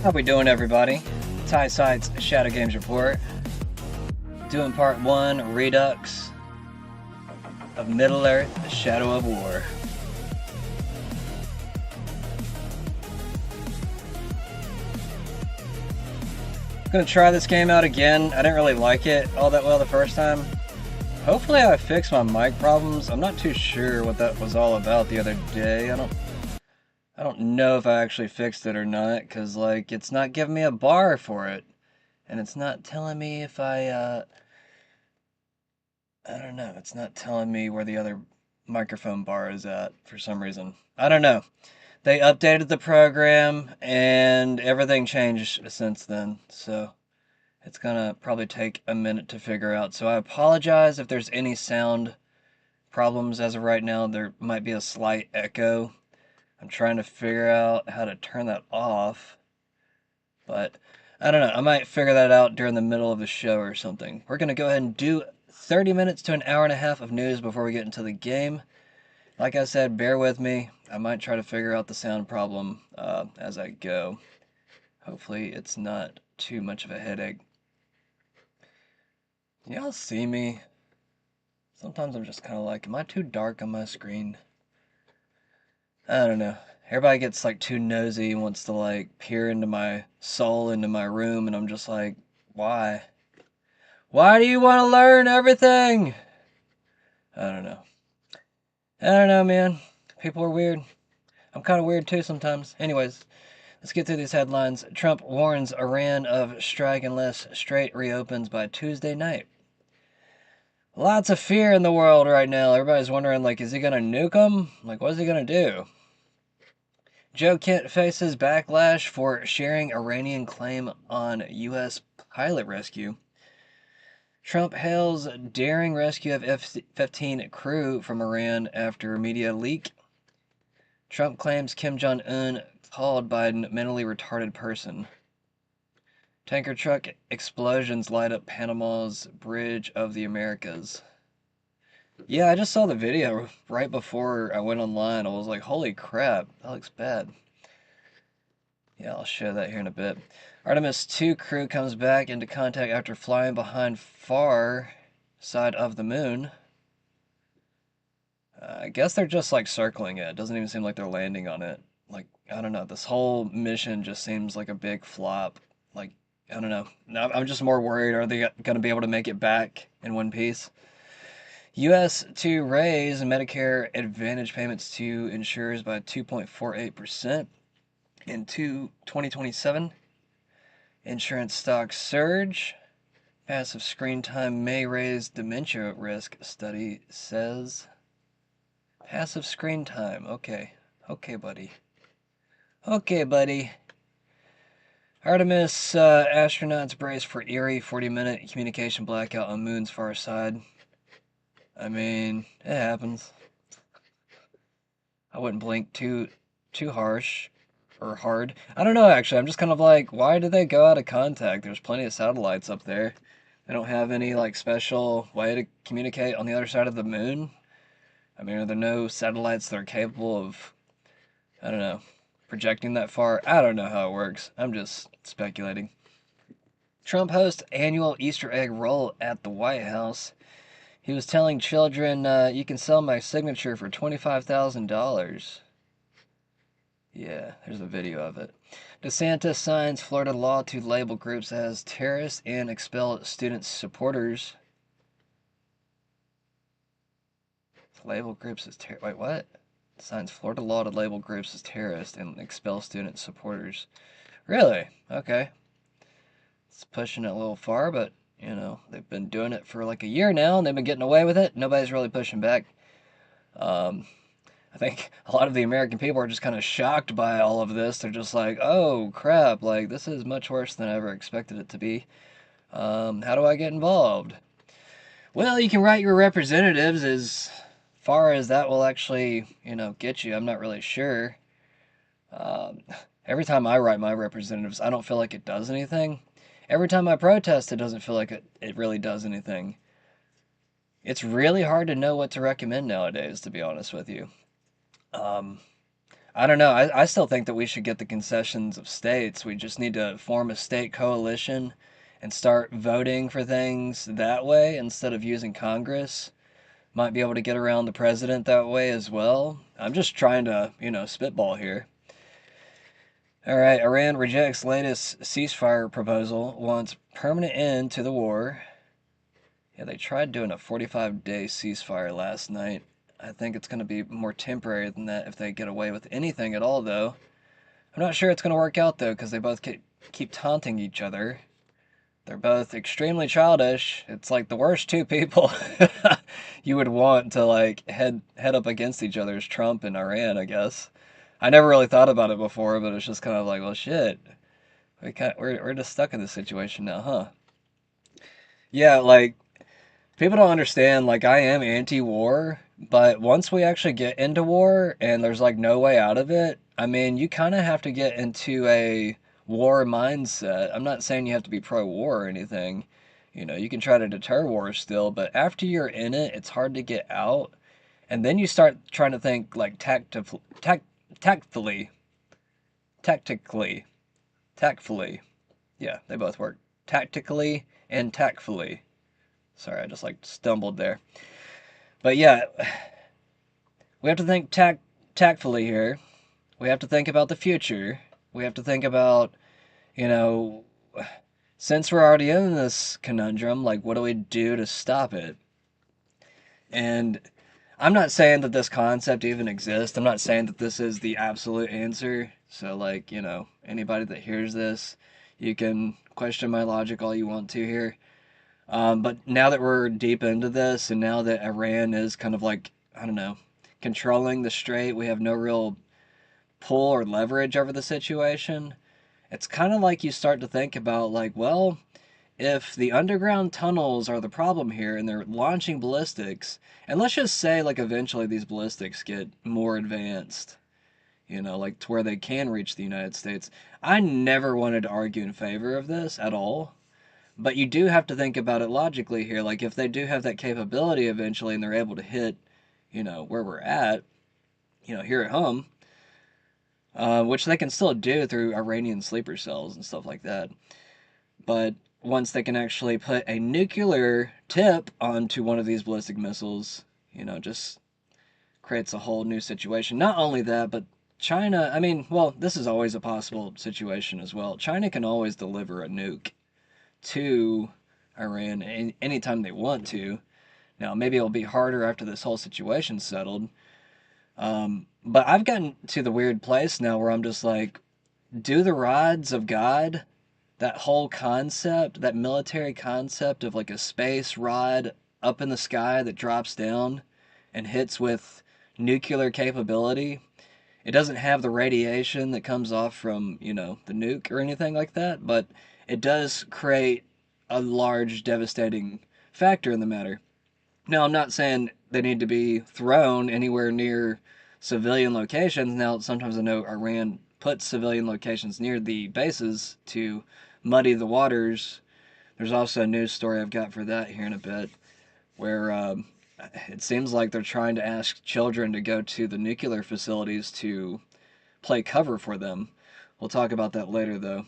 How we doing, everybody? Ty Sites Shadow Games Report. Doing part 1, Redux of Middle-earth, The Shadow of War. I'm gonna try this game out again. I didn't really like it all that well the first time. Hopefully I fixed my mic problems. I'm not too sure what that was all about the other day. I don't know if I actually fixed it or not, because, like, it's not giving me a bar for it. And it's not telling me if I don't know, it's not telling me where the other microphone bar is at for some reason. I don't know. They updated the program, and everything changed since then, so it's gonna probably take a minute to figure out. So I apologize if there's any sound problems as of right now. There might be a slight echo. I'm trying to figure out how to turn that off, but I don't know. I might figure that out during the middle of the show or something. We're going to go ahead and do 30 minutes to an hour and a half of news before we get into the game. Like I said, bear with me. I might try to figure out the sound problem as I go. Hopefully it's not too much of a headache. Y'all see me? Sometimes I'm just kind of like, am I too dark on my screen? I don't know. Everybody gets like too nosy and wants to like peer into my soul, into my room, and I'm just like, why? Why do you want to learn everything? I don't know. I don't know, man. People are weird. I'm kind of weird too sometimes. Anyways, let's get through these headlines. Trump warns Iran of strike unless Strait reopens by Tuesday night. Lots of fear in the world right now. Everybody's wondering, like, is he going to nuke them? Like, what is he going to do? Joe Kent faces backlash for sharing Iranian claim on U.S. pilot rescue. Trump hails daring rescue of F-15 crew from Iran after media leak. Trump claims Kim Jong-un called Biden mentally retarded person. Tanker truck explosions light up Panama's Bridge of the Americas. Yeah, I just saw the video right before I went online. I was like, holy crap, that looks bad. Yeah, I'll show that here in a bit. Artemis 2 crew comes back into contact after flying behind far side of the moon. I guess they're just like circling it. It doesn't even seem like they're landing on it. Like, I don't know. This whole mission just seems like a big flop. Like, I don't know. Now I'm just more worried. Are they going to be able to make it back in one piece? U.S. to raise Medicare Advantage payments to insurers by 2.48% in 2027. Insurance stocks surge. Passive screen time may raise dementia risk, study says. Passive screen time. Okay. Okay, buddy. Okay, buddy. Artemis astronauts brace for eerie 40-minute communication blackout on moon's far side. I mean, it happens. I wouldn't blink too harsh or hard. I don't know, actually. I'm just kind of like, why did they go out of contact? There's plenty of satellites up there. They don't have any like special way to communicate on the other side of the moon. I mean, are there no satellites that are capable of, I don't know, projecting that far? I don't know how it works. I'm just speculating. Trump hosts annual Easter egg roll at the White House. He was telling children, you can sell my signature for $25,000. Yeah, there's a video of it. DeSantis signs Florida law to label groups as terrorists and expel student supporters. Label groups as wait, what? Signs Florida law to label groups as terrorists and expel student supporters. Really? Okay. It's pushing it a little far, but, you know, they've been doing it for like a year now, and they've been getting away with it. Nobody's really pushing back. I think a lot of the American people are just kind of shocked by all of this. They're just like, oh, crap, like, this is much worse than I ever expected it to be. How do I get involved? Well, you can write your representatives as far as that will actually, you know, get you. I'm not really sure. Um, every time I write my representatives, I don't feel like it does anything. Every time I protest, it doesn't feel like it really does anything. It's really hard to know what to recommend nowadays, to be honest with you. Um, I don't know. I still think that we should get the concessions of states. We just need to form a state coalition and start voting for things that way instead of using Congress. Might be able to get around the president that way as well. I'm just trying to, spitball here. All right, Iran rejects latest ceasefire proposal, wants permanent end to the war. Yeah, they tried doing a 45-day ceasefire last night. I think it's going to be more temporary than that if they get away with anything at all, though. I'm not sure it's going to work out, though, because they both keep taunting each other. They're both extremely childish. It's like the worst two people you would want to like head up against each other is Trump and Iran, I guess. I never really thought about it before, but it's just kind of like, well, shit. We're just stuck in this situation now, huh? Yeah, like people don't understand. Like I am anti-war, but once we actually get into war and there's like no way out of it, I mean, you kind of have to get into a war mindset. I'm not saying you have to be pro-war or anything. You can try to deter war still, but after you're in it, it's hard to get out. And then you start trying to think like tactfully, tactically, tactfully. Yeah, they both work. Tactically and tactfully. Sorry, I just like stumbled there. But yeah, we have to think tactfully here. We have to think about the future. We have to think about, you know, since we're already in this conundrum, like what do we do to stop it? And I'm not saying that this concept even exists. I'm not saying that this is the absolute answer. So like, anybody that hears this, you can question my logic all you want to here. But now that we're deep into this, and now that Iran is kind of like, I don't know, controlling the strait, we have no real pull or leverage over the situation. It's kind of like you start to think about, like, well, if the underground tunnels are the problem here and they're launching ballistics, and let's just say, like, eventually these ballistics get more advanced, like to where they can reach the United States. I never wanted to argue in favor of this at all. But you do have to think about it logically here. Like, if they do have that capability eventually and they're able to hit, where we're at, here at home, which they can still do through Iranian sleeper cells and stuff like that. But once they can actually put a nuclear tip onto one of these ballistic missiles, just creates a whole new situation. Not only that, but China, I mean, well, this is always a possible situation as well. China can always deliver a nuke to Iran anytime they want to. Now, maybe it'll be harder after this whole situation's settled. But I've gotten to the weird place now where I'm just like, do the rods of God, that whole concept, that military concept of like a space rod up in the sky that drops down and hits with nuclear capability. It doesn't have the radiation that comes off from, the nuke or anything like that, but it does create a large devastating factor in the matter. Now, I'm not saying they need to be thrown anywhere near civilian locations. Now, sometimes I know Iran puts civilian locations near the bases to muddy the waters. There's also a news story I've got for that here in a bit, where it seems like they're trying to ask children to go to the nuclear facilities to play cover for them. We'll talk about that later, though.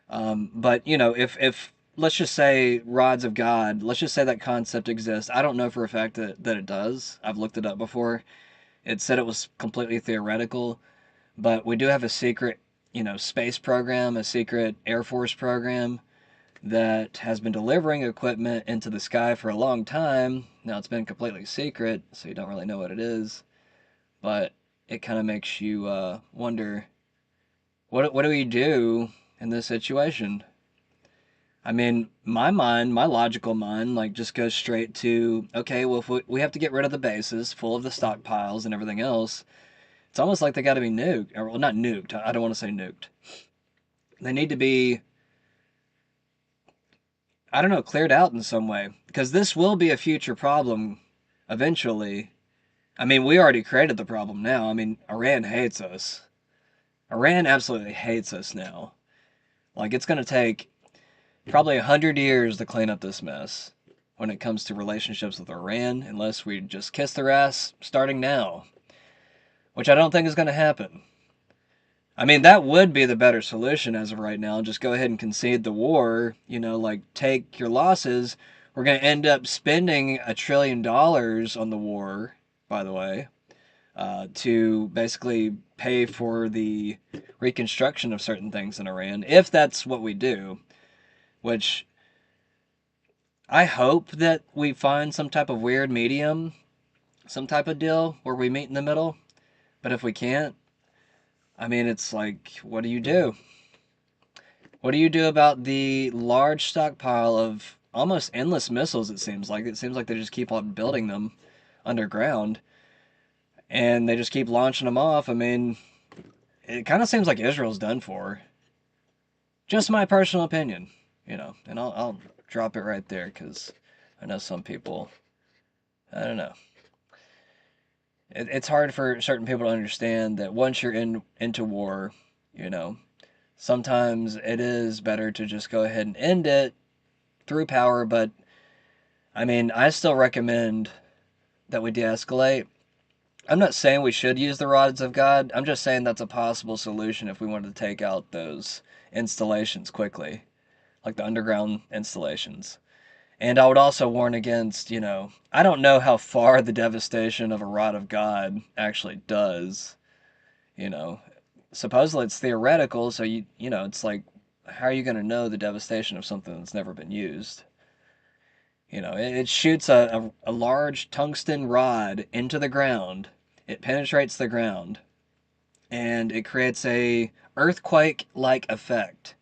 But if let's just say rods of God, let's just say that concept exists. I don't know for a fact that it does. I've looked it up before. It said it was completely theoretical, but we do have a secret, space program, a secret Air Force program that has been delivering equipment into the sky for a long time. Now it's been completely secret, so you don't really know what it is, but it kind of makes you wonder, what do we do in this situation? I mean, my mind, my logical mind, like just goes straight to, okay, well, if we have to get rid of the bases full of the stockpiles and everything else, it's almost like they got to be nuked, or well, not nuked. I don't want to say nuked. They need to be, I don't know, cleared out in some way, because this will be a future problem eventually. I mean, we already created the problem now. I mean, Iran hates us. Iran absolutely hates us now. Like, it's going to take probably 100 years to clean up this mess when it comes to relationships with Iran, unless we just kiss their ass starting now, which I don't think is going to happen. I mean, that would be the better solution as of right now. Just go ahead and concede the war, like take your losses. We're going to end up spending $1 trillion on the war, by the way, to basically pay for the reconstruction of certain things in Iran, if that's what we do, which I hope that we find some type of weird medium, some type of deal where we meet in the middle. But if we can't, I mean, it's like, what do you do? What do you do about the large stockpile of almost endless missiles, it seems like? It seems like they just keep on building them underground, and they just keep launching them off. I mean, it kind of seems like Israel's done for. Just my personal opinion, and I'll drop it right there because I know some people, I don't know. It's hard for certain people to understand that once you're into war, sometimes it is better to just go ahead and end it through power. But I mean, I still recommend that we de-escalate. I'm not saying we should use the rods of God. I'm just saying that's a possible solution if we wanted to take out those installations quickly, like the underground installations. And I would also warn against, I don't know how far the devastation of a rod of God actually does. Supposedly it's theoretical, so it's like, how are you going to know the devastation of something that's never been used? It shoots a large tungsten rod into the ground. It penetrates the ground, and it creates a earthquake-like effect.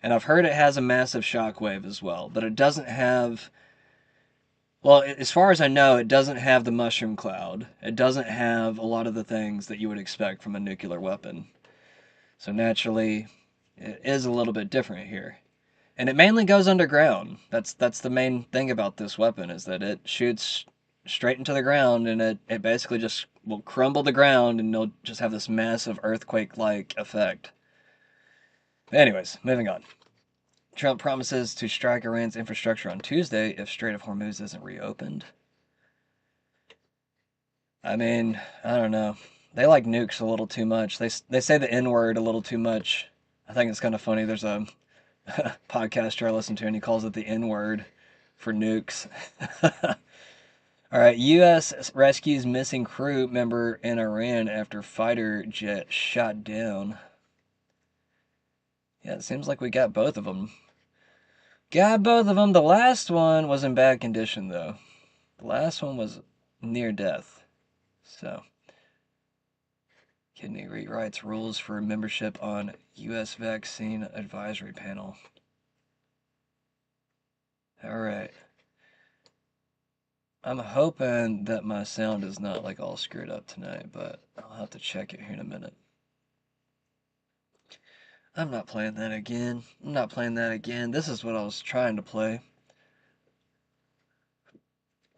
And I've heard it has a massive shockwave as well, but it doesn't have, well, as far as I know, it doesn't have the mushroom cloud. It doesn't have a lot of the things that you would expect from a nuclear weapon. So naturally, it is a little bit different here. And it mainly goes underground. That's the main thing about this weapon, is that it shoots straight into the ground, and it basically just will crumble the ground, and it'll just have this massive earthquake-like effect. Anyways, moving on. Trump promises to strike Iran's infrastructure on Tuesday if Strait of Hormuz isn't reopened. I mean, I don't know. They like nukes a little too much. They say the N-word a little too much. I think it's kind of funny. There's a podcaster I listen to, and he calls it the N-word for nukes. All right, U.S. rescues missing crew member in Iran after fighter jet shot down. Yeah, it seems like we got both of them. Got both of them. The last one was in bad condition, though. The last one was near death. So, Kidney rewrites rules for membership on U.S. vaccine advisory panel. All right. I'm hoping that my sound is not like all screwed up tonight, but I'll have to check it here in a minute. I'm not playing that again. I'm not playing that again. This is what I was trying to play.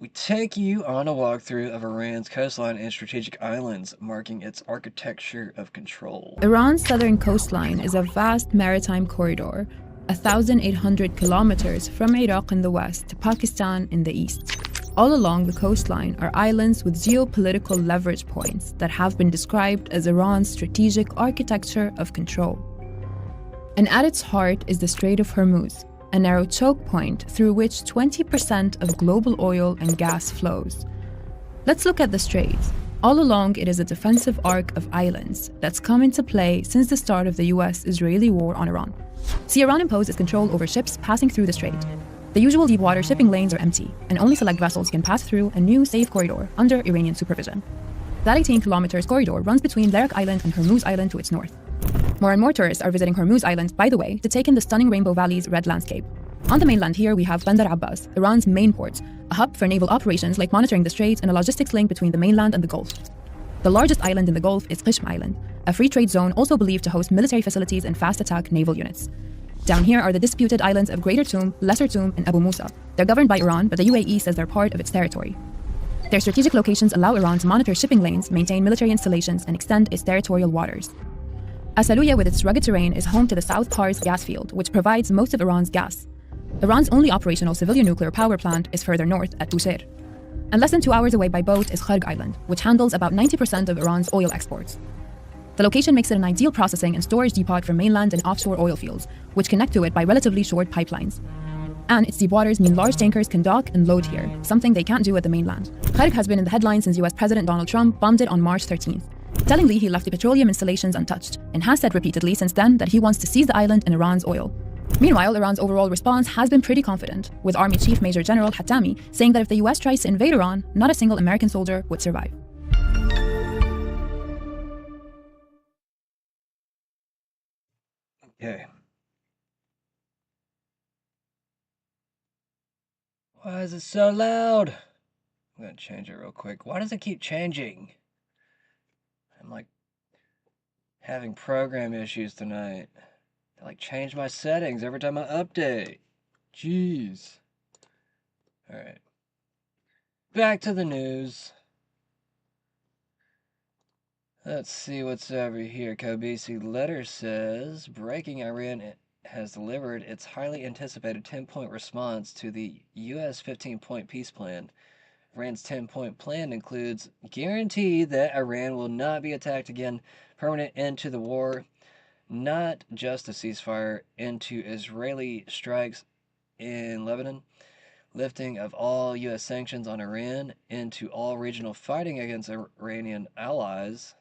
We take you on a walkthrough of Iran's coastline and strategic islands, marking its architecture of control. Iran's southern coastline is a vast maritime corridor, 1,800 kilometers from Iraq in the west to Pakistan in the east. All along the coastline are islands with geopolitical leverage points that have been described as Iran's strategic architecture of control. And at its heart is the Strait of Hormuz, a narrow choke point through which 20% of global oil and gas flows. Let's look at the strait. All along, it is a defensive arc of islands that's come into play since the start of the US-Israeli war on Iran. See, Iran imposes control over ships passing through the strait. The usual deep-water shipping lanes are empty, and only select vessels can pass through a new safe corridor under Iranian supervision. That 18 kilometers corridor runs between Larak Island and Hormuz Island to its north. More and more tourists are visiting Hormuz Island, by the way, to take in the stunning Rainbow Valley's red landscape. On the mainland here, we have Bandar Abbas, Iran's main port, a hub for naval operations like monitoring the strait and a logistics link between the mainland and the Gulf. The largest island in the Gulf is Qishm Island, a free trade zone also believed to host military facilities and fast-attack naval units. Down here are the disputed islands of Greater Toom, Lesser Toom, and Abu Musa. They're governed by Iran, but the UAE says they're part of its territory. Their strategic locations allow Iran to monitor shipping lanes, maintain military installations, and extend its territorial waters. Asaluya, with its rugged terrain, is home to the South Pars gas field, which provides most of Iran's gas. Iran's only operational civilian nuclear power plant is further north at Bushehr. And less than 2 hours away by boat is Kharg Island, which handles about 90% of Iran's oil exports. The location makes it an ideal processing and storage depot for mainland and offshore oil fields, which connect to it by relatively short pipelines. And its deep waters mean large tankers can dock and load here, something they can't do at the mainland. REDUX has been in the headlines since US President Donald Trump bombed it on March 13th. Tellingly, he left the petroleum installations untouched, and has said repeatedly since then that he wants to seize the island and Iran's oil. Meanwhile, Iran's overall response has been pretty confident, with Army Chief Major General Hatami saying that if the US tries to invade Iran, not a single American soldier would survive. Okay. Why is it so loud? I'm gonna change it real quick. Why does it keep changing? I'm like having program issues tonight. They like change my settings every time I update. Jeez. Alright. Back to the news. Let's see what's over here. Kobisi letter says, breaking Iran has delivered its highly anticipated 10-point response to the U.S. 15-point peace plan. Iran's 10-point plan includes guarantee that Iran will not be attacked again, permanent end to the war, not just a ceasefire, into Israeli strikes in Lebanon, lifting of all U.S. sanctions on Iran, into all regional fighting against Iranian allies.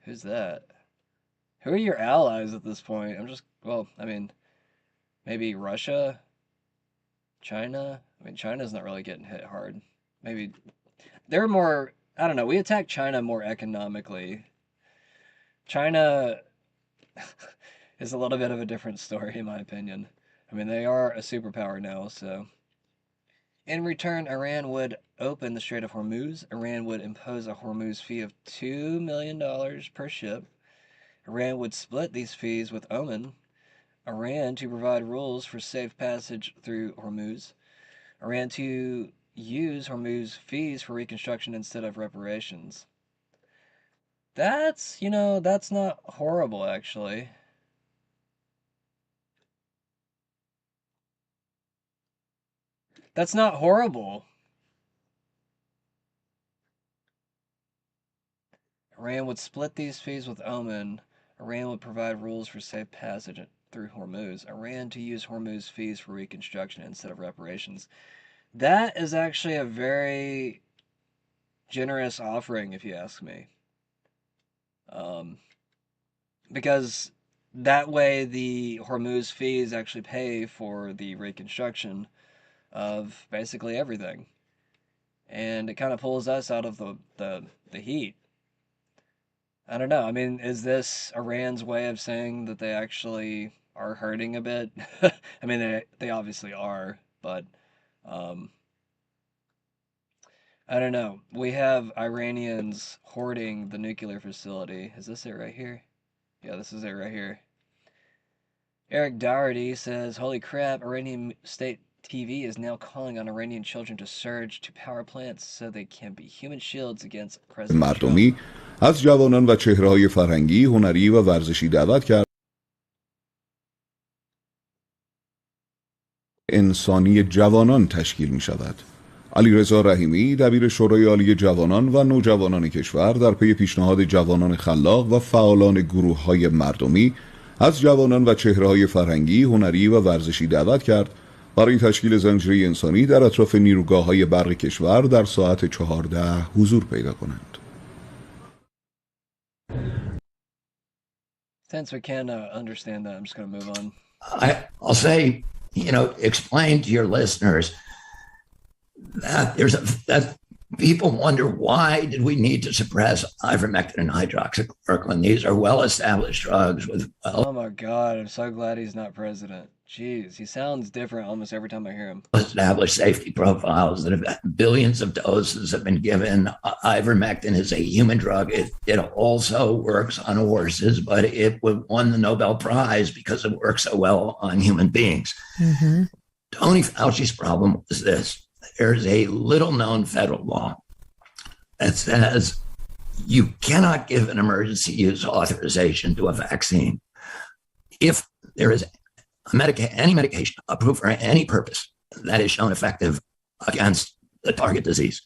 Who's that? Who are your allies at this point? Maybe Russia? China? China's not really getting hit hard. Maybe they're more, I don't know, we attack China more economically. China is a little bit of a different story, in my opinion. They are a superpower now, so. In return, Iran would open the Strait of Hormuz. Iran would impose a Hormuz fee of $2 million per ship. Iran would split these fees with Oman. Iran to provide rules for safe passage through Hormuz. Iran to use Hormuz fees for reconstruction instead of reparations. That's not horrible, actually. That's not horrible. Iran would split these fees with Oman. Iran would provide rules for safe passage through Hormuz. Iran to use Hormuz fees for reconstruction instead of reparations. That is actually a very generous offering, if you ask me. Because that way the Hormuz fees actually pay for the reconstruction of basically everything. And it kind of pulls us out of the heat. I don't know. Is this Iran's way of saying that they actually are hurting a bit? They obviously are, but I don't know. We have Iranians hoarding the nuclear facility. Is this it right here? Yeah, this is it right here. Eric Doherty says, holy crap, Iranian state TV is now calling on Iranian children to surge to power plants so they can be human shields against President مردمی Trump. از جوانان و چهره‌های فرهنگی، هنری و ورزشی دعوت کرد انسانی جوانان تشکیل می شود. علیرضا رحیمی دبیر شورای عالی جوانان و نوجوانان کشور در پی پیشنهاد جوانان خلاق و فعالان گروه‌های مردمی از جوانان و چهره‌های فرهنگی، هنری و ورزشی دعوت کرد برای تشکیل زنجیره انسانی در اطراف نیروگاه‌های برق کشور در ساعت 14 حضور پیدا کنند. Since we can understand that, I'm just going to move on. I'll say, explain to your listeners that that people wonder, why did we need to suppress ivermectin and hydroxychloroquine? These are well-established drugs with Oh my God, I'm so glad he's not president. Jeez, he sounds different almost every time I hear him. Established safety profiles that have billions of doses have been given. Ivermectin is a human drug. It also works on horses, but it won the Nobel Prize because it works so well on human beings. Mm-hmm. Tony Fauci's problem was this. There's a little-known federal law that says you cannot give an emergency use authorization to a vaccine if there is any medication approved for any purpose that is shown effective against the target disease.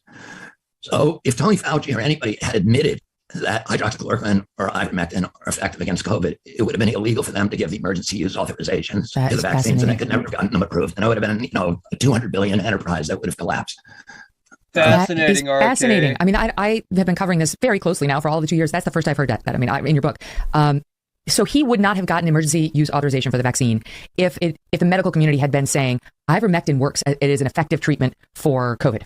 So if Tony Fauci or anybody had admitted that hydroxychloroquine or ivermectin are effective against COVID, it would have been illegal for them to give the emergency use authorizations to the vaccines, and they could never have gotten them approved. And it would have been, a 200 billion enterprise that would have collapsed. Fascinating, that is fascinating. I mean, I have been covering this very closely now for all the 2 years. That's the first I've heard that. I mean, in your book. So he would not have gotten emergency use authorization for the vaccine if the medical community had been saying ivermectin works. It is an effective treatment for COVID.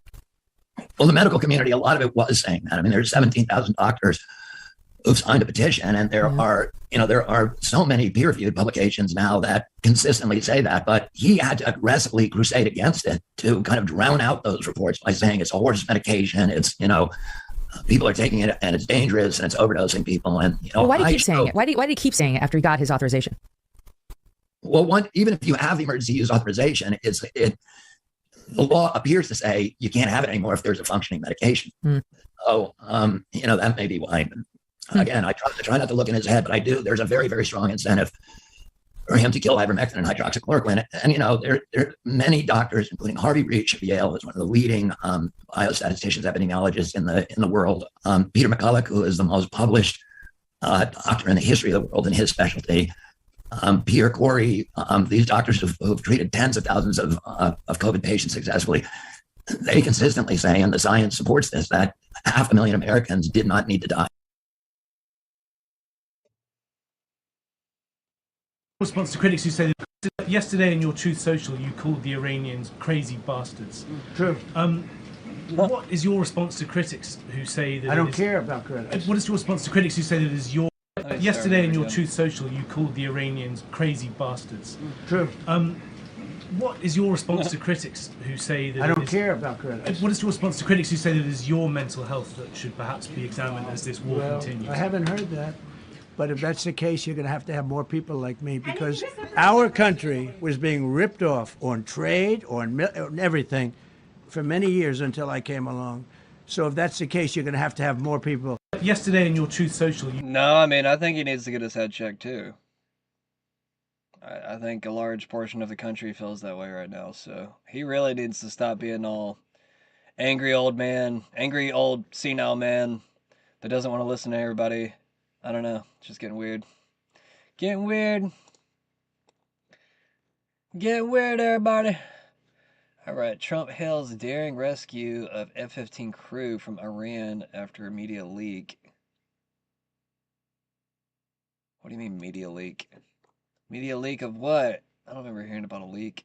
Well, the medical community, a lot of it was saying that. I mean, there's 17,000 doctors who've signed a petition, and there are so many peer-reviewed publications now that consistently say that. But he had to aggressively crusade against it to kind of drown out those reports by saying it's a horse medication. It's people are taking it and it's dangerous and it's overdosing people. And why do you keep saying it? Why did he keep saying it after he got his authorization? Well, even if you have the emergency use authorization, the law appears to say you can't have it anymore if there's a functioning medication. So, that may be why. Again, I try not to look in his head, but I do. There's a very, very strong incentive for him to kill ivermectin and hydroxychloroquine. And, there are many doctors, including Harvey Reich of Yale, is one of the leading biostatisticians, epidemiologists in the world. Peter McCulloch, who is the most published doctor in the history of the world in his specialty. Pierre Corey, these doctors who've treated tens of thousands of COVID patients successfully, they consistently say, and the science supports this, that 500,000 Americans did not need to die. Response to critics who say that yesterday in your Truth Social you called the Iranians crazy bastards. True. What is your response to critics who say that? I don't care about critics. What is your response to critics who say that it is your? Yesterday in your Truth Social you called the Iranians crazy bastards. True. What is your response to critics who say that? I don't care about critics. What is your response to critics who say that it is your mental health that should perhaps be examined as this war continues? I haven't heard that. But if that's the case, you're going to have more people like me, because our country was being ripped off on trade, on everything, for many years until I came along. So if that's the case, you're going to have more people. Yesterday in your Truth Social... No, I mean, I think he needs to get his head checked, too. I think a large portion of the country feels that way right now, so he really needs to stop being all angry old senile man that doesn't want to listen to everybody. I don't know. It's just getting weird. Getting weird. Getting weird, everybody. Alright, Trump hails daring rescue of F-15 crew from Iran after media leak. What do you mean media leak? Media leak of what? I don't remember hearing about a leak.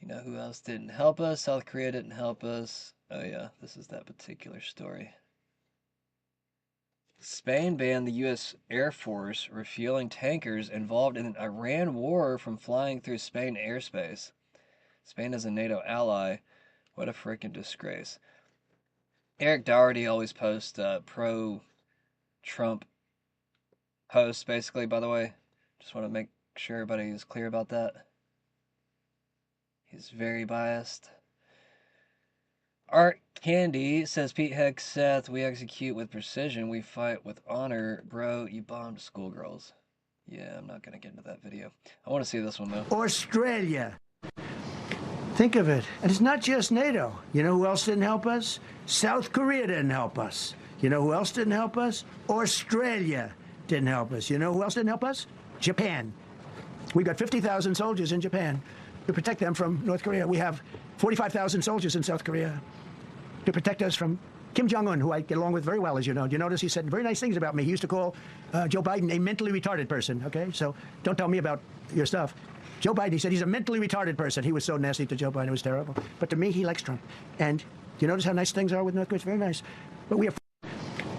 You know who else didn't help us? South Korea didn't help us. Oh yeah, this is that particular story. Spain banned the U.S. Air Force refueling tankers involved in an Iran war from flying through Spain airspace. Spain is a NATO ally. What a freaking disgrace. Eric Doherty always posts pro-Trump posts, basically, by the way. Just want to make sure everybody is clear about that. He's very biased. Art Candy says, Pete Hegseth, we execute with precision, we fight with honor. Bro, you bombed schoolgirls. Yeah, I'm not going to get into that video. I want to see this one, though. Australia. Think of it. And it's not just NATO. You know who else didn't help us? South Korea didn't help us. You know who else didn't help us? Australia didn't help us. You know who else didn't help us? Japan. We got 50,000 soldiers in Japan to protect them from North Korea. We have 45,000 soldiers in South Korea to protect us from Kim Jong-un, who I get along with very well, as you know. Do you notice he said very nice things about me? He used to call Joe Biden a mentally retarded person, okay? So don't tell me about your stuff. Joe Biden, he said he's a mentally retarded person. He was so nasty to Joe Biden. It was terrible. But to me, he likes Trump. And do you notice how nice things are with North Korea? It's very nice. But we have...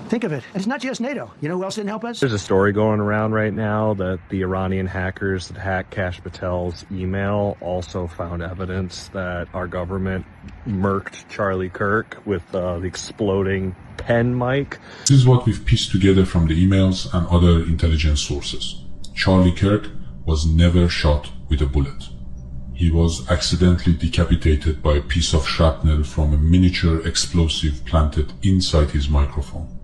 Think of it. And it's not just NATO. You know who else didn't help us? There's a story going around right now that the Iranian hackers that hacked Kash Patel's email also found evidence that our government murked Charlie Kirk with the exploding pen mic. This is what we've pieced together from the emails and other intelligence sources. Charlie Kirk was never shot with a bullet. He was accidentally decapitated by a piece of shrapnel from a miniature explosive planted inside his microphone.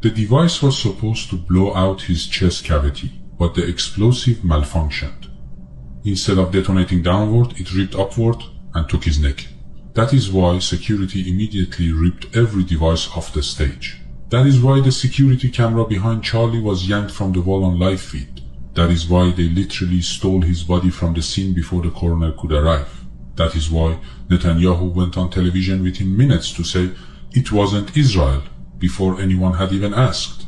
The device was supposed to blow out his chest cavity, but the explosive malfunctioned. Instead of detonating downward, it ripped upward and took his neck. That is why security immediately ripped every device off the stage. That is why the security camera behind Charlie was yanked from the wall on live feed. That is why they literally stole his body from the scene before the coroner could arrive. That is why Netanyahu went on television within minutes to say it wasn't Israel before anyone had even asked.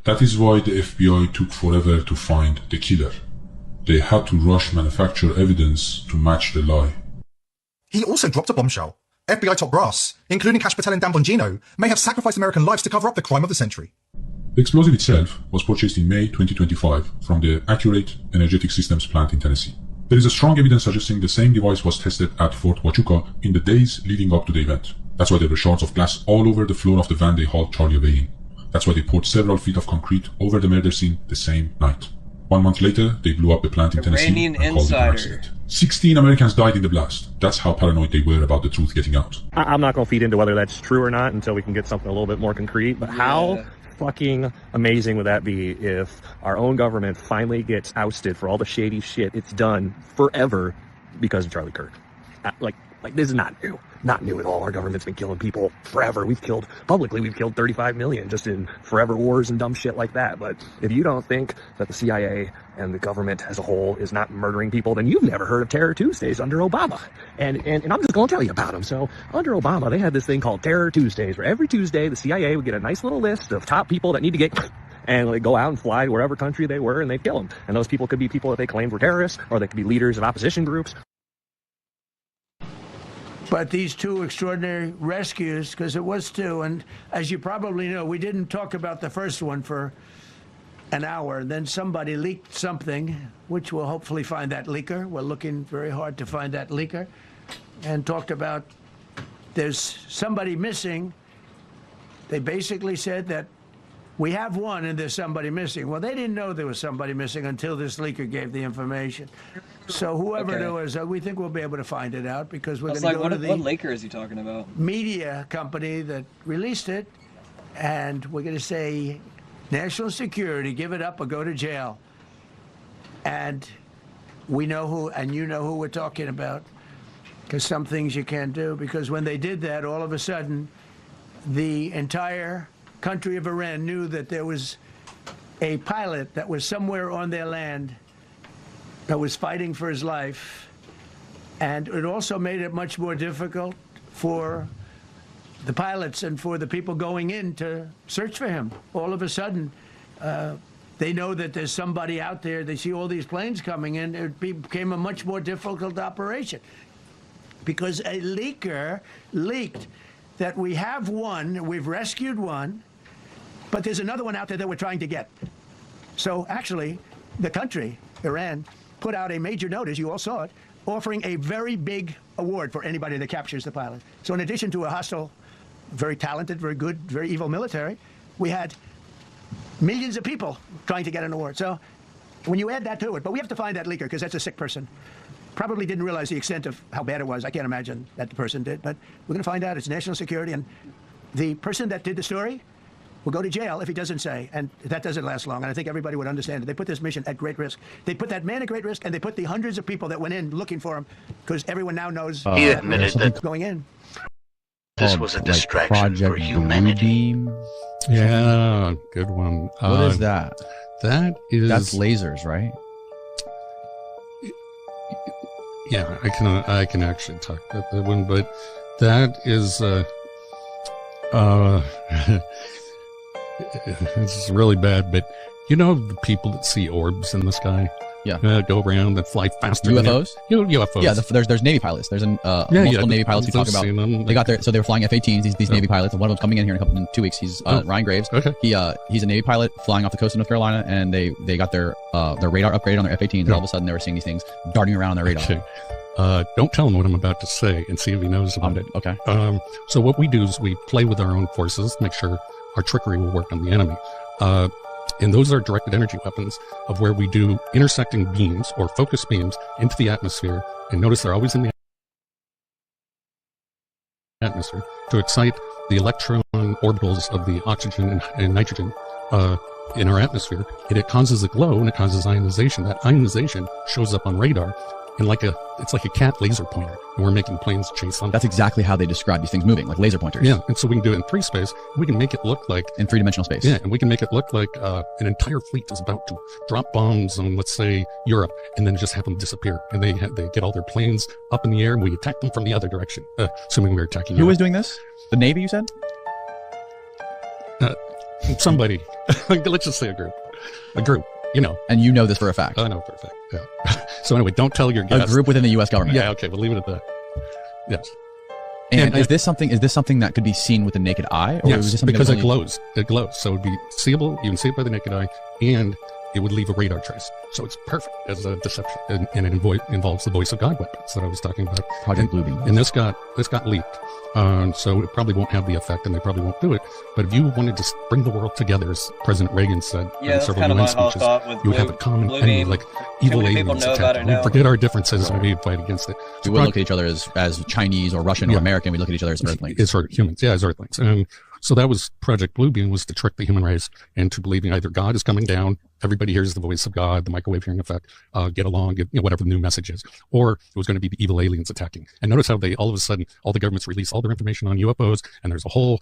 That is why the FBI took forever to find the killer. They had to rush manufacture evidence to match the lie. He also dropped a bombshell. FBI top brass, including Kash Patel and Dan Bongino, may have sacrificed American lives to cover up the crime of the century. The explosive itself was purchased in May 2025 from the Accurate Energetic Systems plant in Tennessee. There is a strong evidence suggesting the same device was tested at Fort Huachuca in the days leading up to the event. That's why there were shards of glass all over the floor of the van they hauled Charlie away in. That's why they poured several feet of concrete over the murder scene the same night. 1 month later, they blew up the plant in Tennessee Iranian and called it an accident. 16 Americans died in the blast. That's how paranoid they were about the truth getting out. I'm not going to feed into whether that's true or not until we can get something a little bit more concrete, but how fucking amazing would that be if our own government finally gets ousted for all the shady shit it's done forever because of Charlie Kirk? Like this is not new. Not new at all. Our government's been killing people forever. We've killed 35 million just in forever wars and dumb shit like that. But if you don't think that the CIA and the government as a whole is not murdering people, then you've never heard of Terror Tuesdays under Obama. And I'm just going to tell you about them. So under Obama, they had this thing called Terror Tuesdays, where every Tuesday the CIA would get a nice little list of top people that need to get and they'd go out and fly to wherever country they were and they'd kill them. And those people could be people that they claimed were terrorists, or they could be leaders of opposition groups. But these two extraordinary rescues, because it was two, and as you probably know, we didn't talk about the first one for an hour. Then somebody leaked something, which we'll hopefully find that leaker. We're looking very hard to find that leaker. And talked about there's somebody missing. They basically said that we have one and there's somebody missing. Well, they didn't know there was somebody missing until this leaker gave the information. So whoever it was, we think we'll be able to find it out because we're going to go to the what leaker is he talking about? Media company that released it, and we're going to say national security, give it up or go to jail. And we know who, and you know who we're talking about, because some things you can't do. Because when they did that, all of a sudden, the entire country of Iran knew that there was a pilot that was somewhere on their land that was fighting for his life. And it also made it much more difficult for the pilots and for the people going in to search for him. All of a sudden, they know that there's somebody out there. They see all these planes coming in. It became a much more difficult operation because a leaker leaked that we have one, we've rescued one, but there's another one out there that we're trying to get. So actually, the country, Iran, put out a major notice, you all saw it, offering a very big award for anybody that captures the pilot. So in addition to a hostile, very talented, very good, very evil military, we had millions of people trying to get an award. So when you add that to it, but we have to find that leaker because that's a sick person. Probably didn't realize the extent of how bad it was. I can't imagine that the person did, but we're going to find out. It's national security, and the person that did the story will go to jail if he doesn't say, and that doesn't last long, and I think everybody would understand it. They put this mission at great risk. They put that man at great risk, and they put the hundreds of people that went in looking for him, because everyone now knows he admitted that going in. This was a distraction for humanity. Yeah, good one. What is that? That's lasers, right? Yeah, I can actually talk about that one, but that is this is really bad, but you know the people that see orbs in the sky? Yeah. Go around that fly faster. UFOs? UFOs. Yeah, there's Navy pilots. There's multiple Navy pilots who talk about. They got so they were flying F-18s. These Navy pilots, and one of them's coming in here in 2 weeks. He's Ryan Graves. Okay. He's a Navy pilot flying off the coast of North Carolina, and they got their radar upgraded on their F-18s, and all of a sudden they were seeing these things darting around on their radar. Okay. Don't tell him what I'm about to say and see if he knows about it. Okay. So what we do is we play with our own forces, make sure our trickery will work on the enemy. And those are directed energy weapons of where we do intersecting beams or focus beams into the atmosphere. And notice they're always in the atmosphere to excite the electron orbitals of the oxygen and nitrogen in our atmosphere. And it causes a glow and it causes ionization. That ionization shows up on radar. in it's like a cat laser pointer, and we're making planes chase them. That's exactly how they describe these things moving, like laser pointers. Yeah, and so we can do it in 3 space. We can make it look like in 3-dimensional space. Yeah, and we can make it look like an entire fleet is about to drop bombs on, let's say, Europe, and then just have them disappear. And they get all their planes up in the air, and we attack them from the other direction, assuming we're attacking Who Europe. was doing this? The Navy, you said? Somebody. Let's just say a group. A group. You know. And you know this for a fact. I know for a fact, yeah. So anyway, don't tell your guests. A group within the U.S. government. Yeah, okay, we'll leave it at that. Yes. And is this something that could be seen with the naked eye? Or Yes, is this something because that it glows. It glows. So it'd be seeable, you can see it by the naked eye, and it would leave a radar trace. So it's perfect as a deception. And it involves the voice of God weapons that I was talking about. Project Bluebeam. And this got leaked. So it probably won't have the effect, and they probably won't do it. But if you wanted to bring the world together, as President Reagan said in several UN speeches, you have a common enemy, like evil aliens attacking. We forget our differences and we fight against it. We wouldn't look at each other as Chinese or Russian or American. We look at each other as Earthlings. As humans, as Earthlings. And so that was Project Bluebeam, was to trick the human race into believing either God is coming down, everybody hears the voice of God, the microwave hearing effect, get along, whatever the new message is, or it was going to be the evil aliens attacking. And notice how they all of a sudden, all the governments release all their information on UFOs, and there's a whole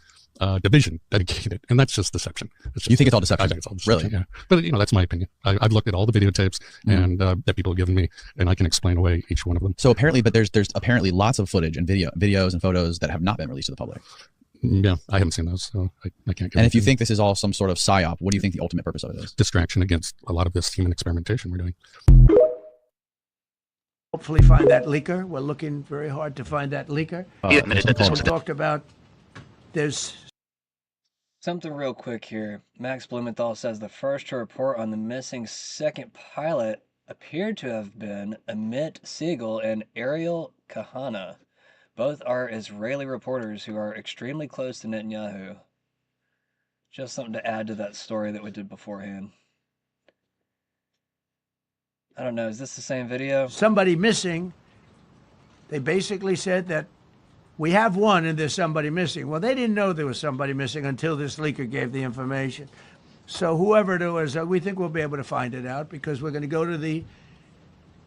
division dedicated, and that's just deception. You think it's all deception? I think it's all deception. Really? Yeah. But that's my opinion. I've looked at all the videotapes and that people have given me, and I can explain away each one of them. So apparently, but there's apparently lots of footage and videos and photos that have not been released to the public. Yeah, I haven't seen those, so I can't. And if you think this is all some sort of psyop, what do you think the ultimate purpose of it is? Distraction against a lot of this human experimentation we're doing. Hopefully find that leaker. We're looking very hard to find that leaker. He admitted that this was talked about. There's something real quick here. Max Blumenthal says the first to report on the missing second pilot appeared to have been Amit Siegel and Ariel Kahana. Both are Israeli reporters who are extremely close to Netanyahu. Just something to add to that story that we did beforehand. I don't know, is this the same video? Somebody missing. They basically said that we have one and there's somebody missing. Well, they didn't know there was somebody missing until this leaker gave the information. So whoever it was, we think we'll be able to find it out because we're going to go to the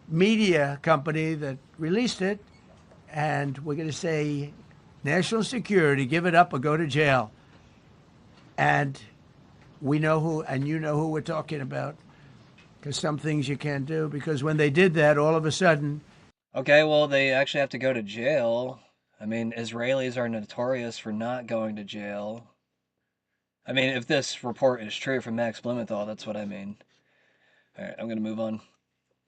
media company that released it, and we're going to say, national security, give it up or go to jail. And we know who, and you know who we're talking about, because some things you can't do, because when they did that, all of a sudden... Okay, well, they actually have to go to jail. I mean, Israelis are notorious for not going to jail. I mean, if this report is true from Max Blumenthal, that's what I mean. All right, I'm going to move on.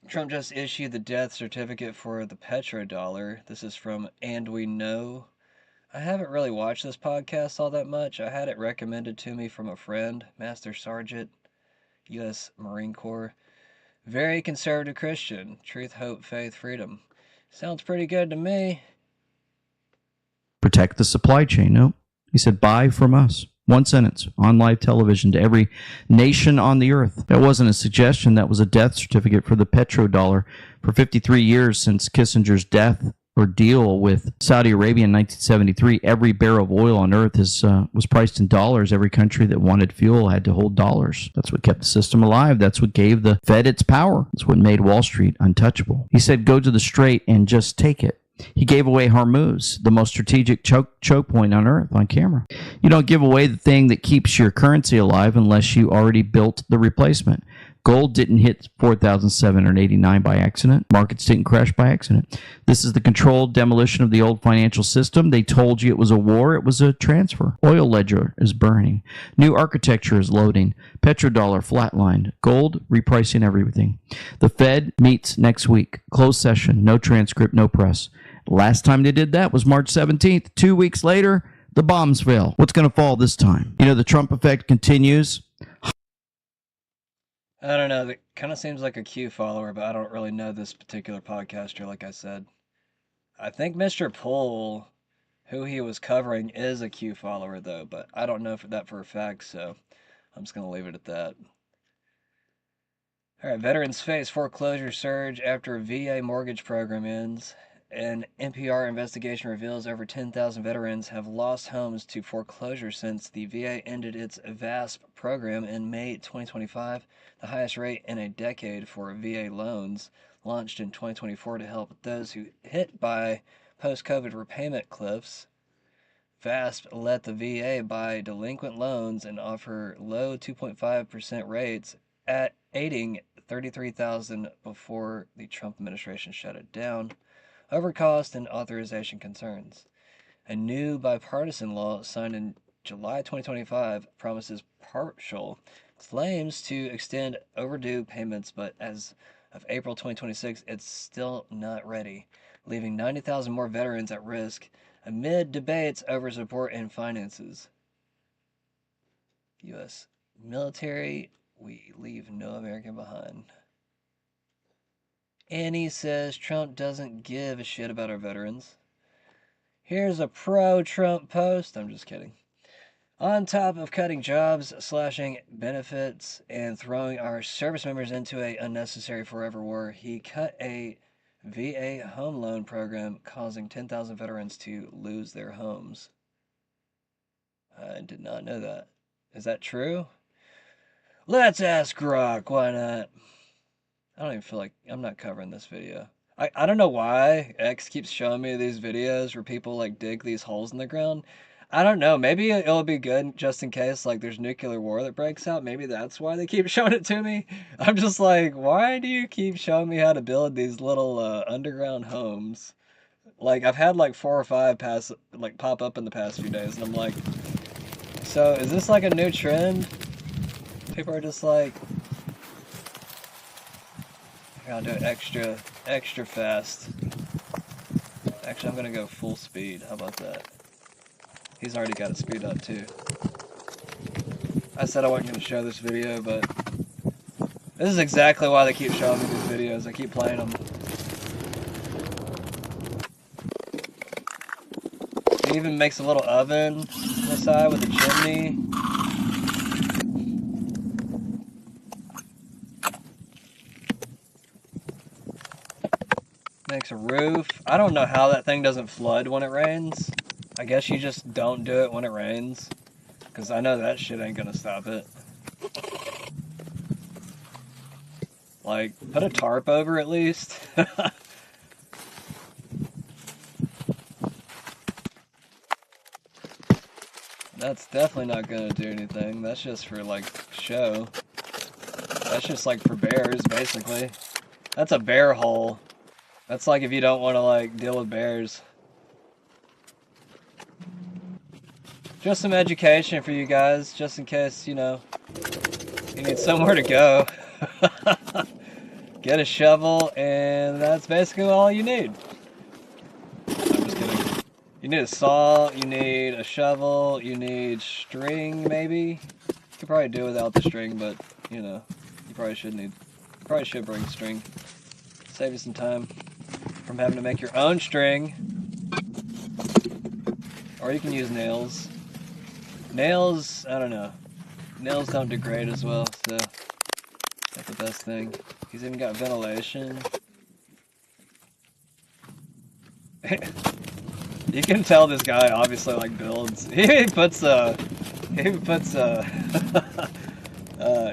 Trump just issued the death certificate for the petrodollar. This is from And We Know. I haven't really watched this podcast all that much. I had it recommended to me from a friend, Master Sergeant, U.S. Marine Corps. Very conservative Christian. Truth, hope, faith, freedom. Sounds pretty good to me. Protect the supply chain. No. He said, buy from us. One sentence on live television to every nation on the earth. That wasn't a suggestion. That was a death certificate for the petrodollar. For 53 years since Kissinger's death or deal with Saudi Arabia in 1973, every barrel of oil on earth was priced in dollars. Every country that wanted fuel had to hold dollars. That's what kept the system alive. That's what gave the Fed its power. That's what made Wall Street untouchable. He said, go to the strait and just take it. He gave away Hormuz, the most strategic choke point on earth, on camera. You don't give away the thing that keeps your currency alive unless you already built the replacement. Gold didn't hit 4,789 by accident. Markets didn't crash by accident. This is the controlled demolition of the old financial system. They told you it was a war. It was a transfer. Oil ledger is burning. New architecture is loading. Petrodollar flatlined. Gold repricing everything. The Fed meets next week. Closed session. No transcript, no press. Last time they did that was March 17th. 2 weeks later, the bombs fell. What's going to fall this time? You know, the Trump effect continues. I don't know. It kind of seems like a Q follower, but I don't really know this particular podcaster, like I said. I think Mr. Poole, who he was covering, is a Q follower, though, but I don't know that for a fact, so I'm just going to leave it at that. All right, veterans face foreclosure surge after VA mortgage program ends. An NPR investigation reveals over 10,000 veterans have lost homes to foreclosure since the VA ended its VASP program in May 2025, the highest rate in a decade for VA loans. launched in 2024 to help those who hit by post-COVID repayment cliffs. VASP let the VA buy delinquent loans and offer low 2.5% rates, at aiding 33,000 before the Trump administration shut it down over cost and authorization concerns. A new bipartisan law signed in July 2025 promises partial claims to extend overdue payments, but as of April 2026, it's still not ready, leaving 90,000 more veterans at risk amid debates over support and finances. U.S. military, we leave no American behind. Annie says Trump doesn't give a shit about our veterans. Here's a pro-Trump post. I'm just kidding. On top of cutting jobs, slashing benefits, and throwing our service members into a unnecessary forever war, he cut a VA home loan program, causing 10,000 veterans to lose their homes. I did not know that. Is that true? Let's ask Grok. Why not? I don't even feel like I'm not covering this video. I don't know why X keeps showing me these videos where people like dig these holes in the ground. I don't know. Maybe it'll be good just in case like there's nuclear war that breaks out. Maybe that's why they keep showing it to me. I'm just like, why do you keep showing me how to build these little underground homes? Like I've had like 4 or 5 pop up in the past few days, and I'm like, so is this like a new trend? People are just like, I gotta do it extra fast. Actually, I'm gonna go full speed. How about that? He's already got it speed up too. I said I wasn't gonna show this video, but this is exactly why they keep showing me these videos. I keep playing them. He even makes a little oven on the side with a chimney. Makes a roof. I don't know how that thing doesn't flood when it rains. I guess you just don't do it when it rains, because I know that shit ain't gonna stop it. Like, put a tarp over at least. That's definitely not gonna do anything. That's just for, like, show. That's just, like, for bears, basically. That's a bear hole. That's like if you don't want to, like, deal with bears. Just some education for you guys, just in case, you know, you need somewhere to go. Get a shovel, and that's basically all you need. I'm just kidding. You need a saw, you need a shovel, you need string, maybe? You could probably do without the string, but, you know, you probably should bring string. Save you some time from having to make your own string. Or you can use nails. Nails, I don't know. Nails don't degrade as well, so that's the best thing. He's even got ventilation. You can tell this guy obviously like builds. He puts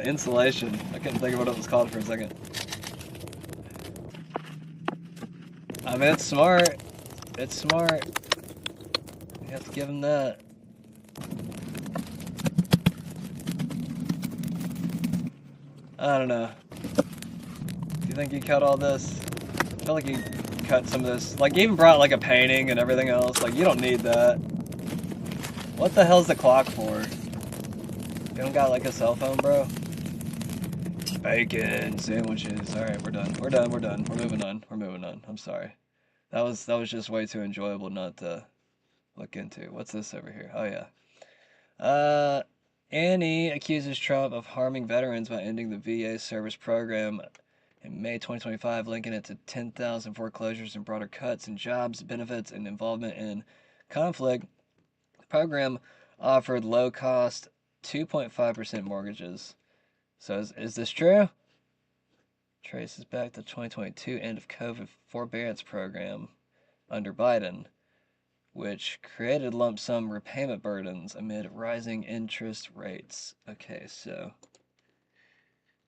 insulation. I couldn't think of what it was called for a second. I mean, it's smart. It's smart. You have to give him that. I don't know. Do you think he cut all this? I feel like he cut some of this. Like, he even brought, like, a painting and everything else. Like, you don't need that. What the hell's the clock for? You don't got, like, a cell phone, bro? Bacon, sandwiches. Alright, we're done. We're done. We're done. We're moving on. We're moving on. I'm sorry. That was just way too enjoyable not to look into. What's this over here? Oh, yeah. Annie accuses Trump of harming veterans by ending the VA service program in May 2025, linking it to 10,000 foreclosures and broader cuts in jobs, benefits, and involvement in conflict. The program offered low-cost 2.5% mortgages. So is this true? Traces back to 2022 end of COVID forbearance program under Biden, which created lump sum repayment burdens amid rising interest rates. Okay, so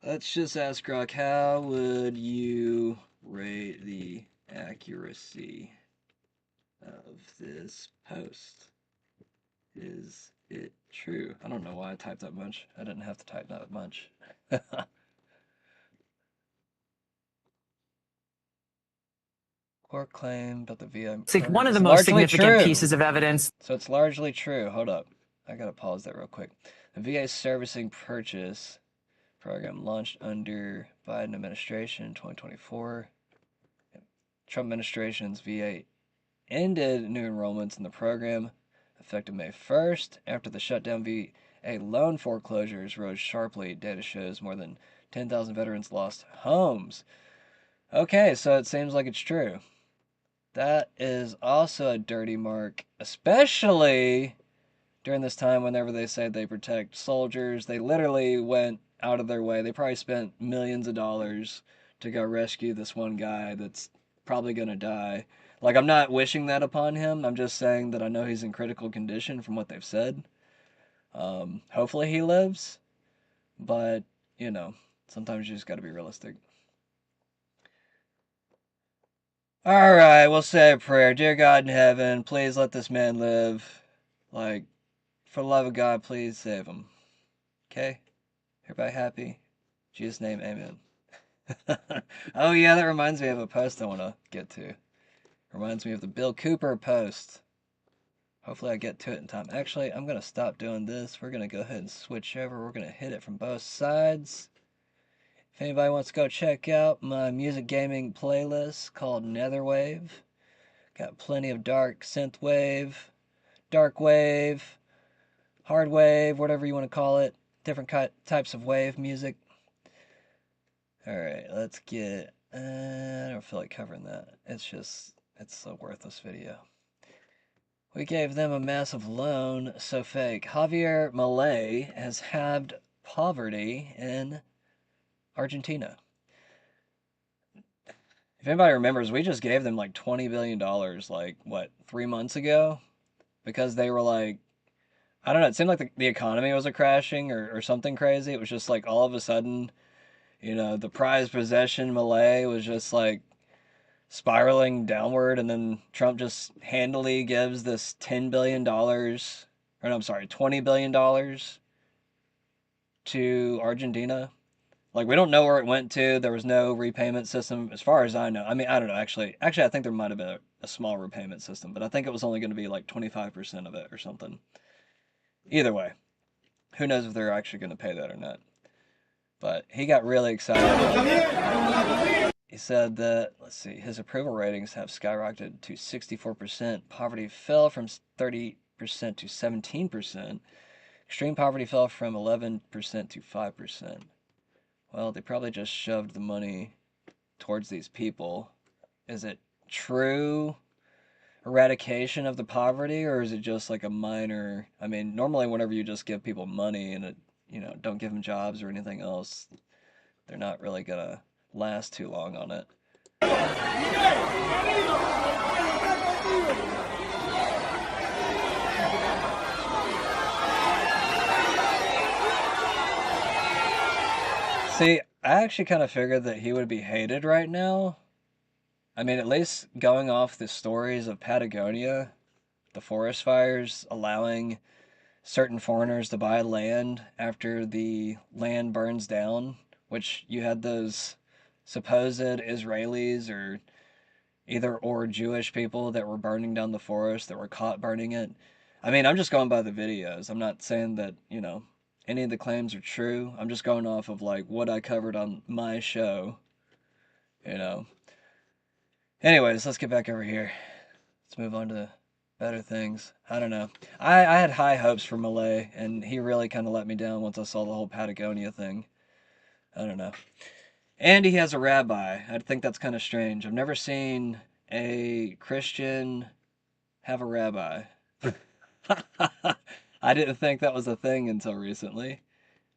let's just ask Grok, how would you rate the accuracy of this post. Is it true? I don't know why I typed that much. I didn't have to type that much. Court claim, but the VA. It's like one of the most significant pieces of evidence. So it's largely true. Hold up. I gotta pause that real quick. The VA servicing purchase program launched under Biden administration in 2024. Trump administration's VA ended new enrollments in the program effective May 1st. After the shutdown, VA loan foreclosures rose sharply. Data shows more than 10,000 veterans lost homes. Okay, so it seems like it's true. That is also a dirty mark, especially during this time whenever they say they protect soldiers. They literally went out of their way. They probably spent millions of dollars to go rescue this one guy that's probably going to die. Like, I'm not wishing that upon him. I'm just saying that I know he's in critical condition from what they've said. Hopefully he lives. But, you know, sometimes you just got to be realistic. All right, we'll say a prayer. Dear God in heaven, please let this man live. Like, for the love of God, please save him. Okay? Everybody happy? In Jesus' name, amen. Oh, yeah, that reminds me of a post I want to get to. Reminds me of the Bill Cooper post. Hopefully I get to it in time. Actually, I'm going to stop doing this. We're going to go ahead and switch over. We're going to hit it from both sides. If anybody wants to go check out my music gaming playlist called Netherwave, got plenty of dark synthwave, dark wave, hard wave, whatever you want to call it. Different types of wave music. Alright, let's get... I don't feel like covering that. It's a worthless video. We gave them a massive loan, so fake. Javier Milei has halved poverty in Argentina. If anybody remembers, we just gave them like $20 billion, like, what, 3 months ago? Because they were like, I don't know, it seemed like the economy was crashing or something crazy. It was just like all of a sudden, you know, the prized possession Malay was just like spiraling downward, and then Trump just handily gives this $10 billion, or no, I'm sorry, $20 billion to Argentina. Like, we don't know where it went to. There was no repayment system, as far as I know. I mean, I don't know, actually. I think there might have been a small repayment system, but I think it was only going to be like 25% of it or something. Either way, who knows if they're actually going to pay that or not. But he got really excited. He said that, let's see, his approval ratings have skyrocketed to 64%. Poverty fell from 30% to 17%. Extreme poverty fell from 11% to 5%. Well, they probably just shoved the money towards these people. Is it true eradication of the poverty, or is it just like a minor... I mean, normally whenever you just give people money and it, you know, don't give them jobs or anything else, they're not really gonna last too long on it. See, I actually kind of figured that he would be hated right now. I mean, at least going off the stories of Patagonia, the forest fires allowing certain foreigners to buy land after the land burns down, which you had those supposed Israelis or Jewish people that were burning down the forest, that were caught burning it. I mean, I'm just going by the videos. I'm not saying that, you know, any of the claims are true. I'm just going off of like what I covered on my show, you know. Anyways, let's get back over here. Let's move on to better things. I don't know. I had high hopes for Malay, and he really kind of let me down once I saw the whole Patagonia thing. I don't know. And he has a rabbi. I think that's kind of strange. I've never seen a Christian have a rabbi. I didn't think that was a thing until recently.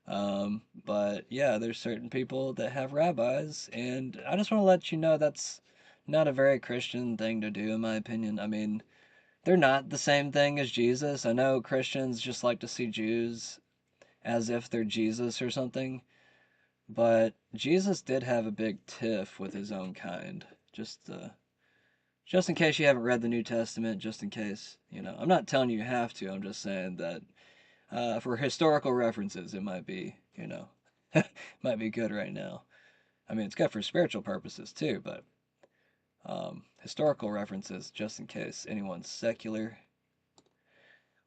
But yeah, there's certain people that have rabbis, and I just want to let you know that's not a very Christian thing to do, in my opinion. I mean, they're not the same thing as Jesus. I know Christians just like to see Jews as if they're Jesus or something, But Jesus did have a big tiff with his own kind. Just in case you haven't read the New Testament, just in case, I'm not telling you have to, I'm just saying that for historical references, it might be, might be good right now. I mean, it's good for spiritual purposes too, but historical references, just in case anyone's secular.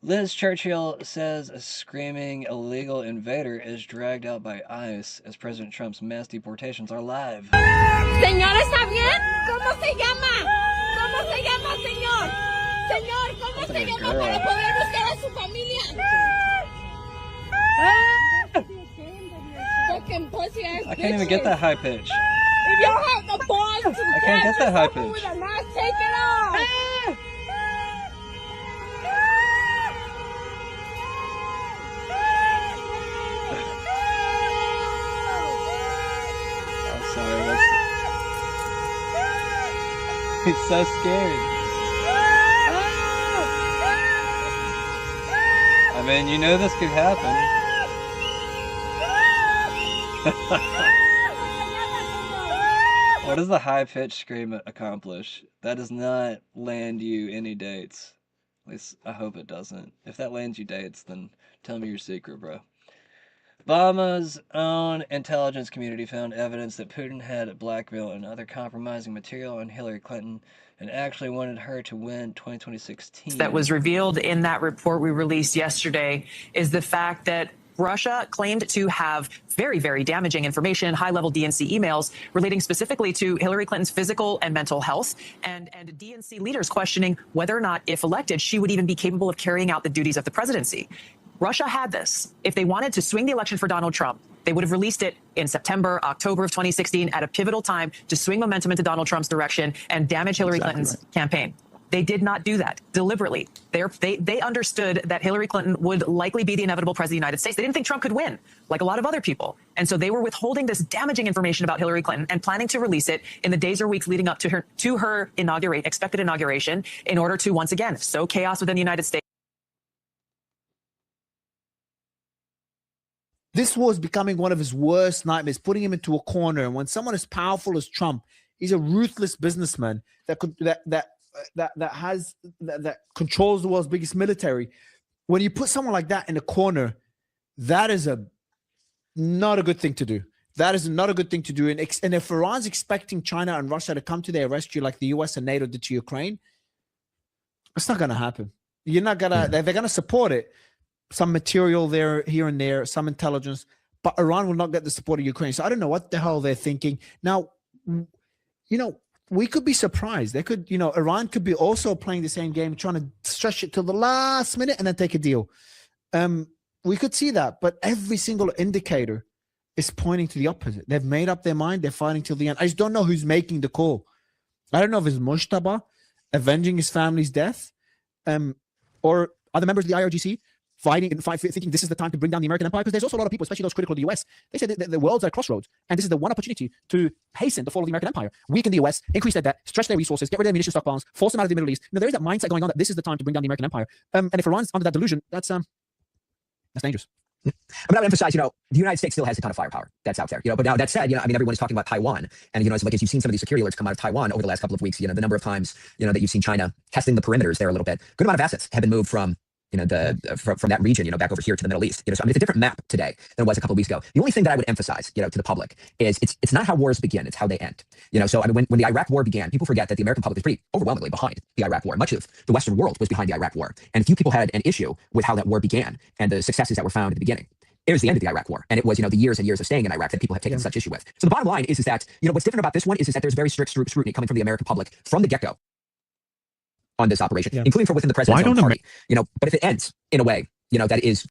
Liz Churchill says a screaming illegal invader is dragged out by ICE as President Trump's mass deportations are live. Señor, ¿está bien? ¿Cómo se llama? ¿Cómo se llama, señor? Señor, ¿cómo se llama para poder buscar a su familia? Fucking pussy ass I can't even get that high pitch. If y'all have the balls to I can't get that high pitch. with a mask, take it off. I'm sorry, he's so scared. I mean, this could happen. What does the high-pitched scream accomplish? That does not land you any dates. At least, I hope it doesn't. If that lands you dates, then tell me your secret, bro. Obama's own intelligence community found evidence that Putin had blackmail and other compromising material on Hillary Clinton and actually wanted her to win 2016. That was revealed in that report we released yesterday is the fact that Russia claimed to have very, very damaging information, high-level DNC emails relating specifically to Hillary Clinton's physical and mental health, and DNC leaders questioning whether or not, if elected, she would even be capable of carrying out the duties of the presidency. Russia had this. If they wanted to swing the election for Donald Trump, they would have released it in September, October of 2016 at a pivotal time to swing momentum into Donald Trump's direction and damage Hillary Clinton's campaign. They did not do that deliberately. They understood that Hillary Clinton would likely be the inevitable president of the United States. They didn't think Trump could win, like a lot of other people. And so they were withholding this damaging information about Hillary Clinton and planning to release it in the days or weeks leading up to her expected inauguration in order to, once again, sow chaos within the United States. This was becoming one of his worst nightmares, putting him into a corner. And when someone as powerful as Trump, he's a ruthless businessman that controls the world's biggest military. When you put someone like that in a corner, that is not a good thing to do. That is not a good thing to do. And if Iran's expecting China and Russia to come to their rescue like the US and NATO did to Ukraine, it's not going to happen. You're not going to. They're going to support it. Some material there, here and there, some intelligence, but Iran will not get the support of Ukraine. So I don't know what the hell they're thinking. Now, we could be surprised. They could, Iran could be also playing the same game, trying to stretch it till the last minute and then take a deal. We could see that, but every single indicator is pointing to the opposite. They've made up their mind. They're fighting till the end. I just don't know who's making the call. I don't know if it's Mujtaba avenging his family's death, or other members of the IRGC thinking this is the time to bring down the American empire, because there's also a lot of people, especially those critical of the US, they say that the world's at a crossroads, and this is the one opportunity to hasten the fall of the American empire, weaken the US, increase their debt, stretch their resources, get rid of their munition stockpiles, force them out of the Middle East. There is that mindset going on that this is the time to bring down the American empire. And if Iran's under that delusion, that's dangerous. I'm going to emphasize, the United States still has a ton of firepower that's out there, but now that said, everyone is talking about Taiwan, and, it's like, as you've seen some of these security alerts come out of Taiwan over the last couple of weeks, the number of times, that you've seen China testing the perimeters there a little bit, good amount of assets have been moved from from that region, back over here to the Middle East. So it's a different map today than it was a couple of weeks ago. The only thing that I would emphasize, to the public is it's not how wars begin, it's how they end. So when the Iraq War began, people forget that the American public is pretty overwhelmingly behind the Iraq War. Much of the Western world was behind the Iraq War, and few people had an issue with how that war began and the successes that were found at the beginning. It was the end of the Iraq War, and it was the years and years of staying in Iraq that people have taken such issue with. So the bottom line is that what's different about this one is that there's very strict scrutiny coming from the American public from the get-go on this operation, including from within the president's own party. But if it ends in a way, that is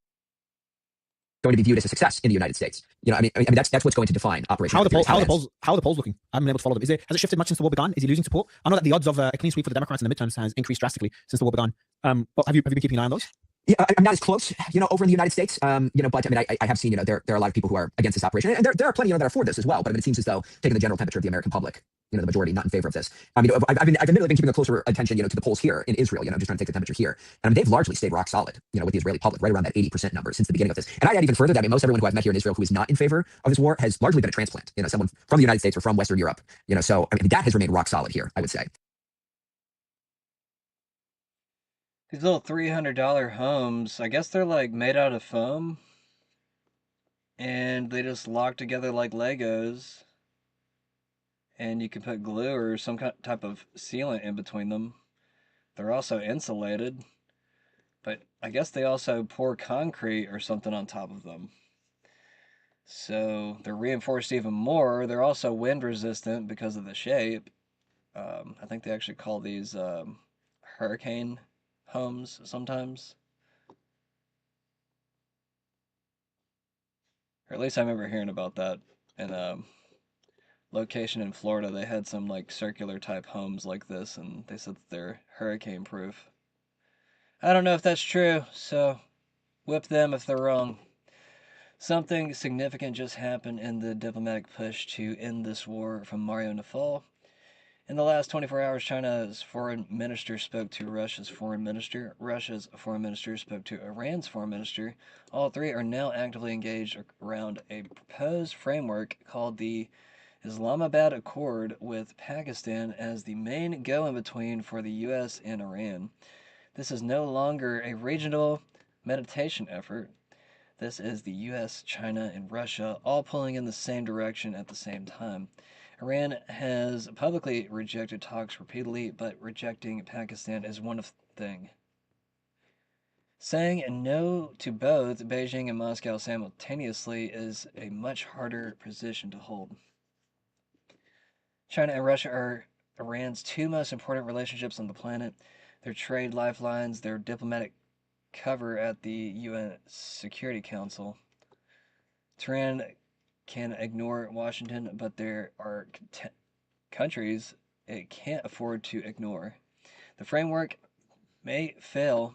going to be viewed as a success in the United States, that's what's going to define Operation. How are the polls looking? I haven't been able to follow them. Has it shifted much since the war began? Is he losing support? I know that the odds of a clean sweep for the Democrats in the midterms has increased drastically since the war began. But have you been keeping an eye on those? Yeah, I'm not as close, over in the United States, but I mean, I have seen, there are a lot of people who are against this operation, and there are plenty, that are for this as well. But I mean, it seems as though, taking the general temperature of the American public, the majority not in favor of this. I mean, I've admittedly been keeping a closer attention, to the polls here in Israel, just trying to take the temperature here. And I mean, they've largely stayed rock solid, with the Israeli public, right around that 80% number since the beginning of this. And I add even further that, I mean, most everyone who I've met here in Israel who is not in favor of this war has largely been a transplant, someone from the United States or from Western Europe, so I mean, that has remained rock solid here, I would say. These little $300 homes, I guess they're like made out of foam. And they just lock together like Legos. And you can put glue or some type of sealant in between them. They're also insulated. But I guess they also pour concrete or something on top of them. So they're reinforced even more. They're also wind resistant because of the shape. I think they actually call these hurricane homes sometimes. Or at least I remember hearing about that in a location in Florida. They had some like circular type homes like this, and they said that they're hurricane proof. I don't know if that's true, so whip them if they're wrong. Something significant just happened in the diplomatic push to end this war from Mario Nafal. In the last 24 hours, China's foreign minister spoke to Russia's foreign minister. Russia's foreign minister spoke to Iran's foreign minister. All three are now actively engaged around a proposed framework called the Islamabad Accord, with Pakistan as the main go-in-between for the U.S. and Iran. This is no longer a regional mediation effort. This is the US, China, and Russia all pulling in the same direction at the same time. Iran has publicly rejected talks repeatedly, but rejecting Pakistan is one thing. Saying no to both Beijing and Moscow simultaneously is a much harder position to hold. China and Russia are Iran's two most important relationships on the planet. Their trade lifelines, their diplomatic cover at the UN Security Council. Tehran can ignore Washington, but there are countries it can't afford to ignore. The framework may fail.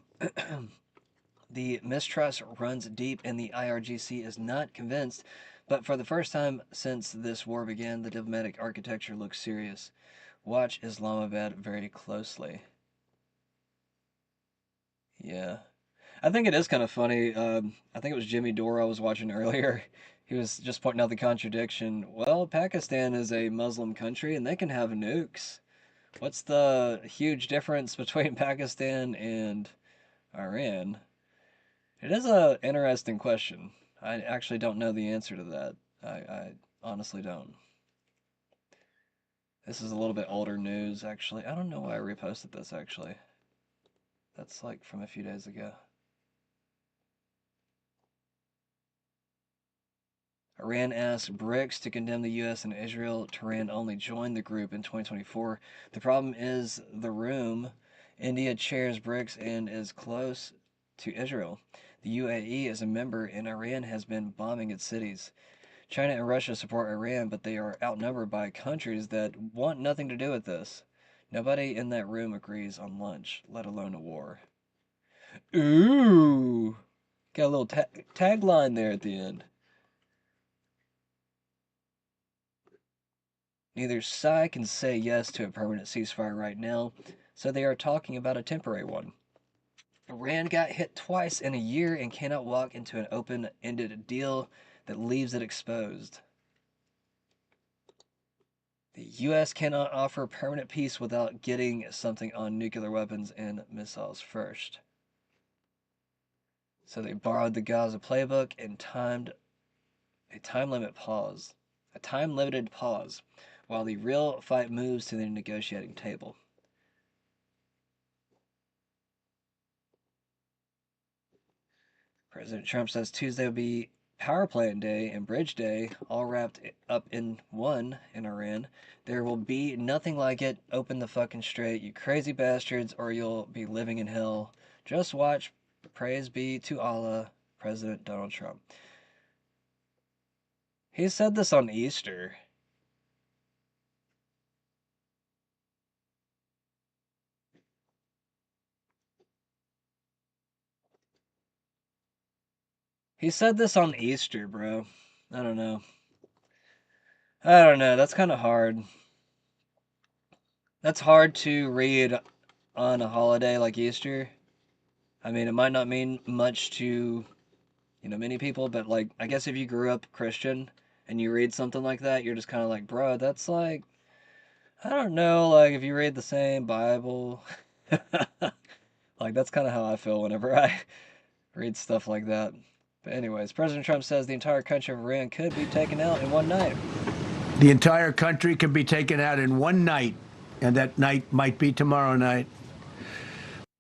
The mistrust runs deep, and the IRGC is not convinced. But for the first time since this war began, the diplomatic architecture looks serious. Watch Islamabad very closely. Yeah. I think it is kind of funny. I think it was Jimmy Dore I was watching earlier. He was just pointing out the contradiction. Well, Pakistan is a Muslim country and they can have nukes. What's the huge difference between Pakistan and Iran? It is an interesting question. I actually don't know the answer to that. I honestly don't. This is a little bit older news, actually. I don't know why I reposted this, actually. That's like from a few days ago. Iran asked BRICS to condemn the U.S. and Israel. Tehran only joined the group in 2024. The problem is the room. India chairs BRICS and is close to Israel. The UAE is a member, and Iran has been bombing its cities. China and Russia support Iran, but they are outnumbered by countries that want nothing to do with this. Nobody in that room agrees on lunch, let alone a war. Ooh! Got a little tagline there at the end. Neither side can say yes to a permanent ceasefire right now, so they are talking about a temporary one. Iran got hit twice in a year and cannot walk into an open-ended deal that leaves it exposed. The U.S. cannot offer permanent peace without getting something on nuclear weapons and missiles first. So they borrowed the Gaza playbook and timed a time-limited pause, while the real fight moves to the negotiating table. President Trump says Tuesday will be Power Plant Day and Bridge Day, all wrapped up in one in Iran. There will be nothing like it. Open the fucking straight, you crazy bastards, or you'll be living in hell. Just watch. Praise be to Allah, President Donald Trump. He said this on Easter. He said this on Easter, bro. I don't know. That's kind of hard. That's hard to read on a holiday like Easter. I mean, it might not mean much to, many people, but like, I guess if you grew up Christian and you read something like that, you're just kind of like, bro, that's like, I don't know, like if you read the same Bible, like that's kind of how I feel whenever I read stuff like that. But anyways, President Trump says the entire country of Iran could be taken out in one night. The entire country could be taken out in one night, and that night might be tomorrow night.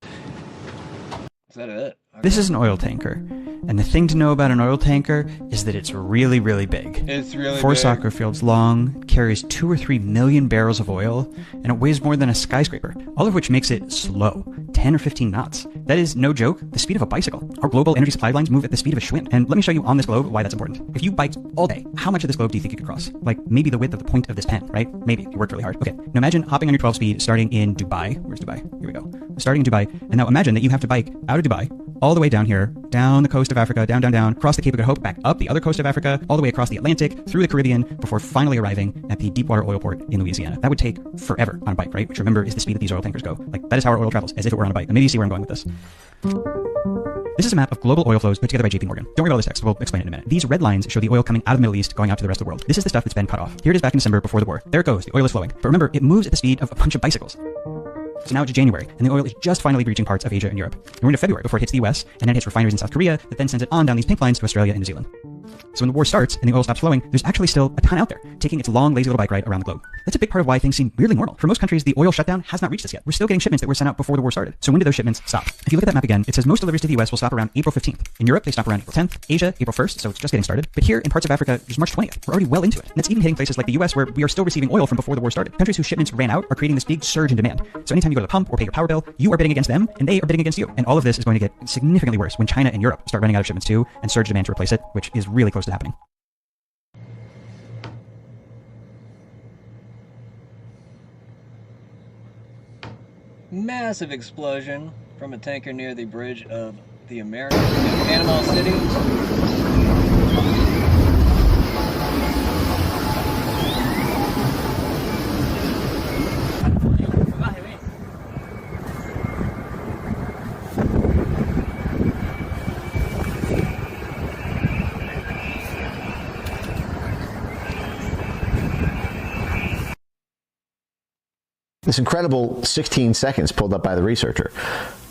Is that it? Okay. This is an oil tanker. And the thing to know about an oil tanker is that it's really, really big. It's really 4 big. soccer fields long, carries 2 or 3 million barrels of oil, and it weighs more than a skyscraper, all of which makes it slow, 10 or 15 knots. That is, no joke, the speed of a bicycle. Our global energy supply lines move at the speed of a Schwinn. And let me show you on this globe why that's important. If you biked all day, how much of this globe do you think you could cross? Like, maybe the width of the point of this pen, right? Maybe. You worked really hard. Okay, now imagine hopping on your 12 speed, starting in Dubai. Where's Dubai? Here we go. Starting in Dubai, and now imagine that you have to bike out of Dubai, all the way down here, down the coast of Africa, down, across the Cape of Good Hope, back up the other coast of Africa, all the way across the Atlantic, through the Caribbean, before finally arriving at the deepwater oil port in Louisiana. That would take forever on a bike, right? Which remember is the speed that these oil tankers go. Like, that is how our oil travels, as if it were on a bike. And maybe you see where I'm going with this. This is a map of global oil flows put together by JP Morgan. Don't worry about all this text, we'll explain it in a minute. These red lines show the oil coming out of the Middle East, going out to the rest of the world. This is the stuff that's been cut off. Here it is back in December before the war. There it goes, the oil is flowing. But remember, it moves at the speed of a bunch of bicycles. So now it's January, and the oil is just finally reaching parts of Asia and Europe. And we're into February before it hits the US, and then it hits refineries in South Korea, that then sends it on down these pink lines to Australia and New Zealand. So when the war starts and the oil stops flowing, there's actually still a ton out there, taking its long, lazy little bike ride around the globe. That's a big part of why things seem weirdly normal. For most countries, the oil shutdown has not reached us yet. We're still getting shipments that were sent out before the war started. So when do those shipments stop? If you look at that map again, it says most deliveries to the US will stop around April 15th. In Europe, they stop around April 10th. Asia, April 1st, so it's just getting started. But here in parts of Africa, there's March 20th. We're already well into it. And that's even hitting places like the US where we are still receiving oil from before the war started. Countries whose shipments ran out are creating this big surge in demand. So anytime you go to the pump or pay your power bill, you are bidding against them, and they are bidding against you. And all of this is going to get significantly worse when China and Europe start running out of shipments too, and surge demand to replace it, which is really close to happening. Massive explosion from a tanker near the bridge of the Americas in Panama City. This incredible 16 seconds pulled up by the researcher.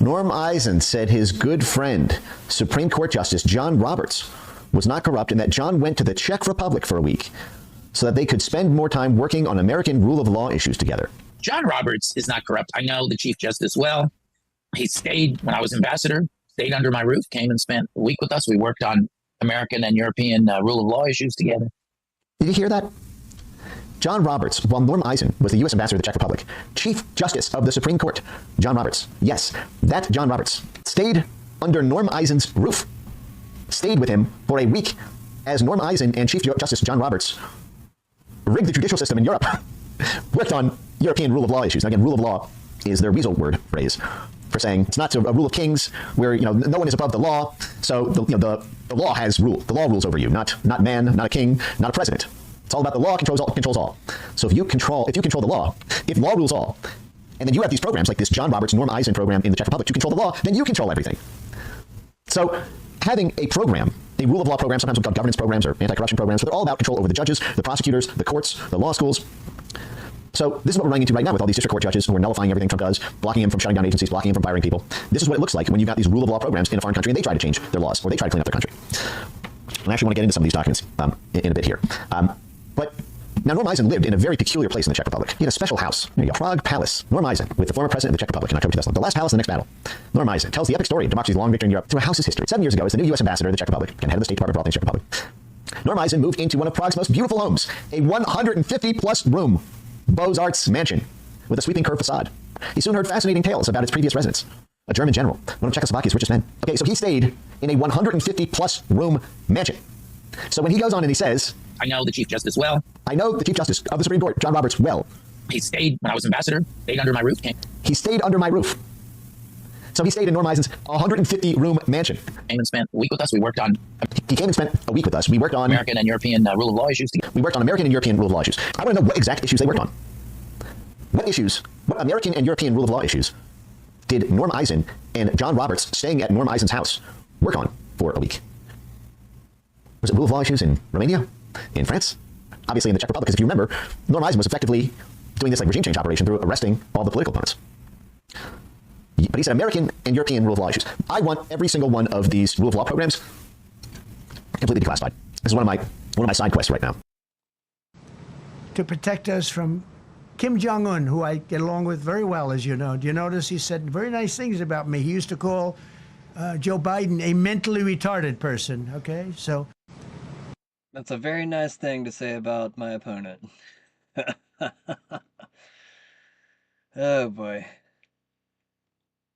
Norm Eisen said his good friend, Supreme Court Justice John Roberts, was not corrupt and that John went to the Czech Republic for a week so that they could spend more time working on American rule of law issues together. John Roberts is not corrupt. I know the Chief Justice well. He stayed when I was ambassador, stayed under my roof, came and spent a week with us. We worked on American and European rule of law issues together. Did you hear that? John Roberts, while Norm Eisen was the U.S. ambassador to the Czech Republic, Chief Justice of the Supreme Court, John Roberts, yes, that John Roberts, stayed under Norm Eisen's roof, stayed with him for a week as Norm Eisen and Chief Justice John Roberts rigged the judicial system in Europe, worked on European rule of law issues. Now again, rule of law is their weasel word phrase for saying it's not a rule of kings where no one is above the law, so the law has rule. The law rules over you, not man, not a king, not a president. It's all about the law controls all. So if you control the law, if law rules all, and then you have these programs like this John Roberts, Norm Eisen program in the Czech Republic to control the law, then you control everything. So having a program, a rule of law program, sometimes called governance programs or anti-corruption programs, but they're all about control over the judges, the prosecutors, the courts, the law schools. So this is what we're running into right now with all these district court judges who are nullifying everything Trump does, blocking him from shutting down agencies, blocking him from firing people. This is what it looks like when you've got these rule of law programs in a foreign country and they try to change their laws or they try to clean up their country. I actually want to get into some of these documents in a bit here. But now, Norm Eisen lived in a very peculiar place in the Czech Republic. He had a special house. There you go. Prague Palace. Norm Eisen, with the former president of the Czech Republic in October 2000. The last palace in the next battle. Norm Eisen tells the epic story of democracy's long victory in Europe through a house's history. 7 years ago, as the new U.S. ambassador to the Czech Republic, and head of the State Department for all things Czech Republic, Norm Eisen moved into one of Prague's most beautiful homes, a 150-plus room Beaux Arts mansion with a sweeping curved facade. He soon heard fascinating tales about its previous residents. A German general, one of Czechoslovakia's richest men. Okay, so he stayed in a 150-plus room mansion. So when he goes on and he says, I know the Chief Justice well. I know the Chief Justice of the Supreme Court, John Roberts, well. He stayed when I was ambassador, stayed under my roof. He stayed under my roof. So he stayed in Norm Eisen's 150-room mansion. Came and spent a week with us. We worked on He came and spent a week with us. We worked on American and European rule of law issues. We worked on American and European rule of law issues. I want to know what exact issues they worked on. What American and European rule of law issues did Norm Eisen and John Roberts, staying at Norm Eisen's house, work on for a week? Was it rule of law issues in Romania? In France? Obviously in the Czech Republic, because if you remember, Norm Eisen was effectively doing this like regime change operation through arresting all the political opponents. But he said American and European rule of law issues. I want every single one of these rule of law programs completely declassified. This is one of my side quests right now. To protect us from Kim Jong-un, who I get along with very well, as you know. Do you notice he said very nice things about me? He used to call Joe Biden a mentally retarded person, okay? So that's a very nice thing to say about my opponent. Oh boy.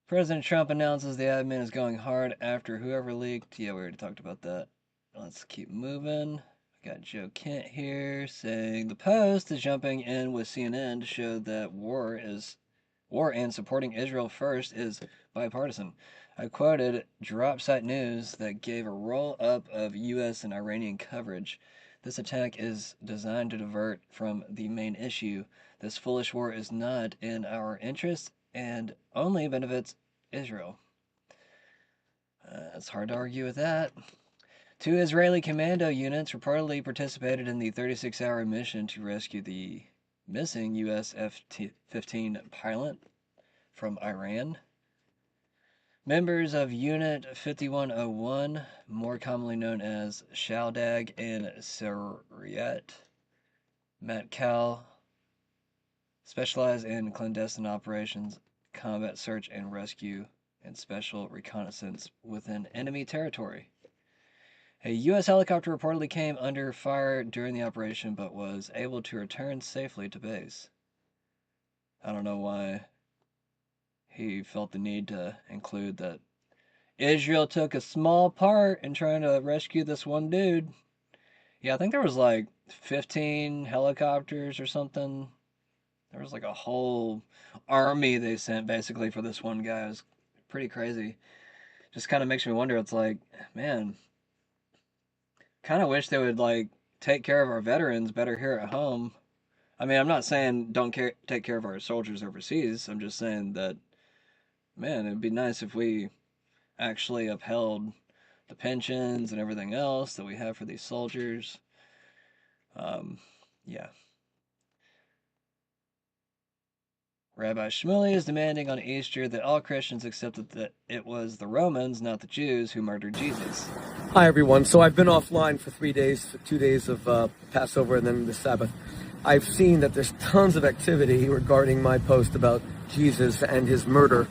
President Trump announces the admin is going hard after whoever leaked. Yeah, we already talked about that. Let's keep moving. We got Joe Kent here saying the Post is jumping in with CNN to show that war and supporting Israel first is bipartisan. I quoted drop site news that gave a roll-up of U.S. and Iranian coverage. This attack is designed to divert from the main issue. This foolish war is not in our interest and only benefits Israel. It's hard to argue with that. 2 Israeli commando units reportedly participated in the 36-hour mission to rescue the missing U.S. F-15 pilot from Iran. Members of Unit 5101, more commonly known as Shaldag and Sariat Matkal, specialize in clandestine operations, combat search and rescue, and special reconnaissance within enemy territory. A U.S. helicopter reportedly came under fire during the operation, but was able to return safely to base. I don't know why he felt the need to include that Israel took a small part in trying to rescue this one dude. Yeah, I think there was like 15 helicopters or something. There was like a whole army they sent basically for this one guy. It was pretty crazy. Just kind of makes me wonder, it's like, man, kind of wish they would like take care of our veterans better here at home. I mean, I'm not saying don't take care of our soldiers overseas. I'm just saying that, man, it'd be nice if we actually upheld the pensions and everything else that we have for these soldiers. Yeah. Rabbi Shmuley is demanding on Easter that all Christians accept that it was the Romans, not the Jews, who murdered Jesus. Hi, everyone. So I've been offline for 3 days, 2 days of Passover and then the Sabbath. I've seen that there's tons of activity regarding my post about Jesus and his murder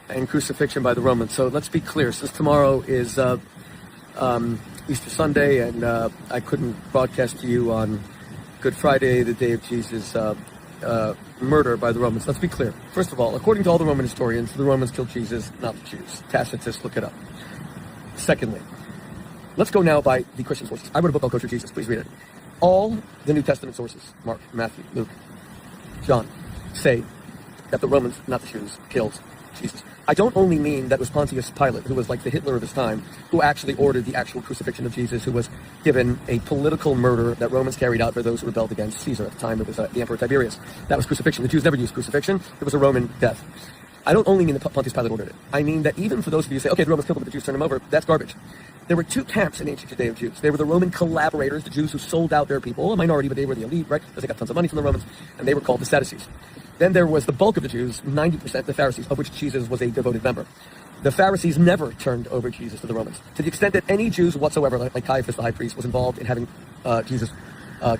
and crucifixion by the Romans. So let's be clear. Since tomorrow is Easter Sunday and I couldn't broadcast to you on Good Friday, the day of Jesus' murder by the Romans. Let's be clear. First of all, according to all the Roman historians, the Romans killed Jesus, not the Jews. Tacitus, look it up. Secondly, let's go now by the Christian sources. I wrote a book called Kosher Jesus. Please read it. All the New Testament sources, Mark, Matthew, Luke, John, say that the Romans, not the Jews, killed Jesus. I don't only mean that it was Pontius Pilate, who was like the Hitler of his time, who actually ordered the actual crucifixion of Jesus, who was given a political murder that Romans carried out for those who rebelled against Caesar. At the time, it was the Emperor Tiberius. That was crucifixion. The Jews never used crucifixion. It was a Roman death. I don't only mean that Pontius Pilate ordered it. I mean that even for those of you who say, okay, the Romans killed him, but the Jews turned him over, that's garbage. There were 2 camps in ancient Judea of Jews. They were the Roman collaborators, the Jews who sold out their people, a minority, but they were the elite, right? Because they got tons of money from the Romans, and they were called the Sadducees. Then there was the bulk of the Jews, 90%, the Pharisees, of which Jesus was a devoted member. The Pharisees never turned over Jesus to the Romans. To the extent that any Jews whatsoever, like Caiaphas, the high priest, was involved in having Jesus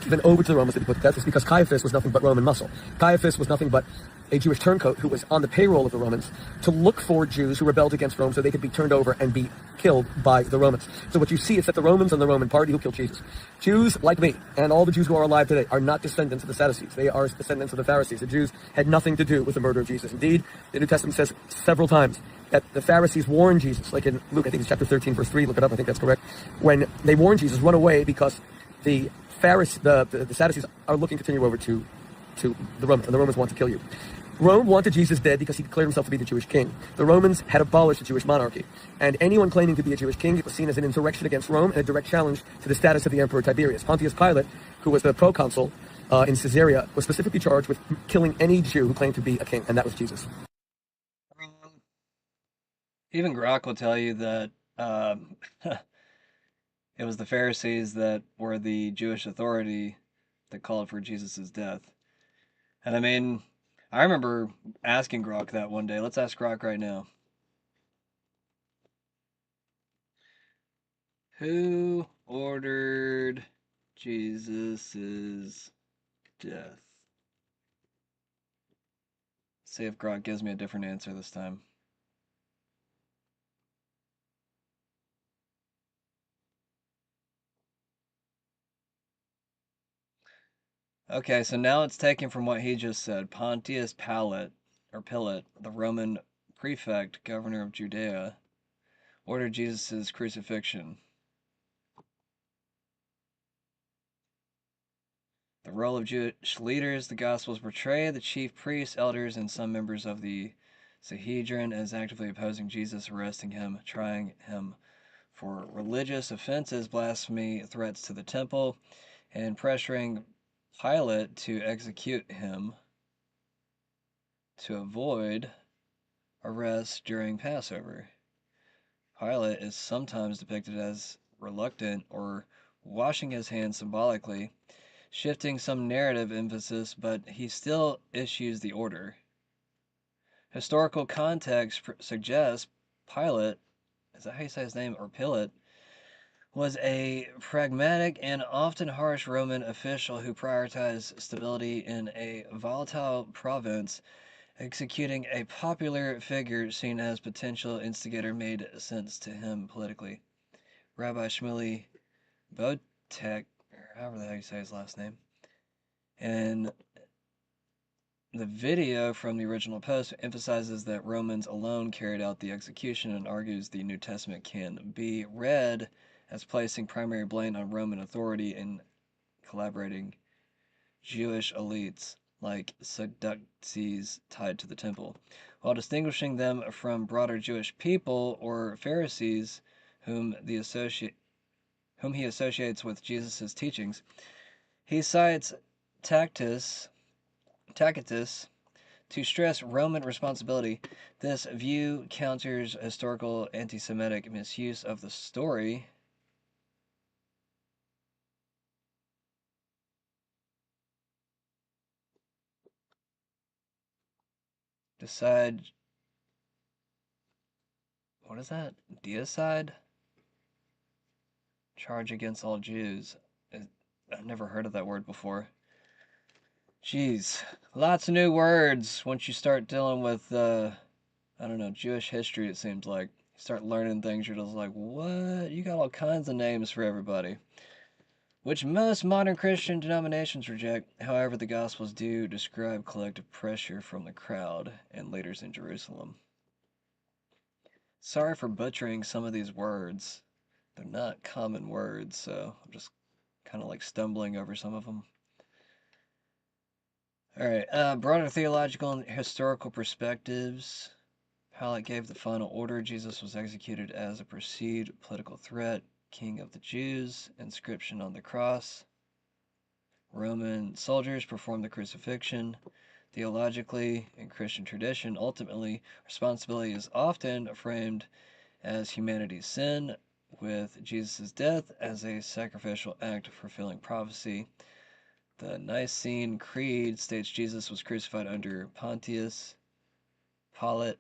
given over to the Romans to be put to death, is because Caiaphas was nothing but Roman muscle. Caiaphas was nothing but a Jewish turncoat who was on the payroll of the Romans to look for Jews who rebelled against Rome so they could be turned over and be killed by the Romans. So what you see is that the Romans and the Roman party who killed Jesus. Jews like me and all the Jews who are alive today are not descendants of the Sadducees. They are descendants of the Pharisees. The Jews had nothing to do with the murder of Jesus. Indeed, the New Testament says several times that the Pharisees warned Jesus, like in Luke, I think it's chapter 13, verse 3, look it up, I think that's correct, when they warned Jesus, run away because the Sadducees are looking to turn you over to the Romans, and the Romans want to kill you. Rome wanted Jesus dead because he declared himself to be the Jewish king. The Romans had abolished the Jewish monarchy, and anyone claiming to be a Jewish king was seen as an insurrection against Rome and a direct challenge to the status of the Emperor Tiberius. Pontius Pilate, who was the proconsul in Caesarea, was specifically charged with killing any Jew who claimed to be a king, and that was Jesus. Even Grok will tell you that it was the Pharisees that were the Jewish authority that called for Jesus' death. And I mean, I remember asking Grok that one day. Let's ask Grok right now. Who ordered Jesus' death? See if Grok gives me a different answer this time. Okay, so now it's taken from what he just said. Pontius Pilate, the Roman prefect, governor of Judea, ordered Jesus' crucifixion. The role of Jewish leaders, the Gospels portray the chief priests, elders, and some members of the Sanhedrin as actively opposing Jesus, arresting him, trying him for religious offenses, blasphemy, threats to the temple, and pressuring Pilate to execute him to avoid arrest during Passover. Pilate is sometimes depicted as reluctant or washing his hands symbolically, shifting some narrative emphasis, but he still issues the order. Historical context suggests Pilate, is that how you say his name, or Pilate, was a pragmatic and often harsh Roman official who prioritized stability in a volatile province. Executing a popular figure seen as potential instigator made sense to him politically. Rabbi Shmuley Botek, or however the hell you say his last name, and the video from the original post emphasizes that Romans alone carried out the execution and argues the New Testament can be read as placing primary blame on Roman authority and collaborating Jewish elites like Sadducees tied to the temple, while distinguishing them from broader Jewish people or Pharisees whom he associates with Jesus' teachings. He cites Tacitus to stress Roman responsibility. This view counters historical anti-Semitic misuse of the story. What is that? Deicide? Charge against all Jews. I've never heard of that word before. Jeez, lots of new words once you start dealing with, I don't know, Jewish history, it seems like. You start learning things, you're just like, what? You got all kinds of names for everybody. Which most modern Christian denominations reject. However, the Gospels do describe collective pressure from the crowd and leaders in Jerusalem. Sorry for butchering some of these words. They're not common words, so I'm just kind of like stumbling over some of them. Alright, broader theological and historical perspectives. Pilate gave the final order. Jesus was executed as a perceived political threat. King of the Jews. Inscription on the cross. Roman soldiers performed the crucifixion. Theologically, in Christian tradition, ultimately, responsibility is often framed as humanity's sin, with Jesus' death as a sacrificial act fulfilling prophecy. The Nicene Creed states Jesus was crucified under Pontius Pilate.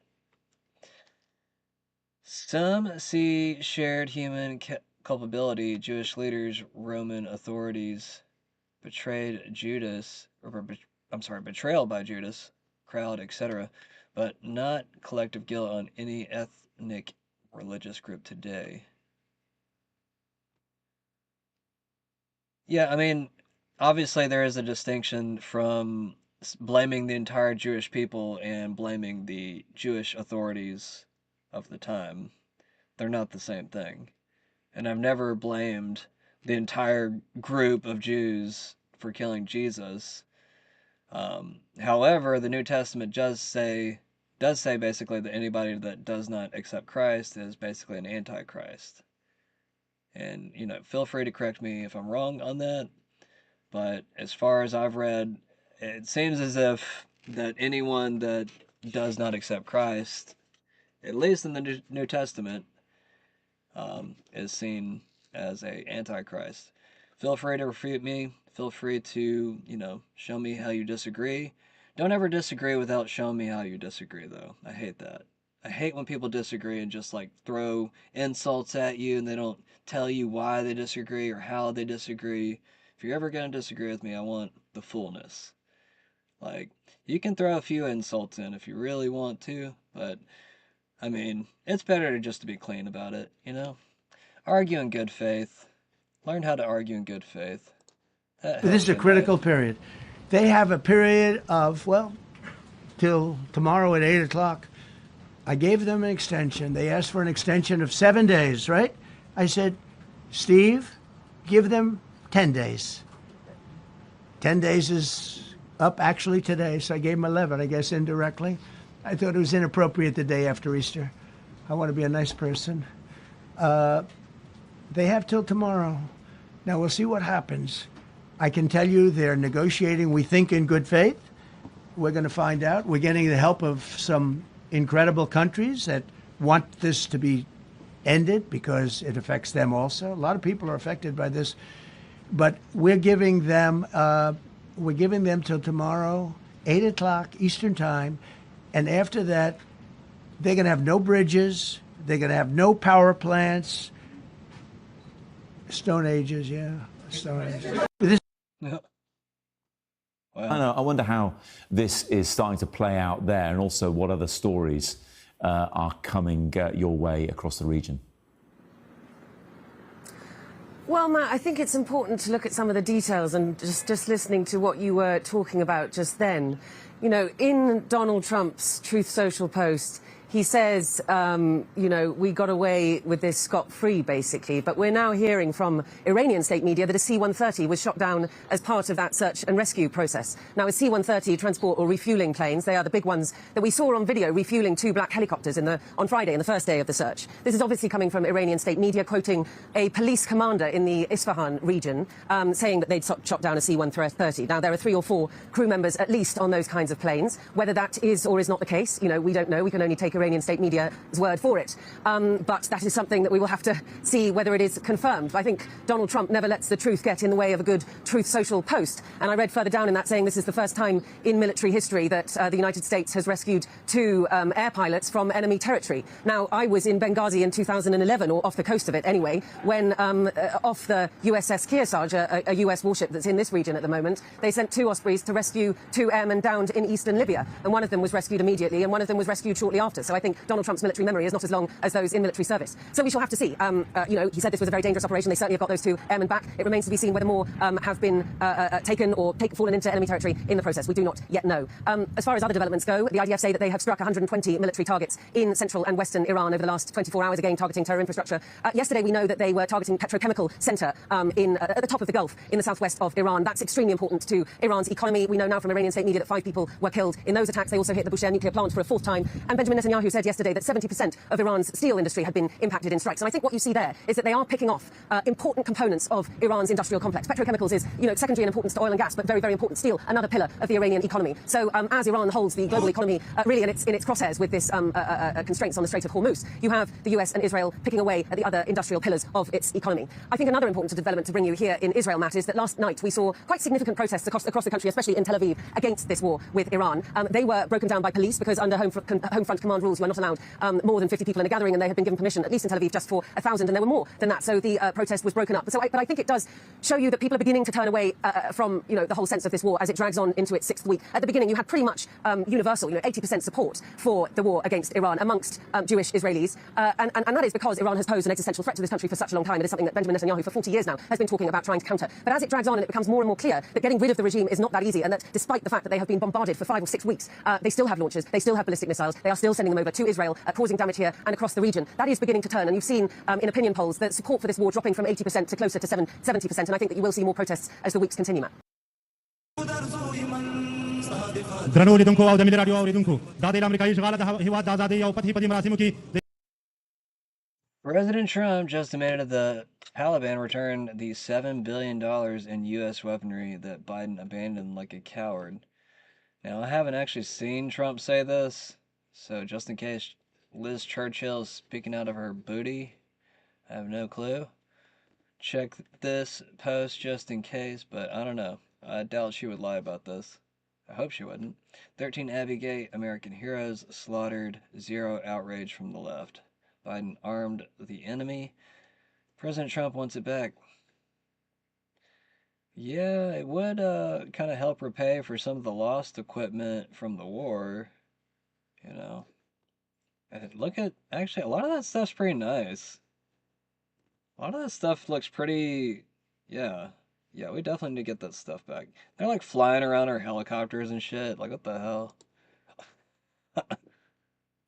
Some see shared human culpability. Jewish leaders, Roman authorities betrayed Judas, betrayal by Judas, crowd, etc., but not collective guilt on any ethnic religious group today. Yeah, I mean, obviously there is a distinction from blaming the entire Jewish people and blaming the Jewish authorities of the time. They're not the same thing. And I've never blamed the entire group of Jews for killing Jesus. However, the New Testament does say basically that anybody that does not accept Christ is basically an antichrist. And, feel free to correct me if I'm wrong on that. But as far as I've read, it seems as if that anyone that does not accept Christ, at least in the New Testament, is seen as a antichrist. Feel free to refute me. Feel free to, show me how you disagree. Don't ever disagree without showing me how you disagree, though. I hate that. I hate when people disagree and just throw insults at you and they don't tell you why they disagree or how they disagree. If you're ever going to disagree with me, I want the fullness. You can throw a few insults in if you really want to, but, it's better just to be clean about it, Argue in good faith. Learn how to argue in good faith. This is a critical period. They have a period of, till tomorrow at 8 o'clock. I gave them an extension. They asked for an extension of 7 days, right? I said, Steve, give them 10 days. 10 days is up actually today, so I gave them 11, I guess, indirectly. I thought it was inappropriate the day after Easter. I want to be a nice person. They have till tomorrow. Now, we'll see what happens. I can tell you they're negotiating, we think, in good faith. We're going to find out. We're getting the help of some incredible countries that want this to be ended because it affects them also. A lot of people are affected by this. But we're giving them till tomorrow, 8 o'clock Eastern Time. And after that, they're going to have no bridges. They're going to have no power plants. Stone Ages, yeah. Stone Ages. I wonder how this is starting to play out there and also what other stories are coming your way across the region. Well, Matt, I think it's important to look at some of the details and just listening to what you were talking about just then. In Donald Trump's Truth Social post, he says, we got away with this scot-free, basically. But we're now hearing from Iranian state media that a C-130 was shot down as part of that search and rescue process. Now, a C-130 transport or refueling planes, they are the big ones that we saw on video refueling 2 black helicopters on Friday, in the first day of the search. This is obviously coming from Iranian state media, quoting a police commander in the Isfahan region, saying that they'd shot down a C-130. Now, there are 3 or 4 crew members, at least, on those kinds of planes. Whether that is or is not the case, we don't know. We can only take Iranian state media's word for it. But that is something that we will have to see whether it is confirmed. I think Donald Trump never lets the truth get in the way of a good Truth Social post. And I read further down in that saying this is the first time in military history that the United States has rescued 2 air pilots from enemy territory. Now, I was in Benghazi in 2011, or off the coast of it anyway, when off the USS Kearsarge, a US warship that's in this region at the moment, they sent 2 Ospreys to rescue 2 airmen downed in eastern Libya. And one of them was rescued immediately, and one of them was rescued shortly after. So I think Donald Trump's military memory is not as long as those in military service. So we shall have to see. He said this was a very dangerous operation. They certainly have got those 2 airmen back. It remains to be seen whether more have been taken or fallen into enemy territory in the process. We do not yet know. As far as other developments go, the IDF say that they have struck 120 military targets in central and western Iran over the last 24 hours, again targeting terror infrastructure. Yesterday, we know that they were targeting petrochemical center at the top of the Gulf in the southwest of Iran. That's extremely important to Iran's economy. We know now from Iranian state media that 5 people were killed in those attacks. They also hit the Bushehr nuclear plant for a 4th time. And Benjamin Netanyahu said yesterday that 70% of Iran's steel industry had been impacted in strikes. And I think what you see there is that they are picking off important components of Iran's industrial complex. Petrochemicals is, secondary in importance to oil and gas, but very, very important. Steel, another pillar of the Iranian economy. So as Iran holds the global economy really in its crosshairs with this constraints on the Strait of Hormuz, you have the US and Israel picking away at the other industrial pillars of its economy. I think another important development to bring you here in Israel, Matt, is that last night we saw quite significant protests across the country, especially in Tel Aviv, against this war with Iran. They were broken down by police because under home front command rules you are not allowed more than 50 people in a gathering, and they had been given permission, at least in Tel Aviv, just for 1,000, and there were more than that. So the protest was broken up. But I think it does show you that people are beginning to turn away from the whole sense of this war as it drags on into its 6th week. At the beginning, you had pretty much universal, 80% support for the war against Iran amongst Jewish Israelis, and that is because Iran has posed an existential threat to this country for such a long time. It is something that Benjamin Netanyahu for 40 years now has been talking about trying to counter. But as it drags on and it becomes more and more clear that getting rid of the regime is not that easy, and that despite the fact that they have been bombarded for 5 or 6 weeks, they still have launchers, they still have ballistic missiles, they are still sending them over to Israel, causing damage here and across the region. That is beginning to turn, and you've seen in opinion polls that support for this war dropping from 80% to closer to 70%, and I think that you will see more protests as the weeks continue, Matt. President Trump just demanded the Taliban return the $7 billion in U.S. weaponry that Biden abandoned like a coward. Now, I haven't actually seen Trump say this, so just in case Liz Churchill is speaking out of her booty, I have no clue. Check this post just in case, but I don't know. I doubt she would lie about this. I hope she wouldn't. 13 Abbey American heroes slaughtered, 0 outrage from the left. Biden armed the enemy. President Trump wants it back. Yeah, it would kind of help repay for some of the lost equipment from the war, you know. And look at, actually, a lot of that stuff's pretty nice. A lot of that stuff looks pretty, yeah. Yeah, we definitely need to get that stuff back. They're like flying around our helicopters and shit. Like, what the hell?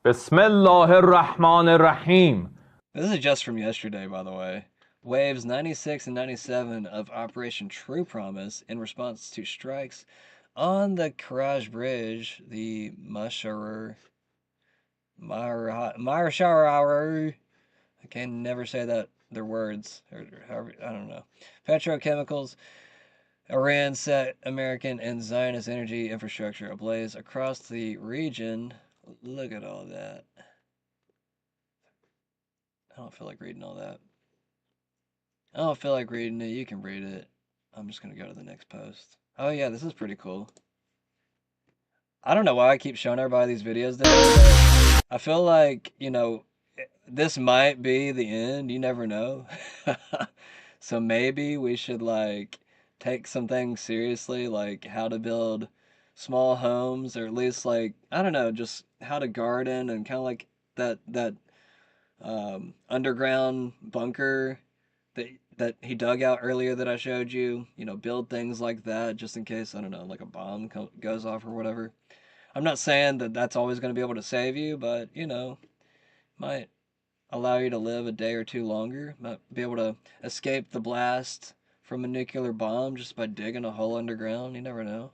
Bismillahirrahmanirrahim. This is just from yesterday, by the way. Waves 96 and 97 of Operation True Promise in response to strikes on the Karaj Bridge, the Masharer. I can never say that, their words, or however, I don't know. Petrochemicals. Iran set American and Zionist energy infrastructure ablaze across the region. Look at all that. I don't feel like reading all that. I don't feel like reading it. You can read it. I'm just going to go to the next post. Oh, yeah, this is pretty cool. I don't know why I keep showing everybody these videos today, but I feel like, you know, this might be the end. You never know. So maybe we should, like, take some things seriously, like how to build small homes, or at least, like, I don't know, just how to garden, and kind of like that underground bunker that he dug out earlier that I showed you. You know, build things like that just in case, I don't know, like a bomb goes off or whatever. I'm not saying that that's always going to be able to save you, but, you know, might allow you to live a day or two longer. Might be able to escape the blast from a nuclear bomb just by digging a hole underground. You never know.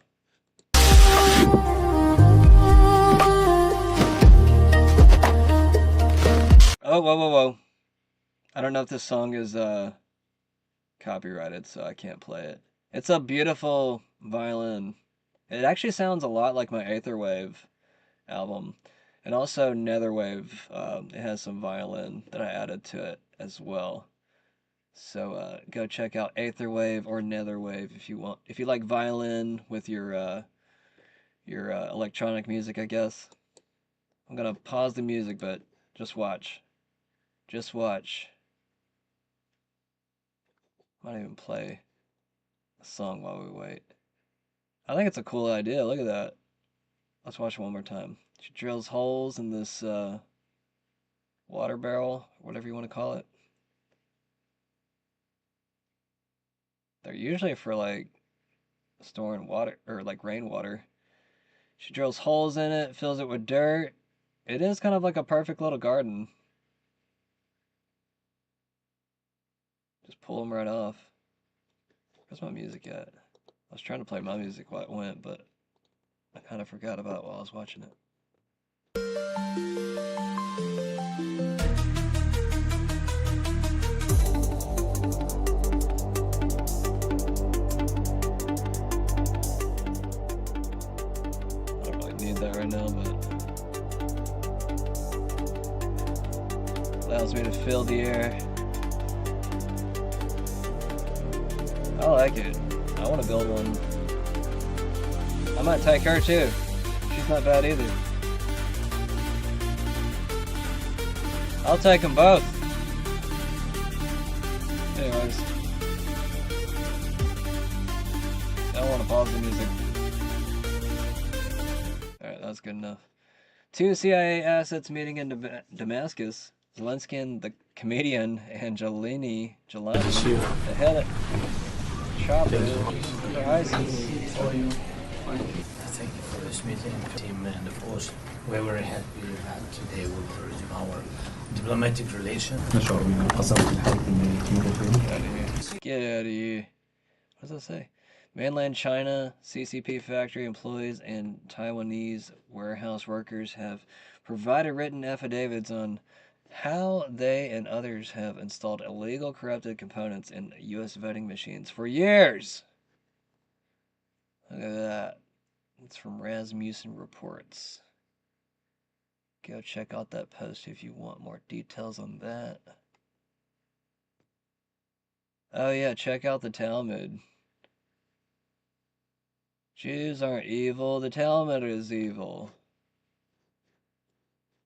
Oh, whoa, whoa, whoa. I don't know if this song is copyrighted, so I can't play it. It's a beautiful violin. It actually sounds a lot like my Aetherwave album. And also Netherwave, it has some violin that I added to it as well. So go check out Aetherwave or Netherwave if you want. If you like violin with your electronic music, I guess. I'm gonna pause the music, but just watch. Just watch. Might even play a song while we wait. I think it's a cool idea. Look at that. Let's watch it one more time. She drills holes in this water barrel, whatever you want to call it. They're usually for like storing water, or like rainwater. She drills holes in it, fills it with dirt. It is kind of like a perfect little garden. Just pull them right off. Where's my music at? I was trying to play my music while it went, but I kind of forgot about it while I was watching it. I don't really need that right now, but allows me to fill the air. I like it. I want to build one. I might take her too. She's not bad either. I'll take them both. Anyways. I don't want to pause the music. Alright, that's good enough. 2 CIA assets meeting in Damascus. Zelensky and the comedian Angelini Jelani, the head of Chopper for ISIS. Thank you for this meeting, team, and of course, we're very happy that today will resume our diplomatic relations. Get out of here. What does that say? Mainland China, CCP factory employees, and Taiwanese warehouse workers have provided written affidavits on how they and others have installed illegal corrupted components in U.S. voting machines for years. Look at that. It's from Rasmussen Reports. Go check out that post if you want more details on that. Oh yeah, check out the Talmud. Jews aren't evil, the Talmud is evil.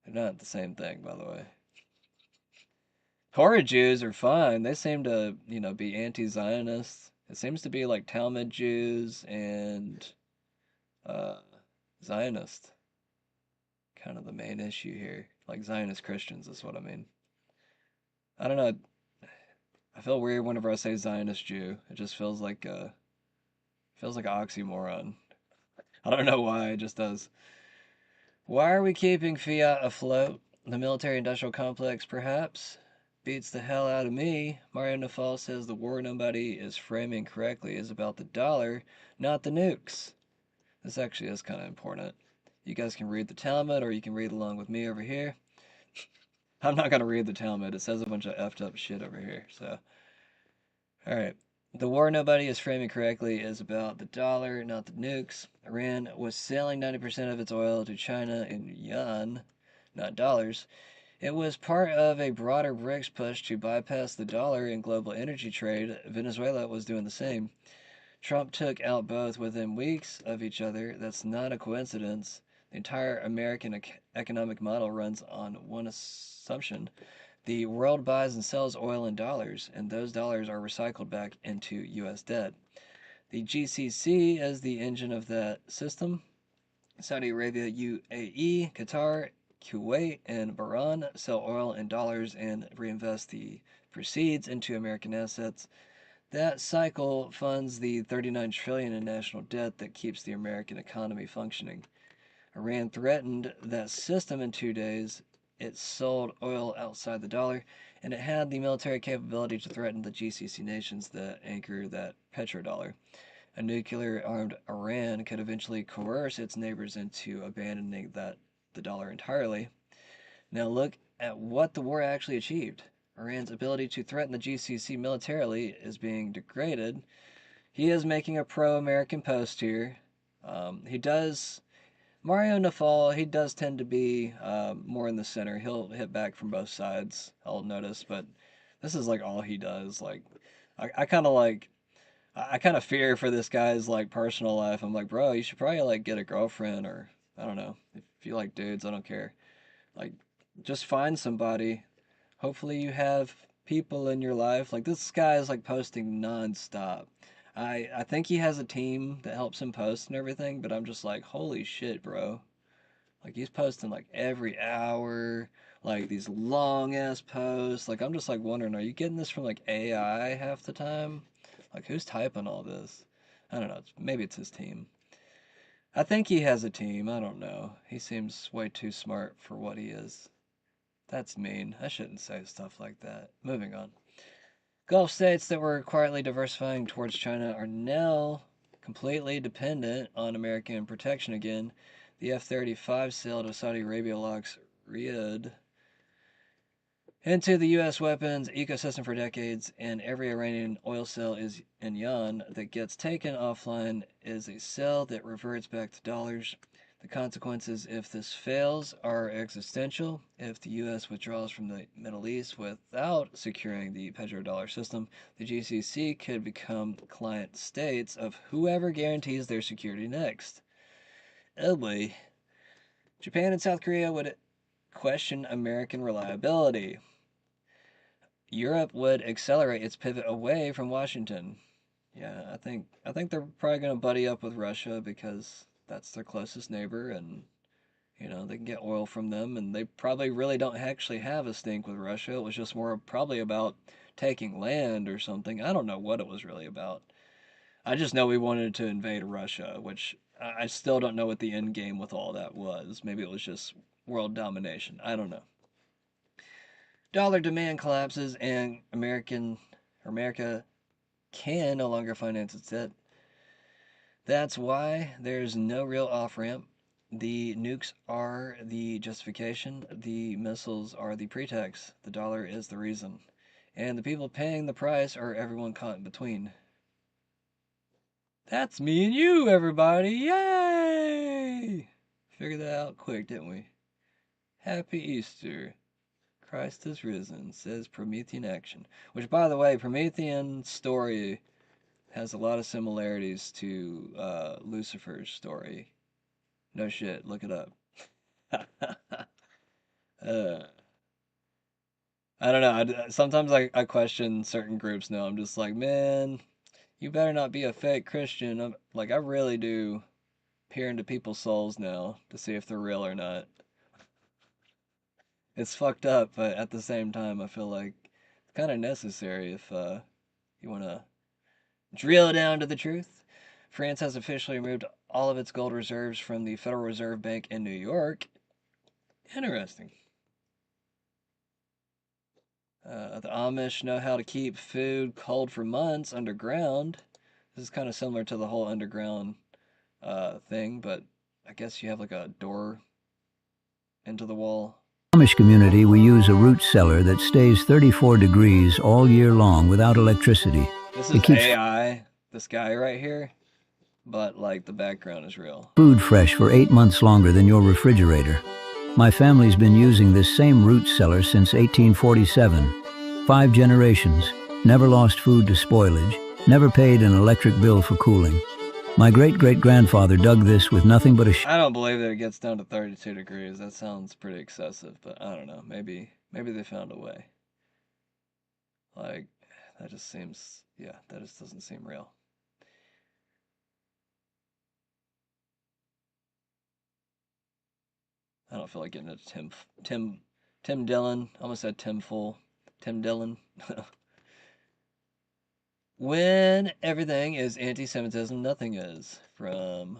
They're not the same thing, by the way. Torah Jews are fine. They seem to, be anti-Zionist. It seems to be like Talmud Jews and Zionist. Kind of the main issue here. Like Zionist Christians is what I mean. I don't know. I feel weird whenever I say Zionist Jew. It just feels like an oxymoron. I don't know why, it just does. Why are we keeping fiat afloat? The military-industrial complex, perhaps? Beats the hell out of me. Mario Nafal says the war nobody is framing correctly is about the dollar, not the nukes. This actually is kind of important. You guys can read the Talmud, or you can read along with me over here. I'm not going to read the Talmud. It says a bunch of effed up shit over here, so. Alright. The war nobody is framing correctly is about the dollar, not the nukes. Iran was selling 90% of its oil to China in yuan, not dollars. It was part of a broader BRICS push to bypass the dollar in global energy trade. Venezuela was doing the same. Trump took out both within weeks of each other. That's not a coincidence. The entire American economic model runs on one assumption. The world buys and sells oil in dollars, and those dollars are recycled back into U.S. debt. The GCC is the engine of that system. Saudi Arabia, UAE, Qatar, Kuwait, and Bahrain sell oil in dollars and reinvest the proceeds into American assets. That cycle funds the $39 trillion in national debt that keeps the American economy functioning. Iran threatened that system in 2 days. It sold oil outside the dollar, and it had the military capability to threaten the GCC nations that anchor that petrodollar. A nuclear-armed Iran could eventually coerce its neighbors into abandoning the dollar entirely. Now look at what the war actually achieved. Iran's ability to threaten the GCC militarily is being degraded. He is making a pro-American post here. Mario Nafal, he does tend to be more in the center. He'll hit back from both sides, I'll notice, but this is like all he does. Like, I kind of fear for this guy's like personal life. I'm like, bro, you should probably like get a girlfriend, or I don't know. If you like dudes, I don't care. Like, just find somebody. Hopefully you have people in your life. Like, this guy is like posting nonstop. I think he has a team that helps him post and everything, but I'm just like, holy shit, bro. Like, he's posting like every hour, like these long ass posts. Like, I'm just like wondering, are you getting this from like AI half the time? Like, who's typing all this? I don't know. Maybe it's his team. I think he has a team. I don't know. He seems way too smart for what he is. That's mean. I shouldn't say stuff like that. Moving on. Gulf states that were quietly diversifying towards China are now completely dependent on American protection again. The F-35 sale to Saudi Arabia locks Riyadh into the U.S. weapons ecosystem for decades, and every Iranian oil sale is in yuan that gets taken offline is a sale that reverts back to dollars. The consequences, if this fails, are existential. If the U.S. withdraws from the Middle East without securing the petrodollar system, the GCC could become client states of whoever guarantees their security next. Oh boy. Japan and South Korea would question American reliability. Europe would accelerate its pivot away from Washington. Yeah, I think they're probably going to buddy up with Russia because that's their closest neighbor, and they can get oil from them, and they probably really don't actually have a stink with Russia. It was just more probably about taking land or something. I don't know what it was really about. I just know we wanted to invade Russia, which I still don't know what the end game with all that was. Maybe it was just world domination. I don't know. Dollar demand collapses, and America can no longer finance its debt. That's why there's no real off-ramp. The nukes are the justification. The missiles are the pretext. The dollar is the reason. And the people paying the price are everyone caught in between. That's me and you, everybody. Yay! Figured that out quick, didn't we? Happy Easter. Christ is risen, says Promethean action. Which, by the way, Promethean story has a lot of similarities to Lucifer's story. No shit, look it up. I don't know. Sometimes I question certain groups now. I'm just like, man, you better not be a fake Christian. I really do peer into people's souls now to see if they're real or not. It's fucked up, but at the same time, I feel like it's kind of necessary if you want to drill down to the truth. France has officially removed all of its gold reserves from the Federal Reserve Bank in New York. Interesting. The Amish know how to keep food cold for months underground. This is kind of similar to the whole underground thing, but I guess you have like a door into the wall. Amish community, we use a root cellar that stays 34 degrees all year long without electricity. This is AI, this guy right here, but like the background is real. Food fresh for 8 months longer than your refrigerator. My family's been using this same root cellar since 1847. 5 generations, never lost food to spoilage, never paid an electric bill for cooling. My great-great-grandfather dug this with nothing but a I don't believe that it gets down to 32 degrees. That sounds pretty excessive, but I don't know. Maybe they found a way. Like, that just seems, yeah, that just doesn't seem real. I don't feel like getting into Tim Dillon. I almost said Tim Full. Tim Dillon. When everything is anti-Semitism, nothing is. From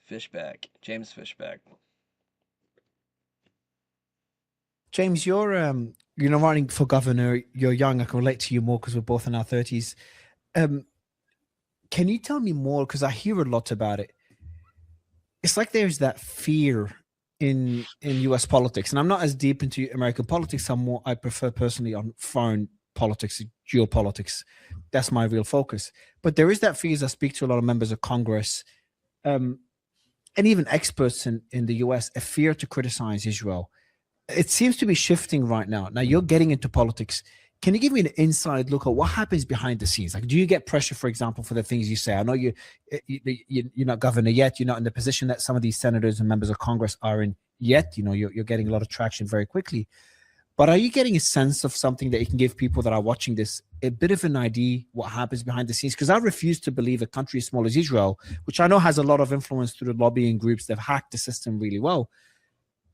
Fishback, James Fishback. James, you're running for governor. You're young. I can relate to you more because we're both in our 30s. Can you tell me more? Because I hear a lot about it. It's like there's that fear in U.S. politics, and I'm not as deep into American politics. I prefer personally on foreign politics, geopolitics. That's my real focus. But there is that fear, as I speak to a lot of members of Congress, and even experts in the U.S., a fear to criticize Israel. It seems to be shifting right now. Now you're getting into politics. Can you give me an inside look at what happens behind the scenes? Like, do you get pressure, for example, for the things you say? I know you're not governor yet. You're not in the position that some of these senators and members of Congress are in yet. You're getting a lot of traction very quickly. But are you getting a sense of something that you can give people that are watching this a bit of an idea what happens behind the scenes? Because I refuse to believe a country as small as Israel, which I know has a lot of influence through the lobbying groups, they've hacked the system really well.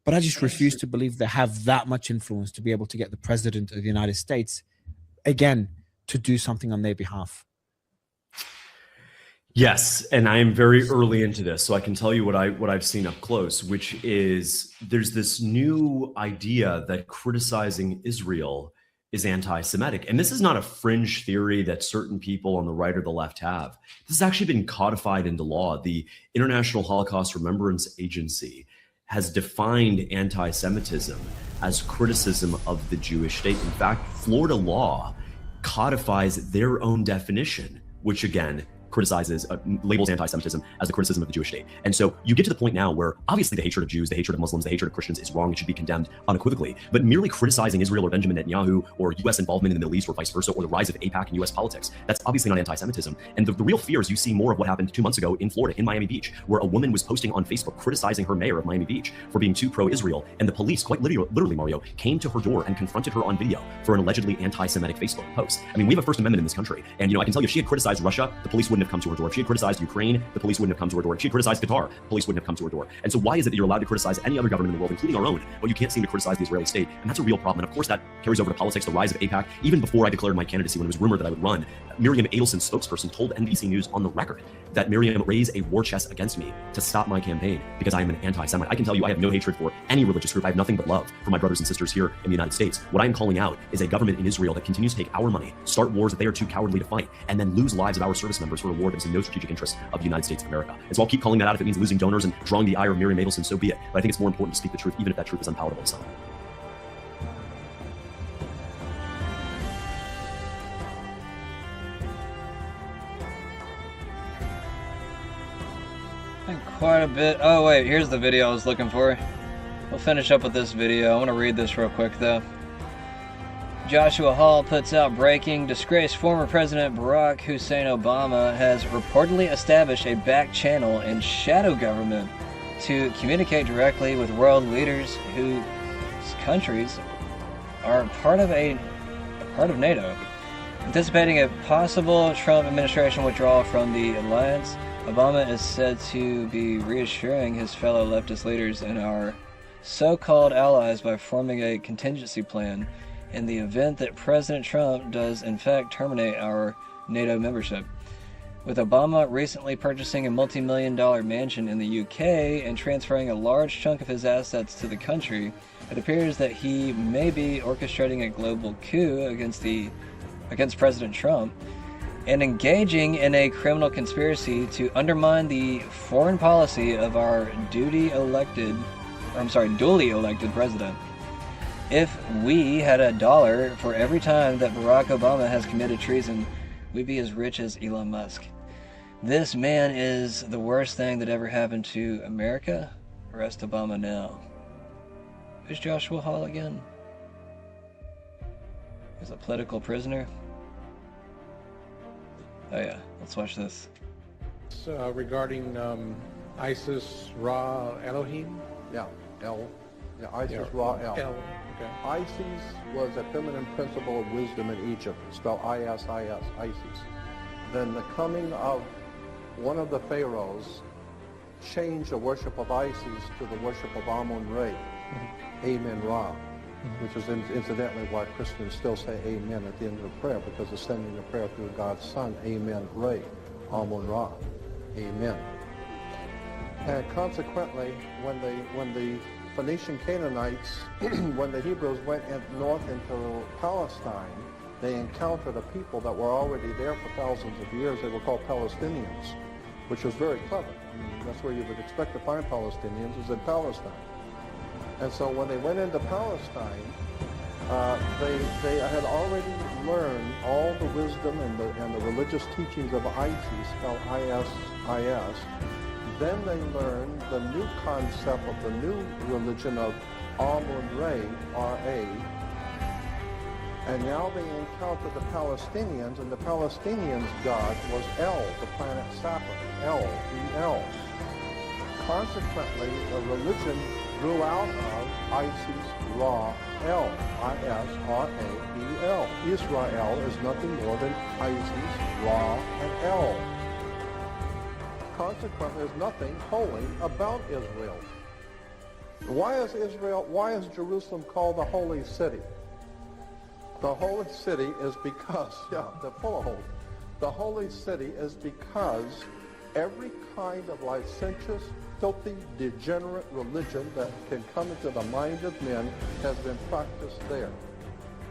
But I just refuse to believe they have that much influence to be able to get the president of the United States, again, to do something on their behalf. Yes, and I am very early into this, so I can tell you what I've seen up close, which is there's this new idea that criticizing Israel is anti-Semitic. And this is not a fringe theory that certain people on the right or the left have. This has actually been codified into law. The International Holocaust Remembrance Agency has defined anti-Semitism as criticism of the Jewish state. In fact, Florida law codifies their own definition, which again criticizes, labels anti-Semitism as the criticism of the Jewish state. And so you get to the point now where obviously the hatred of Jews, the hatred of Muslims, the hatred of Christians is wrong. It should be condemned unequivocally. But merely criticizing Israel or Benjamin Netanyahu or U.S. involvement in the Middle East or vice versa, or the rise of AIPAC in U.S. politics, that's obviously not anti-Semitism. And the real fear is you see more of what happened 2 months ago in Florida, in Miami Beach, where a woman was posting on Facebook criticizing her mayor of Miami Beach for being too pro-Israel. And the police, quite literally, Mario, came to her door and confronted her on video for an allegedly anti-Semitic Facebook post. I mean, we have a First Amendment in this country. And, I can tell you, if she had criticized Russia, the police wouldn't have come to her door. If she had criticized Ukraine, the police wouldn't have come to her door. If she criticized Qatar, the police wouldn't have come to her door. And so why is it that you're allowed to criticize any other government in the world, including our own, but you can't seem to criticize the Israeli state? And that's a real problem. And of course, that carries over to politics, the rise of AIPAC. Even before I declared my candidacy, when it was rumored that I would run, Miriam Adelson's spokesperson told NBC News on the record that Miriam raised a war chest against me to stop my campaign because I am an anti-Semite. I can tell you I have no hatred for any religious group. I have nothing but love for my brothers and sisters here in the United States. What I am calling out is a government in Israel that continues to take our money, start wars that they are too cowardly to fight, and then lose lives of our service members who are war that is in no strategic interest of the United States of America. And so I'll keep calling that out. If it means losing donors and drawing the ire of Miriam Adelson, so be it. But I think it's more important to speak the truth, even if that truth is unpalatable to some. Quite a bit. Oh wait, here's the video I was looking for. We'll finish up with this video. I want to read this real quick though. Joshua Hall puts out breaking. Disgraced former President Barack Hussein Obama has reportedly established a back channel and shadow government to communicate directly with world leaders whose countries are part of NATO. Anticipating a possible Trump administration withdrawal from the alliance, Obama is said to be reassuring his fellow leftist leaders and our so-called allies by forming a contingency plan in the event that President Trump does in fact terminate our NATO membership. With Obama recently purchasing a multi-million-dollar mansion in the UK and transferring a large chunk of his assets to the country, it appears that he may be orchestrating a global coup against President Trump and engaging in a criminal conspiracy to undermine the foreign policy of our duly elected president. If we had $1 for every time that Barack Obama has committed treason, we'd be as rich as Elon Musk. This man is the worst thing that ever happened to America. Arrest Obama now. Who's Joshua Hall again? He's a political prisoner. Oh yeah, let's watch this. Regarding ISIS, Ra, Elohim? Yeah, ISIS, Ra, El. Okay. Isis was a feminine principle of wisdom in Egypt, spelled I-S-I-S, Isis. Then the coming of one of the pharaohs changed the worship of Isis to the worship of Amun-Re, Amen Ra, which is incidentally why Christians still say Amen at the end of the prayer, because they're sending the prayer through God's Son, Amen Re, Amun Ra, Amen. And consequently, when the Phoenician Canaanites, when the Hebrews went north into Palestine, they encountered a people that were already there for thousands of years. They were called Palestinians, which was very clever. That's where you would expect to find Palestinians, is in Palestine. And so when they went into Palestine, they had already learned all the wisdom and the religious teachings of Isis, spelled I-S-I-S. Then they learned the new concept of the new religion of Amun-Re, R-A. And now they encountered the Palestinians, and the Palestinians' god was El, the planet Saturn, El, Consequently, the religion grew out of Isis, Ra, El, I-S-R-A-E-L. Israel is nothing more than Isis, Ra, and El. Consequently, there's nothing holy about Israel. Why is Jerusalem called the holy city? The holy city is because, they're full of holy. The holy city is because every kind of licentious, filthy, degenerate religion that can come into the mind of men has been practiced there.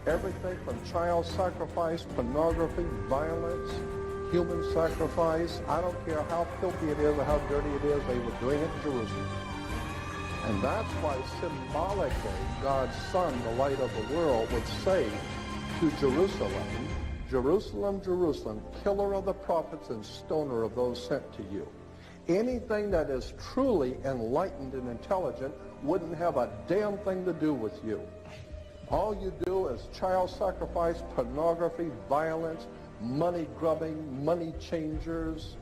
Everything from child sacrifice, pornography, violence, human sacrifice, I don't care how filthy it is or how dirty it is, they were doing it in Jerusalem. And that's why symbolically God's Son, the light of the world, would say to Jerusalem, Jerusalem, Jerusalem, killer of the prophets and stoner of those sent to you. Anything that is truly enlightened and intelligent wouldn't have a damn thing to do with you. All you do is child sacrifice, pornography, violence, money grubbing, money changers.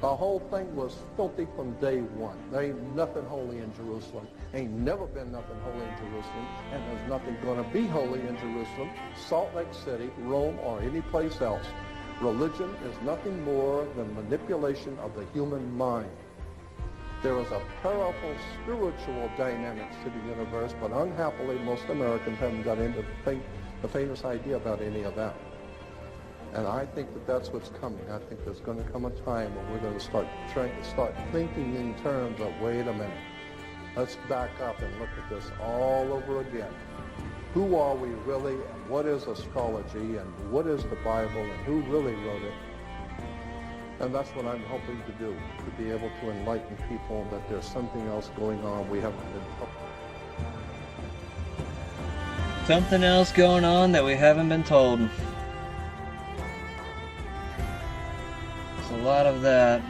The whole thing was filthy from day one. There ain't nothing holy in Jerusalem. Ain't never been nothing holy in Jerusalem, and there's nothing going to be holy in Jerusalem, Salt Lake City, Rome, or any place else. Religion is nothing more than manipulation of the human mind. There is a powerful spiritual dynamics to the universe, but unhappily most Americans haven't got into the famous idea about any of that. And I think that that's what's coming. I think there's going to come a time when we're going to start thinking in terms of, wait a minute, let's back up and look at this all over again. Who are we really, and what is astrology, and what is the Bible, and who really wrote it? And that's what I'm hoping to do, to be able to enlighten people that there's something else going on we haven't been told. Something else going on that we haven't been told. There's a lot of that.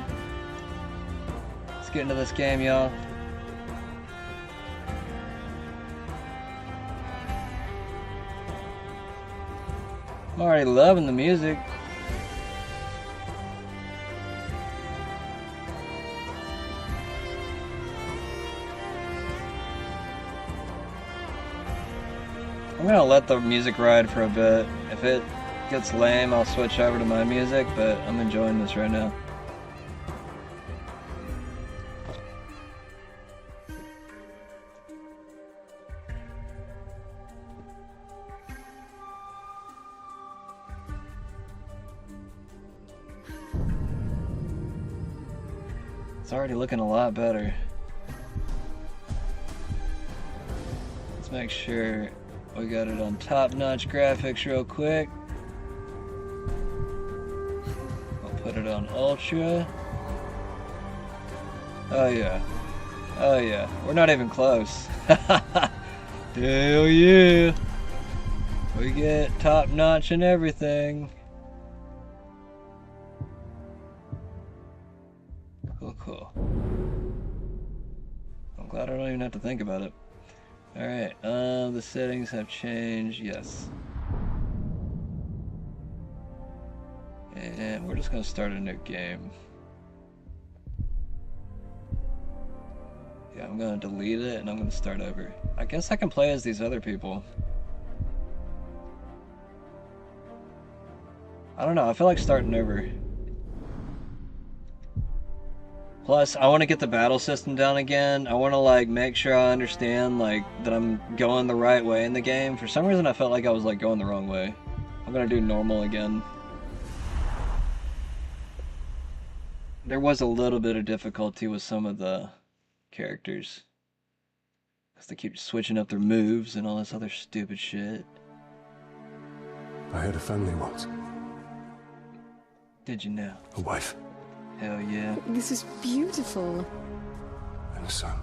Let's get into this game, y'all. I'm already loving the music. I'm gonna let the music ride for a bit. If it gets lame, I'll switch over to my music, but I'm enjoying this right now. It's already looking a lot better. Let's make sure we got it on top-notch graphics real quick. We'll put it on ultra. Oh yeah. Oh yeah. We're not even close. Hell yeah. We get top-notch and everything. Cool. I'm glad I don't even have to think about it. Alright, the settings have changed, yes. And we're just gonna start a new game. Yeah, I'm gonna delete it and I'm gonna start over. I guess I can play as these other people. I don't know, I feel like starting over. Plus, I want to get the battle system down again. I want to, like, make sure I understand, like, that I'm going the right way in the game. For some reason, I felt like I was, like, going the wrong way. I'm gonna do normal again. There was a little bit of difficulty with some of the characters. Because they keep switching up their moves and all this other stupid shit. I had a family once. Did you know? A wife. Hell yeah. This is beautiful. And a son.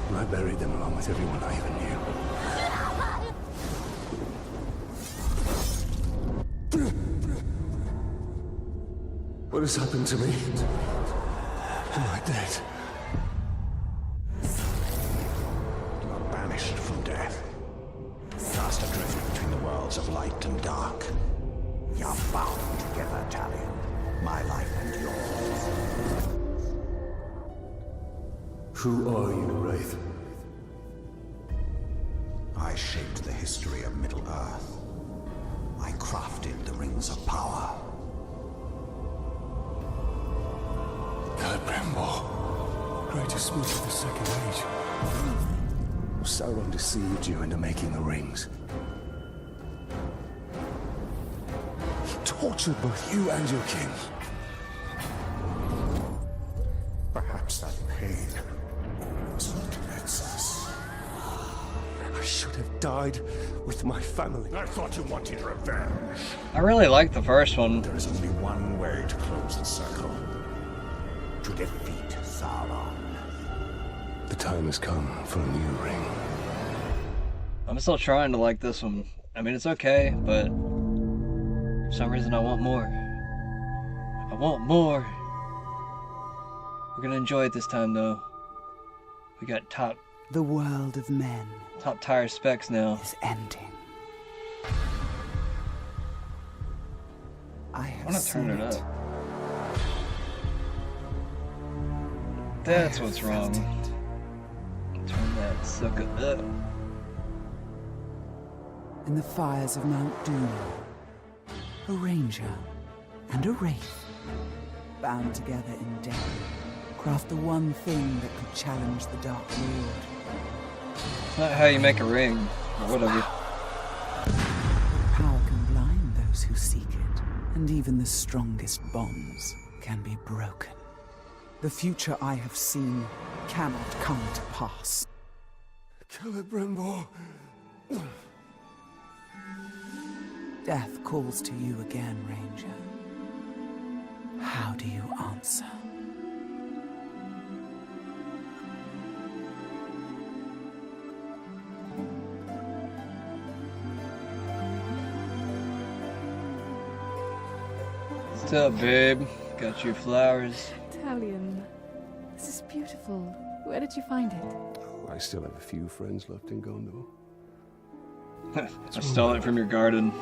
And I buried them along with everyone I even knew. What has happened to me? Am I dead? You are banished from death. Cast adrift between the worlds of light and dark. You are bound together, Talion. My life and yours. Who are you, Wraith? I shaped the history of Middle-earth. I crafted the Rings of Power. Celebrimbor, greatest smith of the Second Age. Sauron deceived you into making the rings. He tortured both you and your king. Perhaps that pain was what connects us. I should have died with my family. I thought you wanted revenge. I really like the first one. There is only one way to close the circle. To defeat Sauron. The time has come for a new ring. I'm still trying to like this one. I mean, it's okay, but for some reason I want more. I want more. We're gonna enjoy it this time, though. We got top... The world of men. Top tier specs now. Is ending. I want to turn it up. That's what's wrong. Turn that sucker up. In the fires of Mount Doom, a ranger and a wraith, bound together in death, craft the one thing that could challenge the Dark Lord. It's not how you make a ring, or whatever. Power can blind those who seek it, and even the strongest bonds can be broken. The future I have seen cannot come to pass. Celebrimbor. Death calls to you again, Ranger. do you answer? What's up, babe? Got you flowers. Italian. This is beautiful. Where did you find it? I still have a few friends left in Gondor. I stole it from your garden.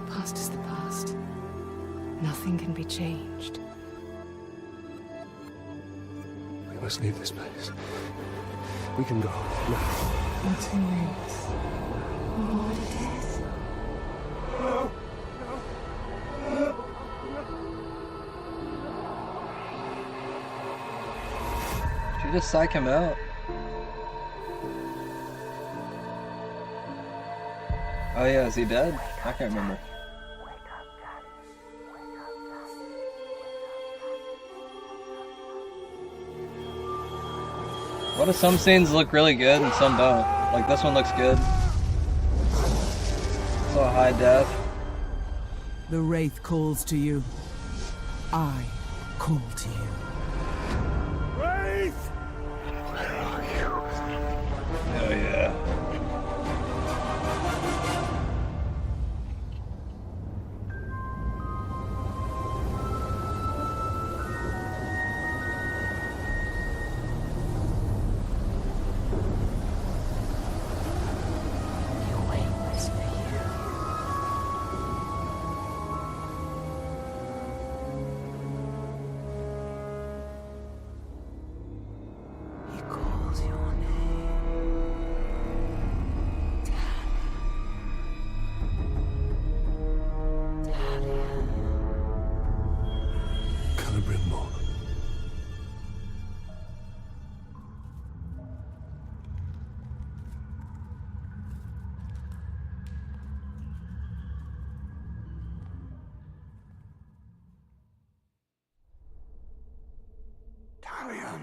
The past is the past. Nothing can be changed. We must leave this place. We can go now. Not who knows what it is. Did you just psych him out? Oh yeah, is he dead? I can't remember. What if some scenes look really good and some don't? Like this one looks good. So high def. The Wraith calls to you. I call to you. Wraith! Where are you? Oh yeah. Talion.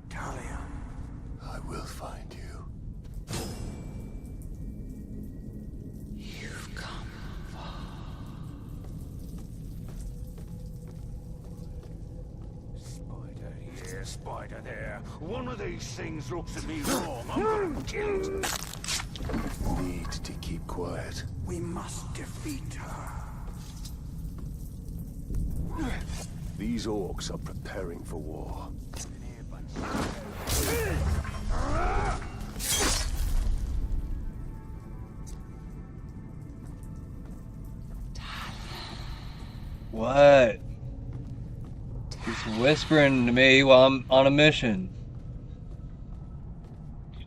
Talion. I will find you. You've come far. Spider here, spider there. One of these things looks at me wrong. I'm gonna kill it. Need to keep quiet. We must defeat her. These orcs are preparing for war. What? He's whispering to me while I'm on a mission.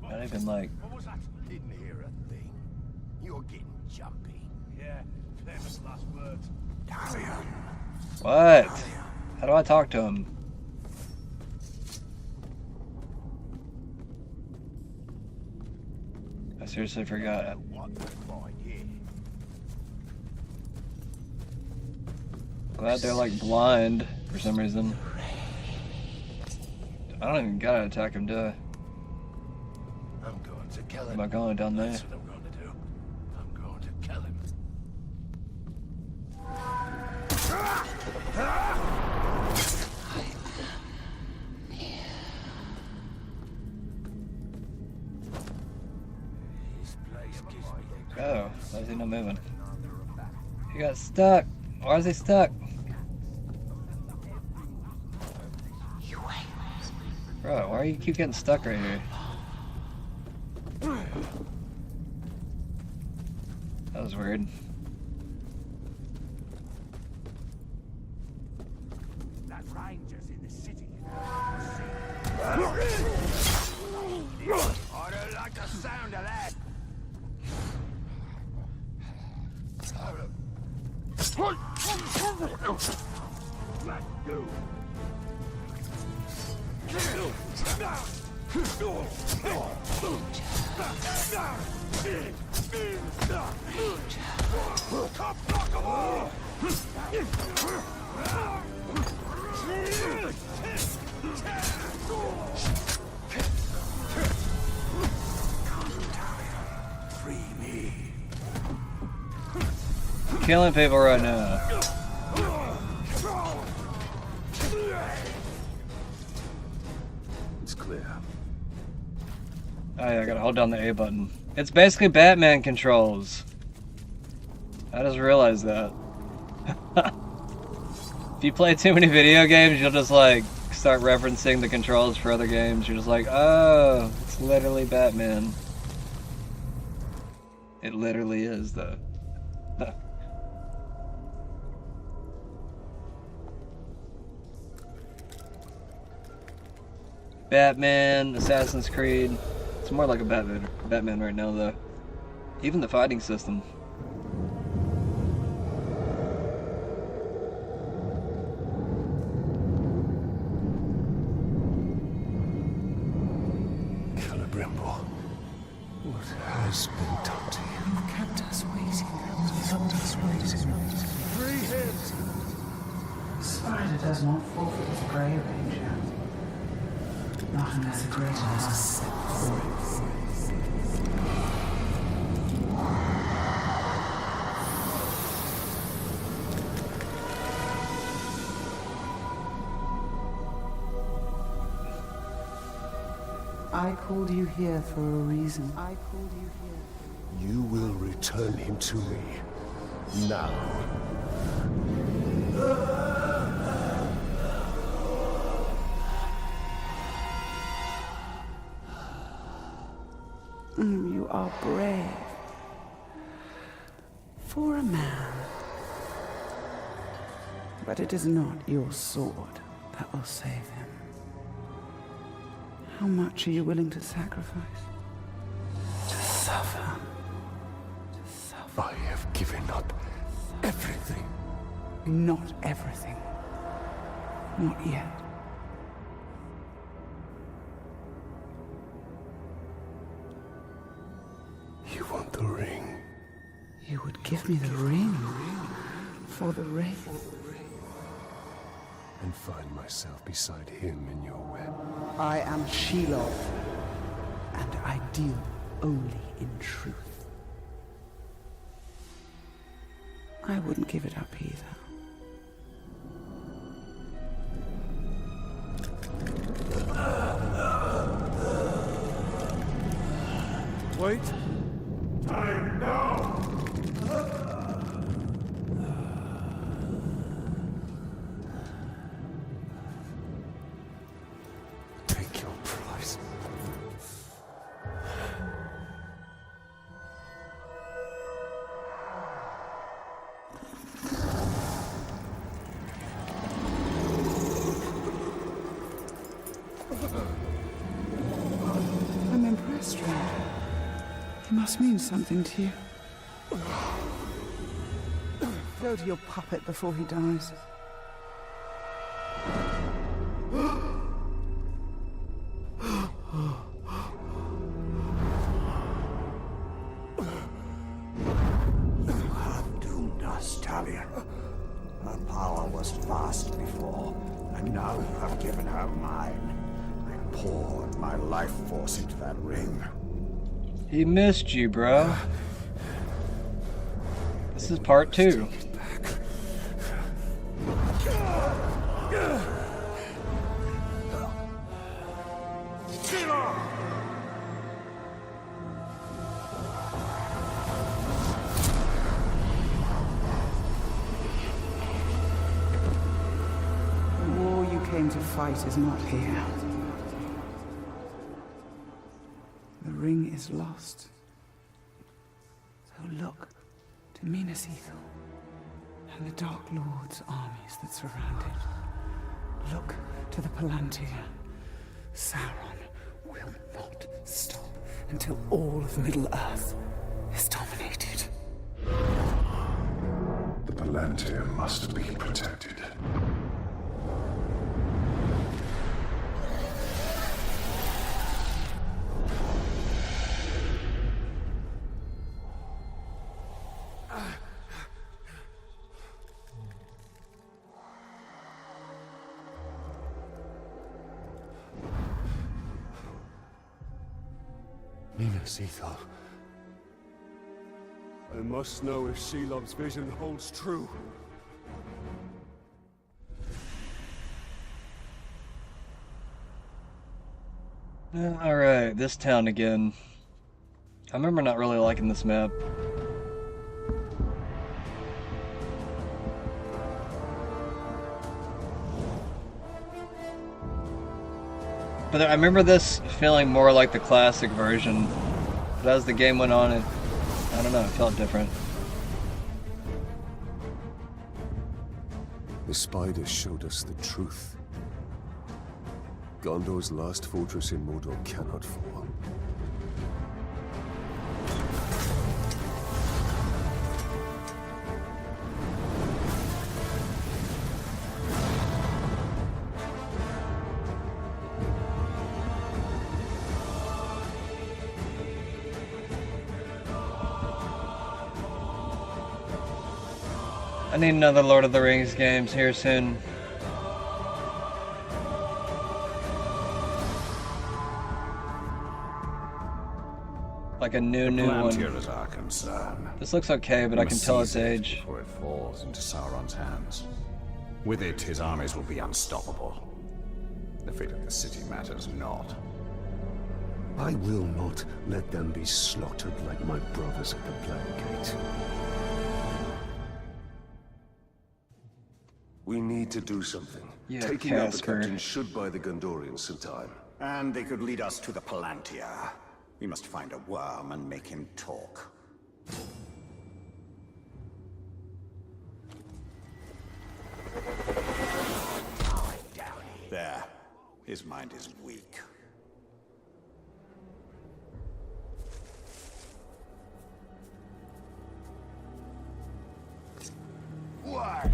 Not even like. What was that? Didn't hear a thing. You're getting jumpy. Yeah, famous last words. Talion. What? How do I talk to him? I seriously forgot. Glad they're like blind for some reason. I don't even gotta attack him, do I? I'm going to kill him. Am I going down there? That's what I'm going to do. I'm going to kill him. Oh, why is he not moving? He got stuck. Why is he stuck? Bro, why do you keep getting stuck right here? That was weird. That ranger's in the city. I don't like the sound of that. Killing people right now. Oh yeah, I gotta hold down the A button. It's basically Batman controls. I just realized that. If you play too many video games, you'll just like start referencing the controls for other games. You're just like, oh, it's literally Batman. It literally is, though. Batman, Assassin's Creed. It's more like a Batman right now, though. Even the fighting system. What has been done to you? You kept us waiting. Kept us waiting. Free him! Spider does not forfeit his prey, Ranger. Not unless a greater is set for it. I called you here for a reason. I called you here. You will return him to me. Now. You are brave. For a man. But it is not your sword that will save him. How much are you willing to sacrifice? To suffer. I have given up everything. Not everything. Not yet. You want the ring? You would give me the ring for the wraith. And find myself beside him in your web. I am Shelob, and I deal only in truth. I wouldn't give it up either. Wait. Time now! Take your prize. I'm impressed, Ranger. He must mean something to you. Go to your puppet before he dies. You have doomed us, Talion. Her power was vast before, and now you have given her mine. I poured my life force into that ring. He missed you, bro. This is part 2. The war you came to fight is not here. The ring is lost. So look to Minas Ithil and the Dark Lord's armies that surround it. Look to the Palantir. Sauron will not stop until all of Middle-earth is dominated. The Palantir must be protected. Minas Ithil. I must know if Shelob's vision holds true. Alright, this town again. I remember not really liking this map. But I remember this feeling more like the classic version. But as the game went on, I don't know, it felt different. The spider showed us the truth. Gondor's last fortress in Mordor cannot fall. I need another Lord of the Rings games here soon. Like a new one. Is our concern. This looks okay, but I can tell its age. Before it falls into Sauron's hands. With it, his armies will be unstoppable. The fate of the city matters not. I will not let them be slaughtered like my brothers at the Black Gate. We need to do something. Yeah, Taking out the Casper. captain should buy the Gondorians some time. And they could lead us to the Palantir. We must find a worm and make him talk. There. His mind is weak. What?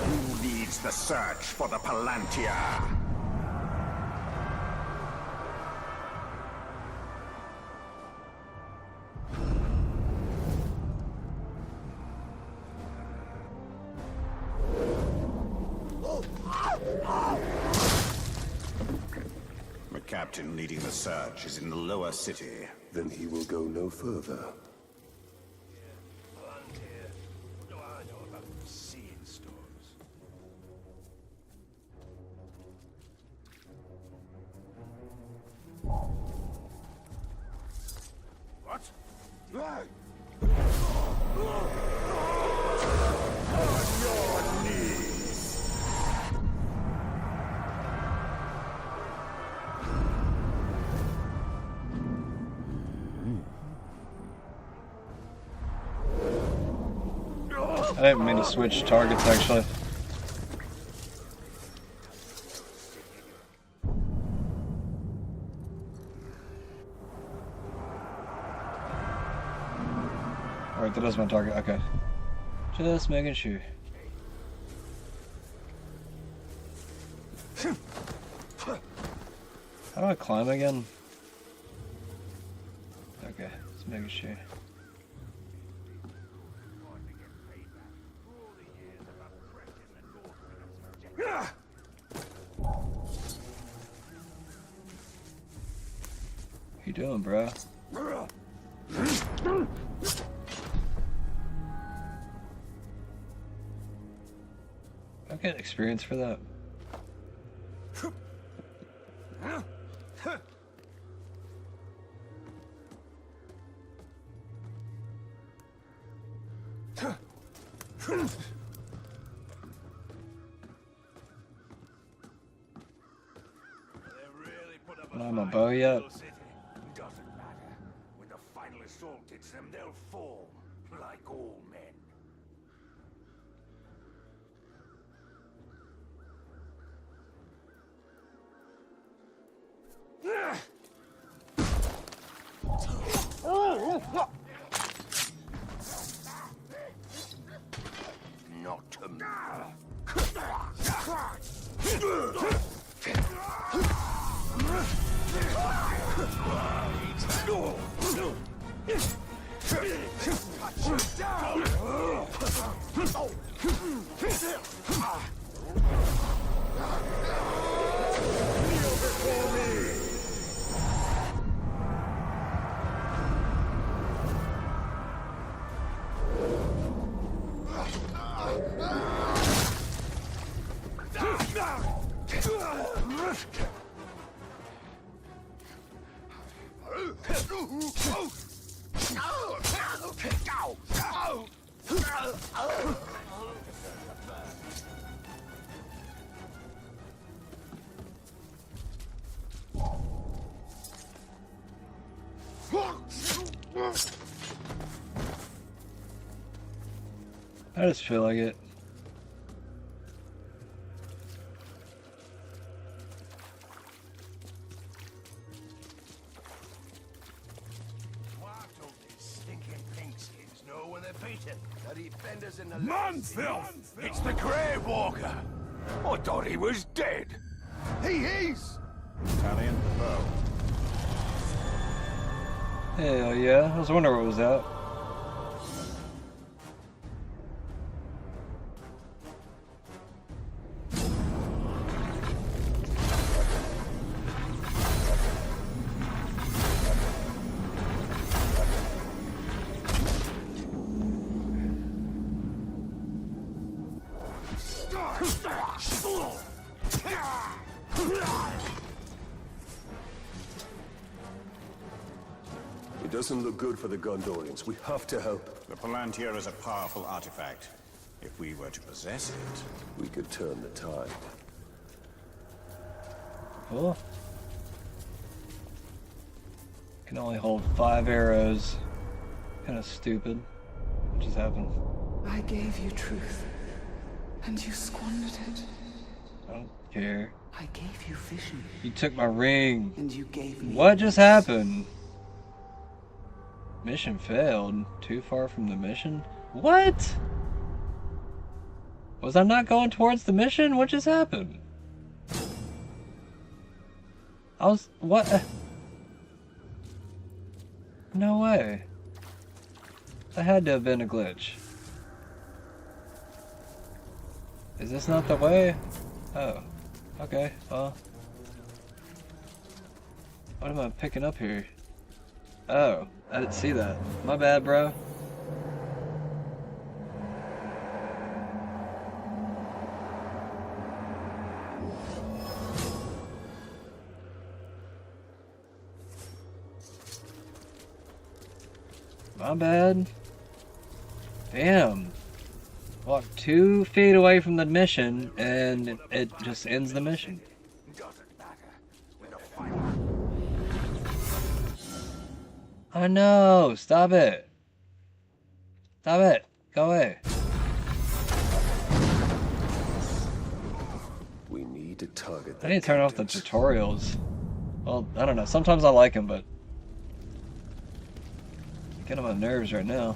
Who leads the search for the Palantir? The captain leading the search is in the lower city. Then he will go no further. What? I didn't mean to switch targets, actually. Alright, that is my target, okay. Just making sure. How do I climb again? Okay, just making sure. What you doing, bro? I get experience for that. Not my bow yet. Doesn't matter. When the final assault hits them, they'll fall like all men. Not to me. I just feel like it. Monfilth! It's the Grey Walker! I thought he was dead! He is! Italian bow. Hell yeah, I was wondering what was that. It doesn't look good for the Gondorians. We have to help. The Palantir is a powerful artifact. If we were to possess it, we could turn the tide. Cool. Can only hold 5 arrows. Kind of stupid. What just happened? I gave you truth, and you squandered it. I don't care. I gave you vision. You took my ring. And you gave me. What just happened? Mission failed. Too far from the mission? What? Was I not going towards the mission? What just happened? I was... What? No way. That had to have been a glitch. Is this not the way? Oh. Okay, well. What am I picking up here? Oh, I didn't see that. My bad, bro. My bad. Damn. Walked 2 feet away from the mission, and it just ends the mission. I know. Stop it. Stop it. Go away. We need to target I need to turn off the tutorials. Well, I don't know. Sometimes I like them, but get on my nerves right now.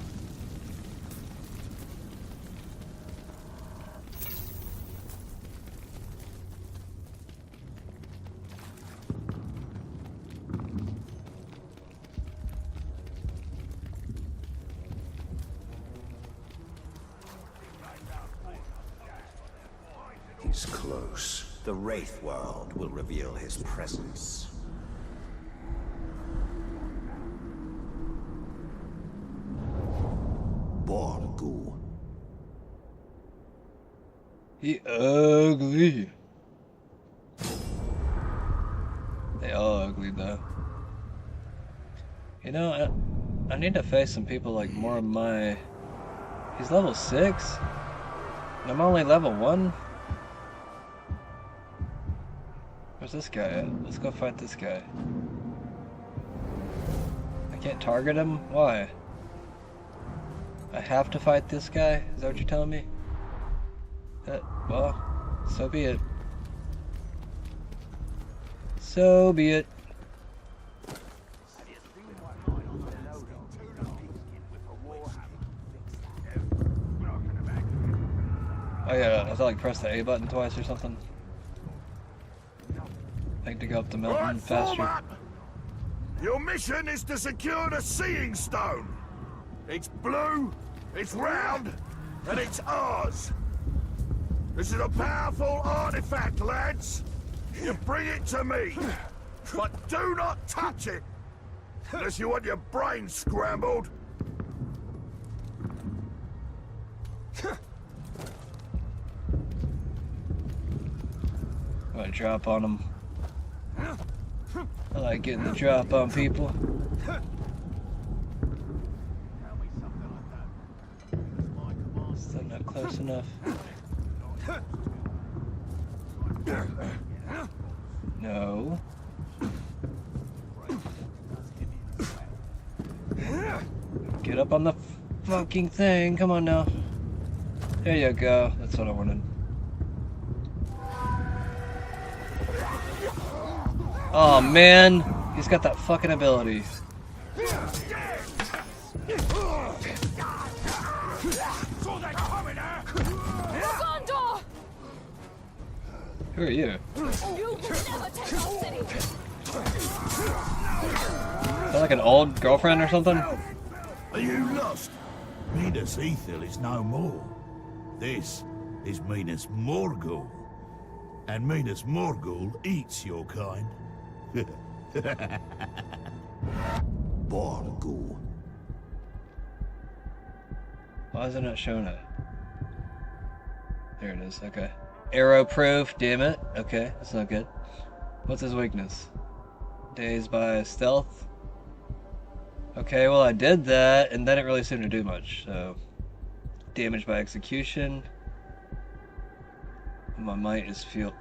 He's close. the Wraith world will reveal his presence. Borgu. He ugly. They all ugly though. You know, I need to face some people like more of my... He's level 6? And I'm only level 1? Where's this guy at? Let's go fight this guy. I can't target him? Why? I have to fight this guy? Is that what you're telling me? Well, so be it. So be it. Oh yeah, I have to like press the A button twice or something. Like to go up the mountain faster. Your mission is to secure the Seeing Stone. It's blue, it's round, and it's ours. This is a powerful artifact, lads. You bring it to me, but do not touch it, unless you want your brains scrambled. I'm gonna drop on them. I like getting the drop on people. Close enough. No. Get up on the fucking thing. Come on now. There you go. That's what I wanted. Oh man, he's got that fucking ability. Who are you? Is that like an old girlfriend or something? Are you lost? Minas Ithil is no more. This is Minas Morgul. And Minas Morgul eats your kind. Morgul. Why is it not showing it? There it is, okay. Arrow proof, damn it. Okay, that's not good. What's his weakness? Dazed by stealth? Okay, well I did that, and that didn't really seem to do much, so... Damage by execution. My might is full.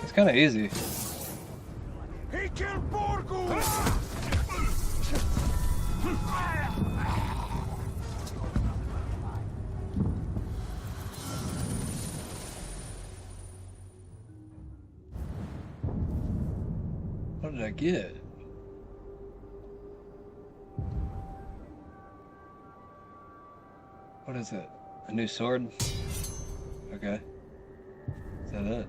It's kind of easy. He killed Morgul! What did I get? What is it? A new sword? Okay. Is that it?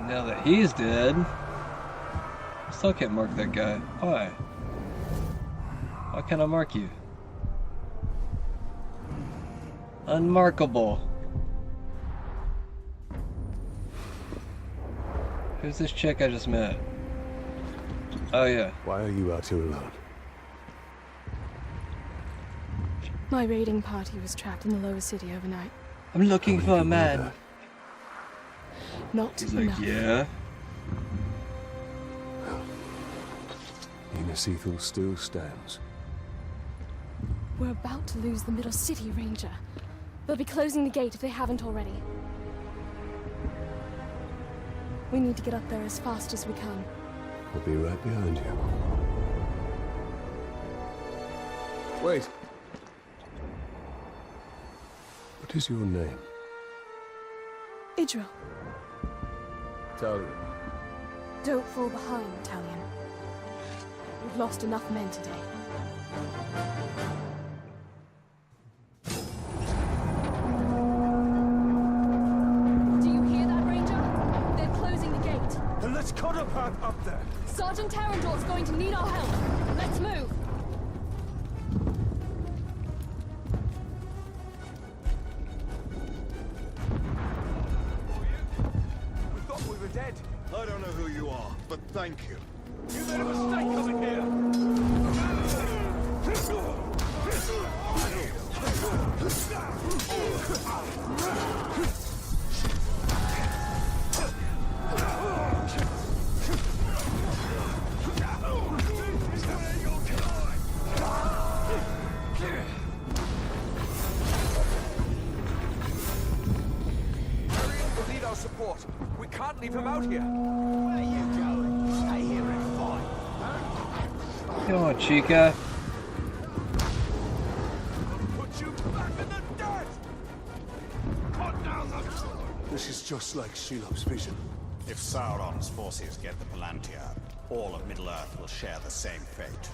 Now that he's dead, I still can't mark that guy. Why? Why can't I mark you? Unmarkable. Who's this chick I just met? Oh yeah. Why are you out here alone? My raiding party was trapped in the lower city overnight. I'm looking for a man. Not He's enough. like, yeah. Minas Ithil still stands. We're about to lose the middle city, Ranger. They'll be closing the gate if they haven't already. We need to get up there as fast as we can. I'll be right behind you. Wait. What is your name? Idril, Talion. don't fall behind, Talion. We've lost enough men today. Do you hear that, Ranger? They're closing the gate. Then let's cut a path up there. Sergeant Terrandor's going to need our help. Let's move. We thought we were dead. I don't know who you are, but thank you. You made a mistake coming here. We'll need our support. We can't leave him out here. Where are you going? Stay here and fight. Come on, Chica. Put you back in the dirt! Cut down the... This is just like Shelob's vision. If Sauron's forces get the Palantir, All of Middle-earth will share the same fate.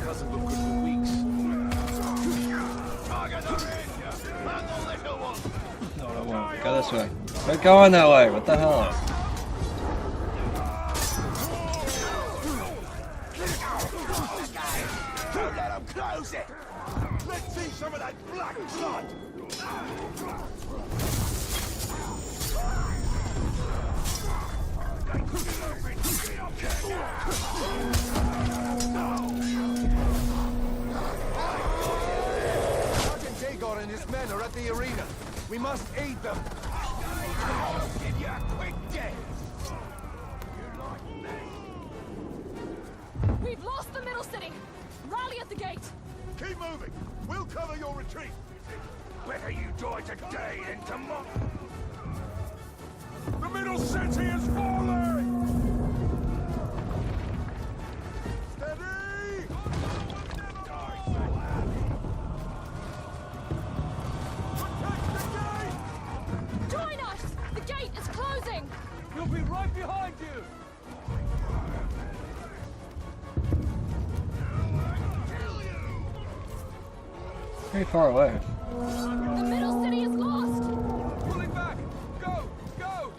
Doesn't look good for weeks. Target the ranger! And the little one! No, I won't. Go this way. Quit going that way. What the hell? Don't let them close it! Let's see some of that black blood! Sergeant Dagon and his men are at the arena. We must aid them. Get your quick death! We've lost the middle city. Rally at the gate. Keep moving. We'll cover your retreat. Better you die today than tomorrow. The middle city is falling! Steady! Join us. The gate is closing. We'll be right behind you. Very far away. The middle city is lost. Pulling back. Go! Go!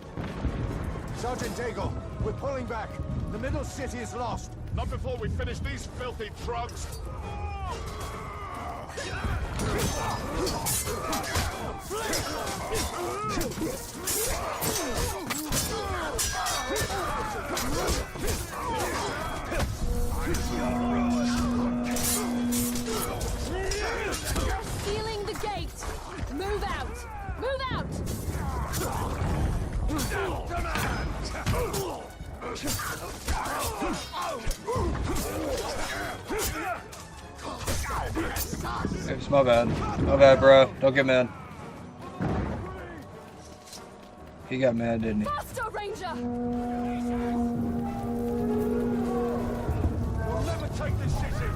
Sergeant Dagon, we're pulling back. The middle city is lost. Not before we finish these filthy drugs. Sealing the gate. Move out. Move out. Oops, my bad. My bad, bro. Don't get mad. He got mad, didn't he? Faster, Ranger. We'll never take this city.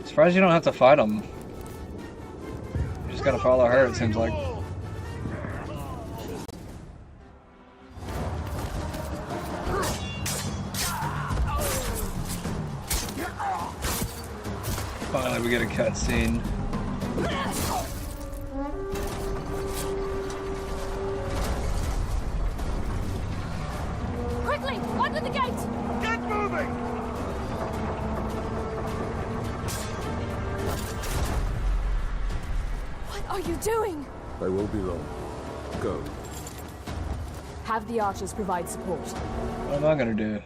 Surprised you don't have to fight him. You just gotta follow her, it seems like. Finally, we get a cutscene. Quickly, under the gate. Get moving! What are you doing? I will be long. Go. Have the archers provide support. What am I gonna do?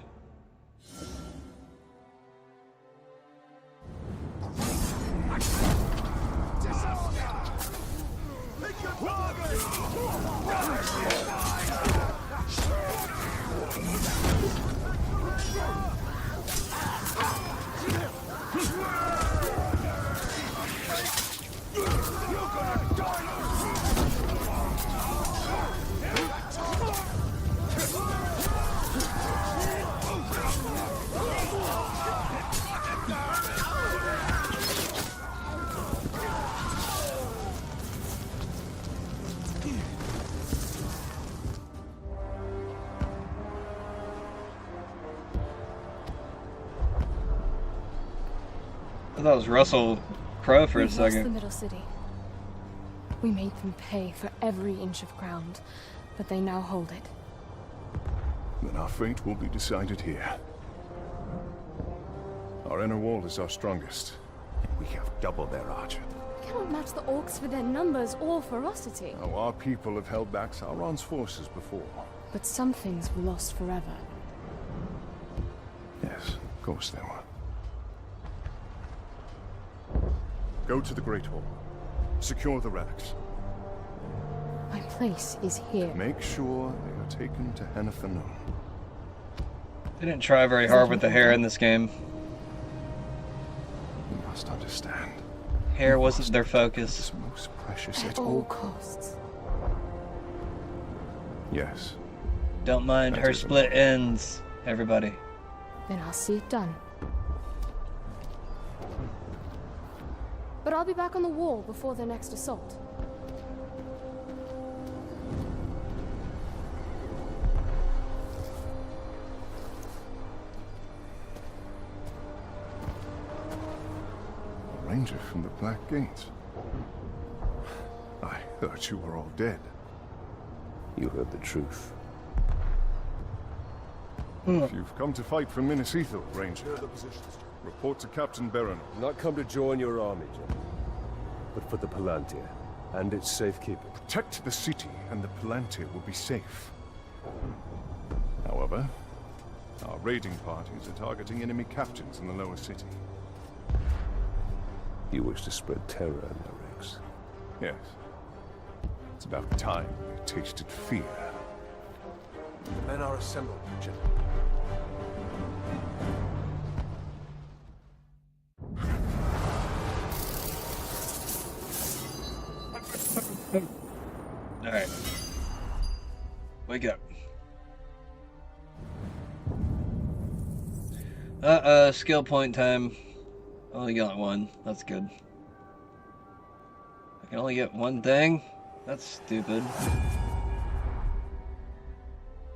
I thought it was Russell Crowe for a We've lost second. the middle city. We made them pay for every inch of ground, but they now hold it. Then our fate will be decided here. Our inner wall is our strongest. We have double their archer. We cannot match the orcs for their numbers or ferocity. Now, our people have held back Sauron's forces before. But some things were lost forever. Yes, of course they were. Go to the Great Hall. Secure the relics. My place is here. Make sure they are taken to Hennefernon. They didn't try very hard with the hair in this game. You must understand. Hair wasn't their focus. It's most precious At all costs. Yes. Don't mind her split ends, everybody. Then I'll see it done. but I'll be back on the wall before their next assault. A ranger from the Black Gates. I heard you were all dead. You heard the truth. If you've come to fight for Minas Ithil, Ranger, report to Captain Barron. Not come to join your army, General, but for the Palantir and its safekeeping. Protect the city, and the Palantir will be safe. However, our raiding parties are targeting enemy captains in the lower city. You wish to spread terror in the ranks? Yes. It's about time we tasted fear. The men are assembled, General. Alright. Wake up. Skill point time. Only got one. That's good. I can only get one thing? That's stupid.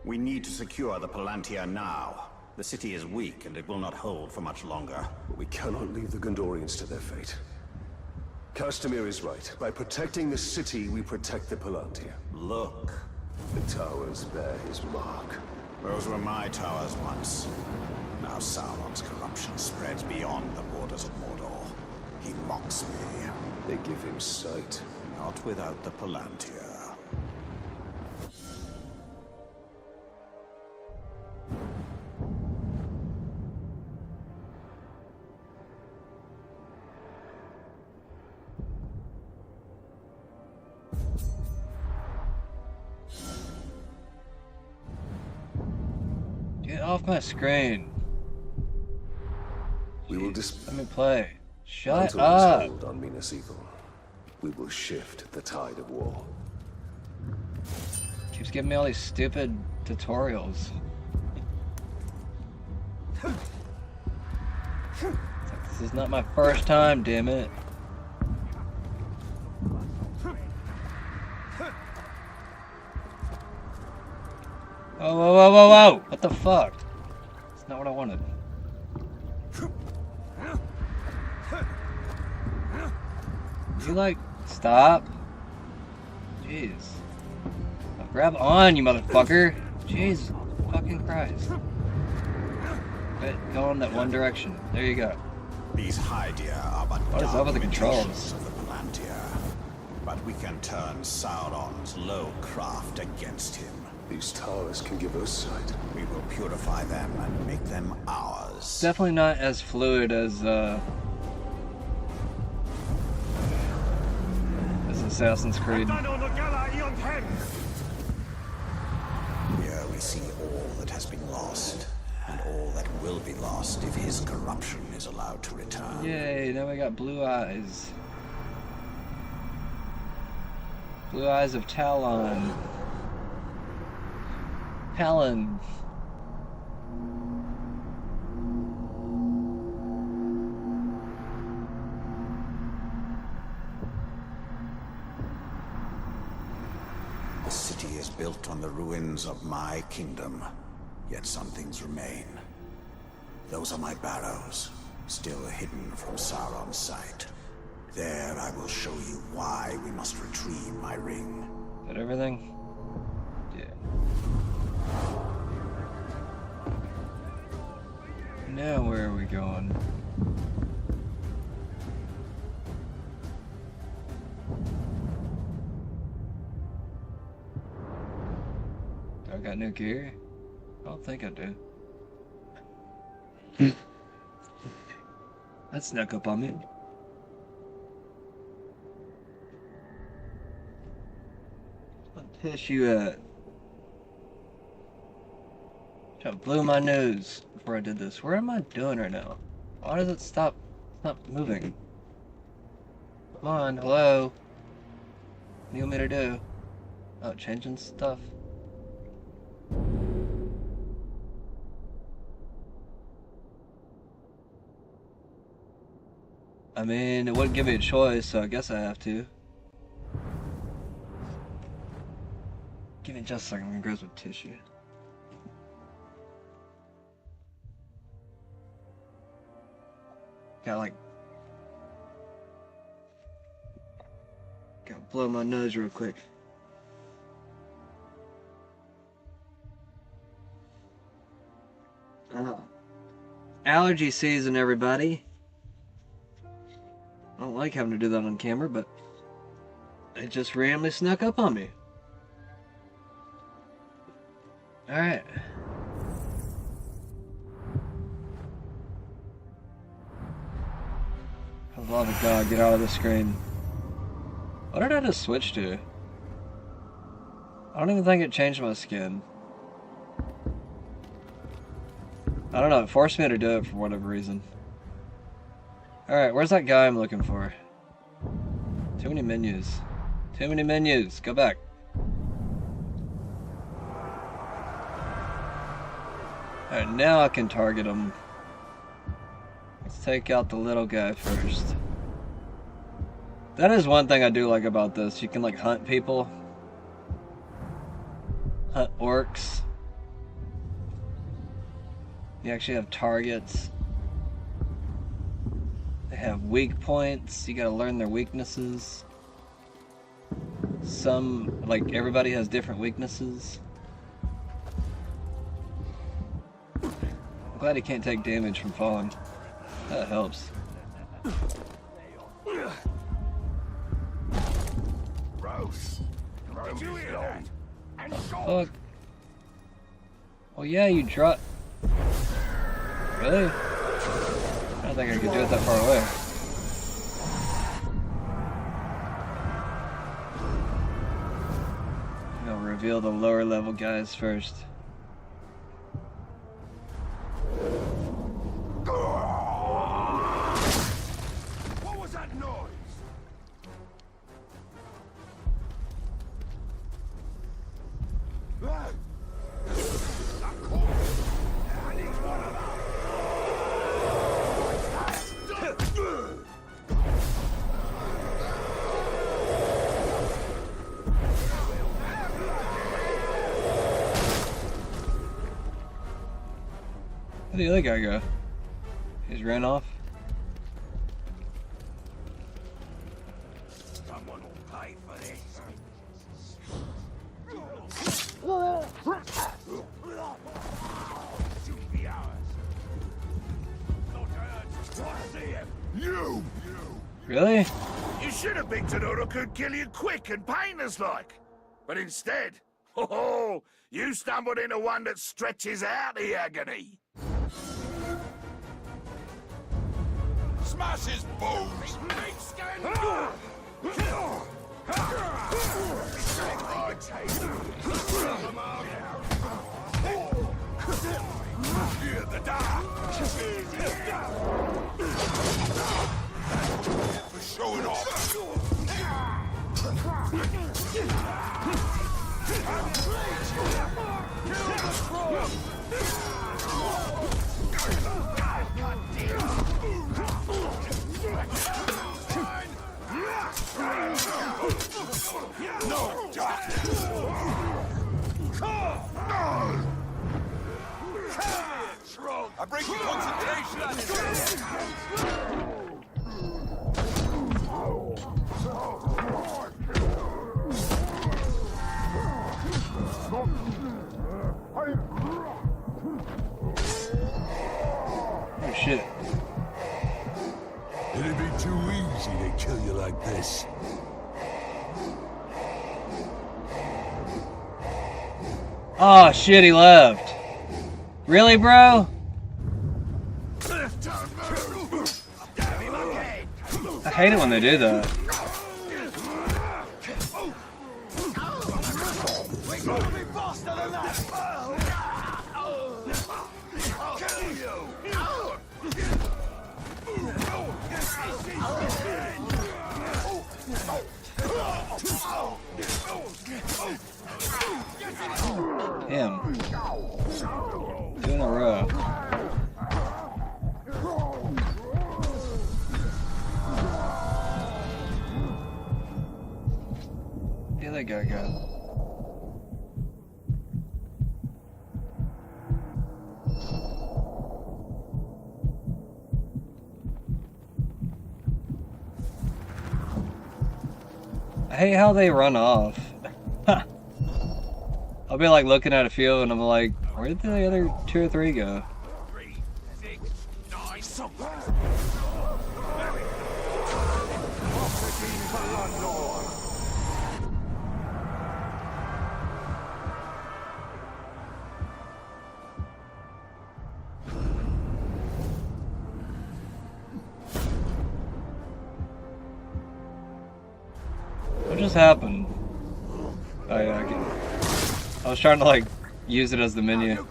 We need to secure the Palantir now. The city is weak and it will not hold for much longer. But we cannot leave the Gondorians to their fate. Castamir is right. By protecting the city, we protect the Palantir. Look. The towers bear his mark. Those were my towers once. Now Sauron's corruption spreads beyond the borders of Mordor. He mocks me. They give him sight. Not without the Palantir. Get off my screen. We will Let me play. Shut Until up. is held on Minas Ithil, we will shift the tide of war. Keeps giving me all these stupid tutorials. It's like, this is not my first time, damn it. Whoa, whoa, whoa, whoa, whoa! What the fuck? That's not what I wanted. You like, stop? Jeez. Now grab on, you motherfucker! Jeez, fucking Christ. Go in that one direction. There you go. These Hydia are but What is up with the controls? of the Palantir. But we can turn Sauron's low craft against him. These towers can give us sight. We will purify them and make them ours. Definitely not as fluid as Assassin's Creed. Here we see all that has been lost, and all that will be lost if his corruption is allowed to return. Yay, now we got blue eyes. Blue eyes of Talon. Talon. The city is built on the ruins of my kingdom, yet some things remain. Those are my barrows, still hidden from Sauron's sight. There I will show you why we must retrieve my ring. Is that everything? Yeah. Now where are we going? Do I got new gear? I don't think I do. That snuck up on me. What piss you at? Trying to blow my nose before I did this. Where am I doing right now? Why does it stop? It's not moving. Come on, hello. What do you want me to do? Oh, changing stuff. I mean, it wouldn't give me a choice, so I guess I have to. Give me just a second, I'm gonna grab some tissue. Gotta blow my nose real quick. Allergy season, everybody. I don't like having to do that on camera, but it just randomly snuck up on me. Alright. For the love of God, get out of the screen. What did I just switch to? I don't even think it changed my skin. I don't know, it forced me to do it for whatever reason. Alright, where's that guy I'm looking for? Too many menus. Too many menus. Go back. Alright, now I can target him. Let's take out the little guy first. That is one thing I do like about this. You can like hunt people. Hunt orcs. You actually have targets. They have weak points. You gotta learn their weaknesses. Some, like, everybody has different weaknesses. I'm glad he can't take damage from falling. That helps. Fuck. Well, yeah, you drop. Really? I don't think I could do it that far away. I'll reveal the lower level guys first. What was that noise? Where'd the other guy go? He's ran off. Someone will pay for this. Should be ours. Not ours. I see him. You! Really? You should have picked an order could kill you quick and painless like. But instead, oh, you stumbled into one that stretches out the agony. Smash his bones! Big skin! Hear the dark! For showing off! No, I break your concentration. Oh shit. It'd be too easy to kill you like this. Oh shit, he left. Really, bro? I hate it when they do that. Him. 2 in a row. That guy go? I hate how they run off. I'll be like looking at a field and I'm like, where did the other 2 or 3 go? What just happened? Oh yeah, I was trying to like use it as the menu.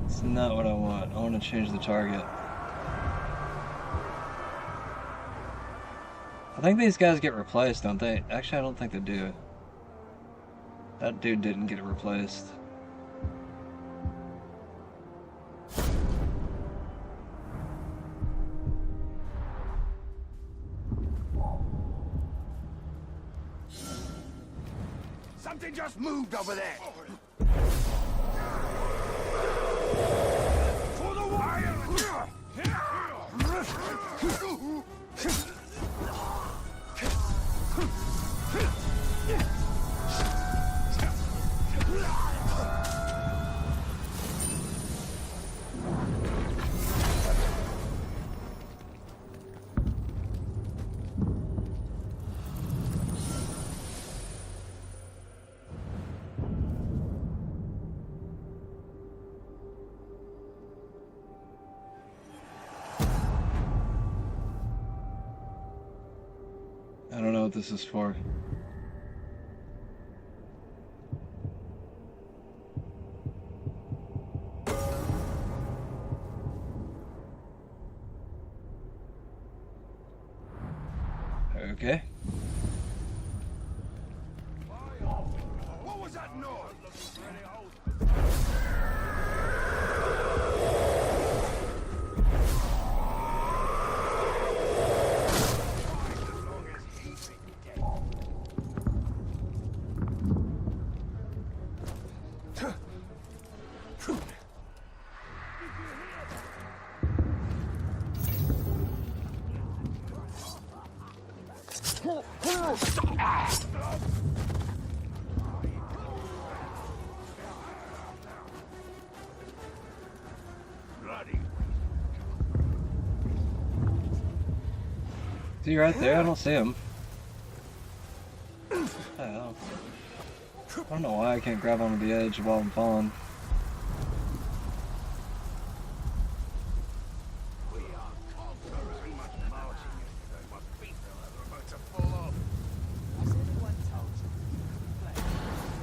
It's not what I want. I want to change the target. I think these guys get replaced, don't they? Actually, I don't think they do. That dude didn't get replaced. Something just moved over there. For the wire. I don't know what this is for. Okay. What was that noise? Is he right there? I don't see him. Hell. I don't know why I can't grab onto the edge while I'm falling.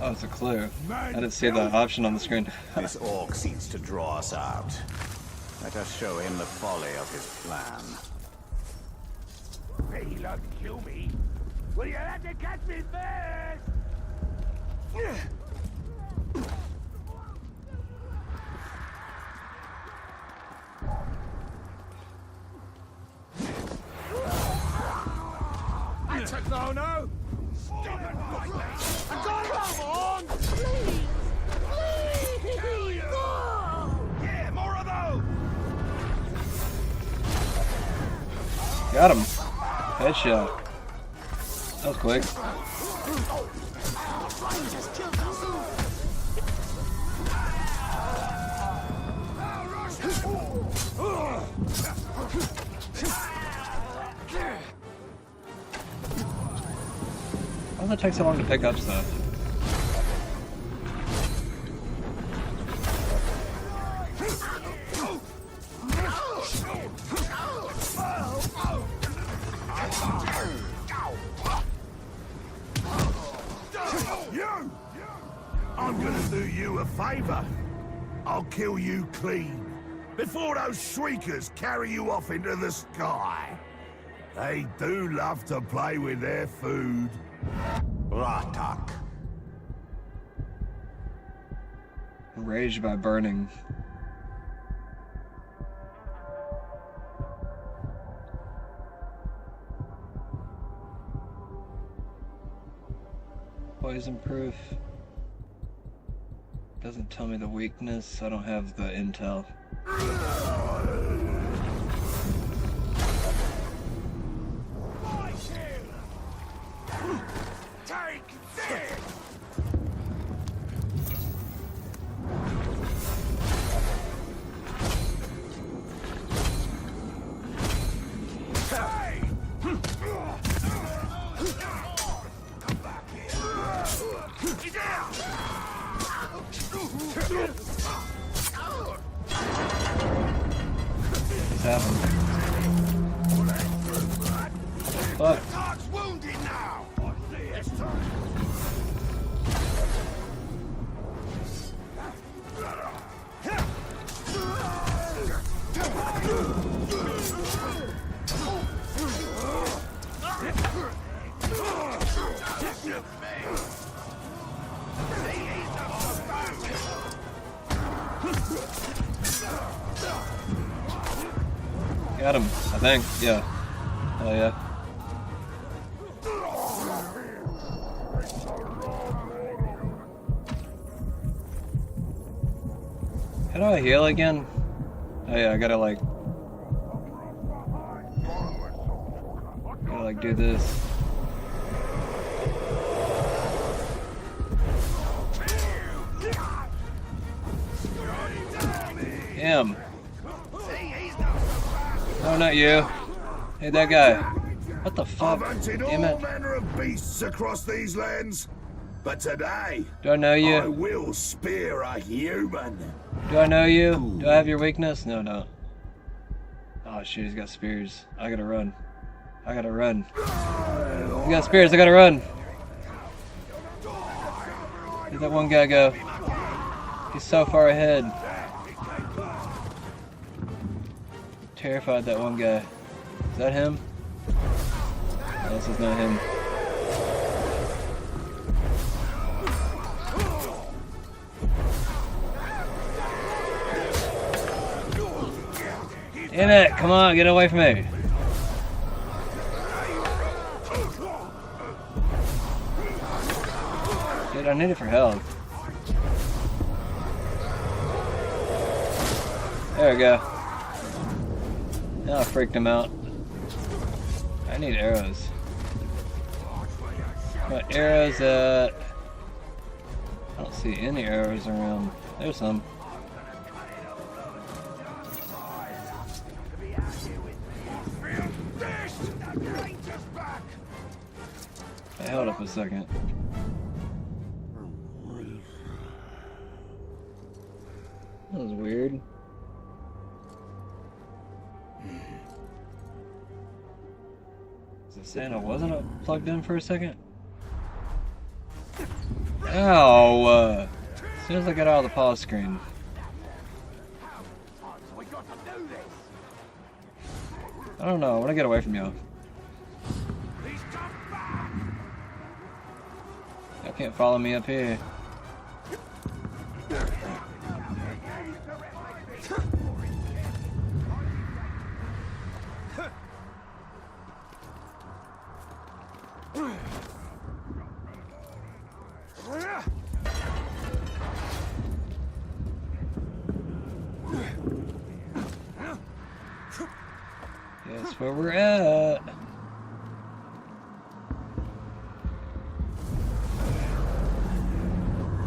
Oh, it's a clue. I didn't see the option on the screen. This orc seeks to draw us out. Let us show him the folly of his plan. Hey, love to kill me. Well, you have to catch me first. That's a no-no. Stop it right there. Come on! Please! Please! No! Yeah, more of those! Got him. Headshot. That was quick. Why does it take so long to pick up stuff? You! I'm gonna do you a favor. I'll kill you clean. before those shriekers carry you off into the sky. They do love to play with their food. Ratak. Enraged by burning. Poison proof. Doesn't tell me the weakness. I don't have the intel. Take this! What's happened? Fuck. Wounded now. Got him, I think. Yeah. Oh yeah. How do I heal again? Oh yeah, I gotta like do this. Him. No, not you. Hey, that guy. What the fuck? I've hunted Damn all it. manner of beasts across these lands, but today Do I know you? I will spear a human. Do I know you? Do I have your weakness? No, no. Oh shit, he's got spears. I gotta run. I gotta run. He got spears, I gotta run. Where'd that one guy go? He's so far ahead. Terrified that one guy. Is that him? No, this is not him. Damn it! Come on, get away from me! Dude, I need it for health. There we go. Now I freaked him out. I need arrows. What arrows at? I don't see any arrows around. There's some. Hey, hold up a second. That was weird. Is it saying I wasn't plugged in for a second? Ow! As soon as I got out of the pause screen. I don't know, I want to get away from y'all. Y'all can't follow me up here. Guess where we're at.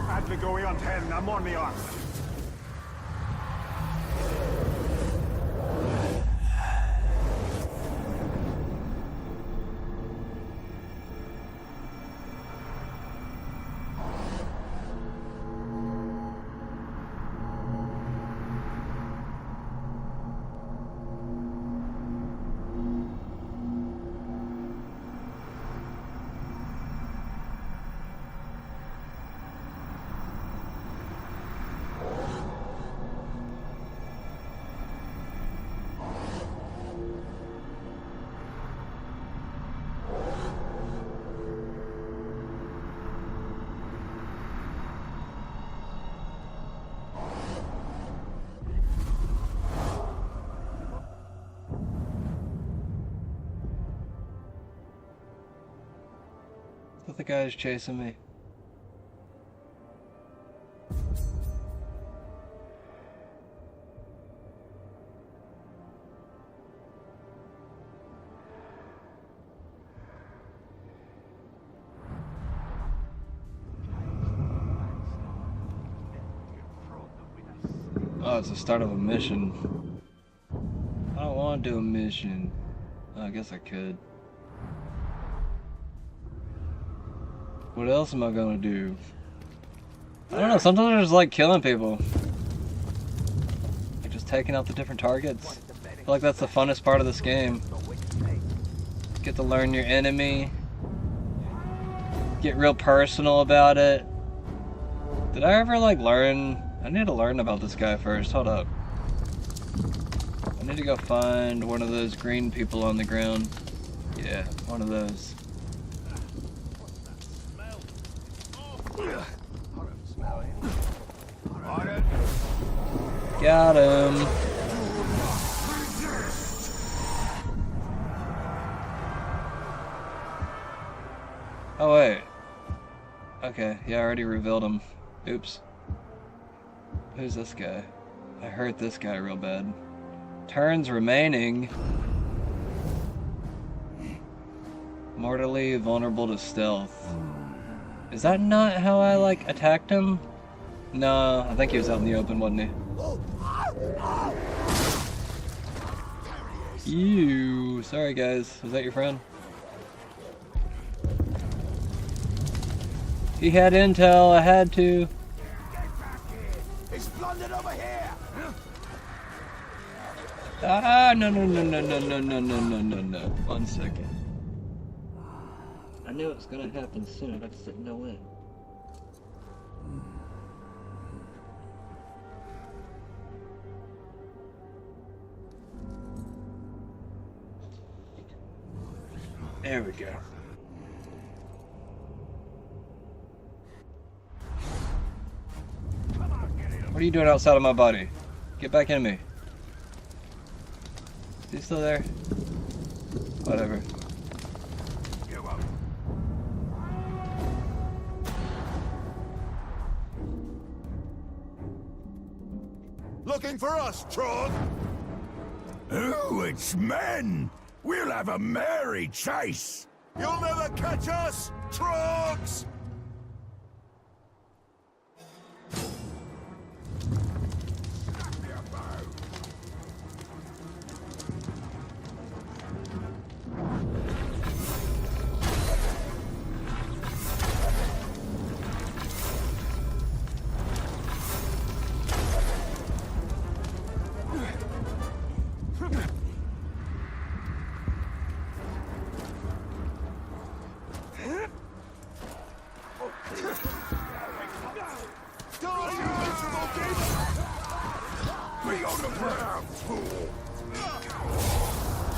Advigoy on 10, I'm on the arm. the guys chasing me. Oh, it's the start of a mission. I don't want to do a mission. Oh, I guess I could. What else am I gonna do? I don't know, sometimes I just like killing people. Like just taking out the different targets. I feel like that's the funnest part of this game. Get to learn your enemy. Get real personal about it. Did I ever like learn? I need to learn about this guy first. Hold up. I need to go find one of those green people on the ground. Yeah, one of those. Got him. Oh wait. Okay, yeah, I already revealed him. Oops. Who's this guy? I hurt this guy real bad. Turns remaining. Mortally vulnerable to stealth. Is that not how I like attacked him? No, I think he was out in the open, wasn't he? Ew. Sorry guys, was that your friend? He had intel, I had to. It's plundered over here. Ah, no. 1 second. I knew it was gonna happen soon, I just didn't know when. There we go. What are you doing outside of my body? Get back in me. Is he still there? Whatever. Looking for us, Trog? Oh, it's men! We'll have a merry chase! You'll never catch us, Trogs!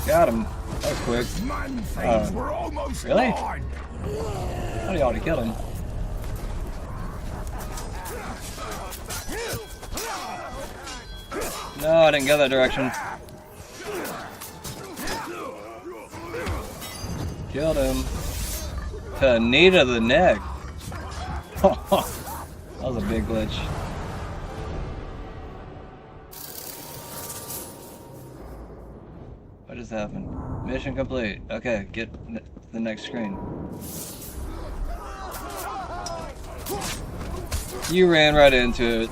Got him. That was quick. Really? I thought he already killed him. No, I didn't go that direction. Killed him. To a knee to the neck. That was a big glitch. What just happened? Mission complete. Okay, get to the next screen. You ran right into it.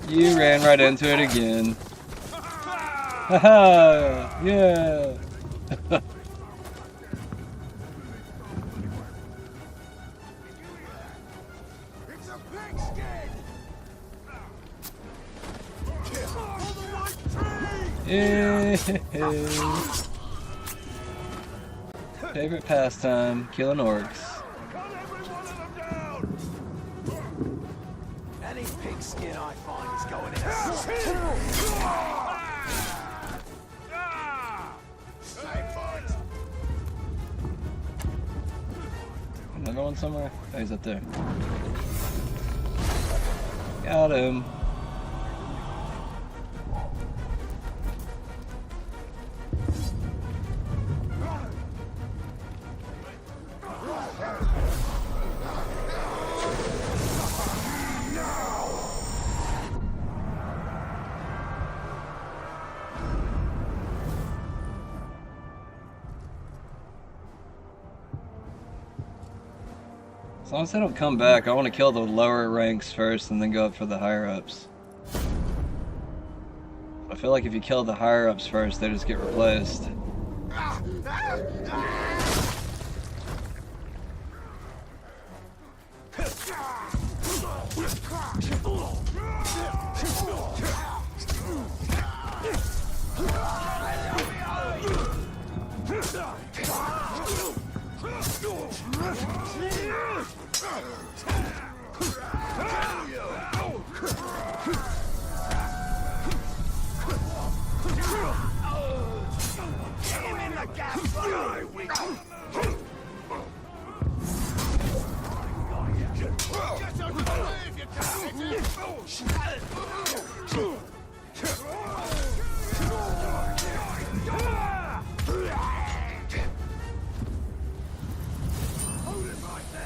You ran right into it again. Haha! Yeah! Favorite pastime, killing orcs. Any pigskin I find is going in. Another one somewhere? Oh, he's up there. Got him. As long as they don't come back, I want to kill the lower ranks first and then go up for the higher ups. I feel like if you kill the higher ups first, they just get replaced.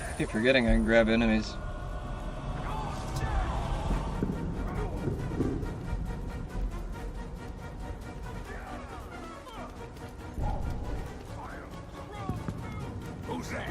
I keep forgetting I can grab enemies. Who's that?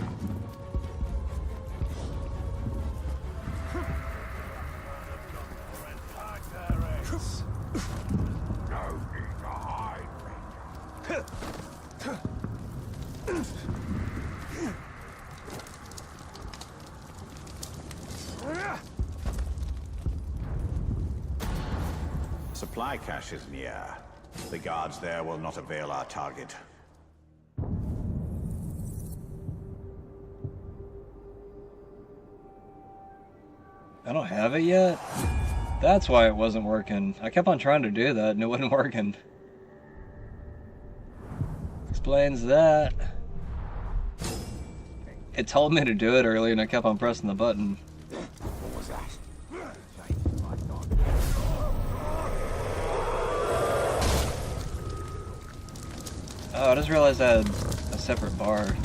Supply cache is near. The guards there will not avail our target. I don't have it yet? That's why it wasn't working. I kept on trying to do that and it wasn't working. Explains that. It told me to do it early and I kept on pressing the button. What was that? Oh, I just realized I had a separate bar.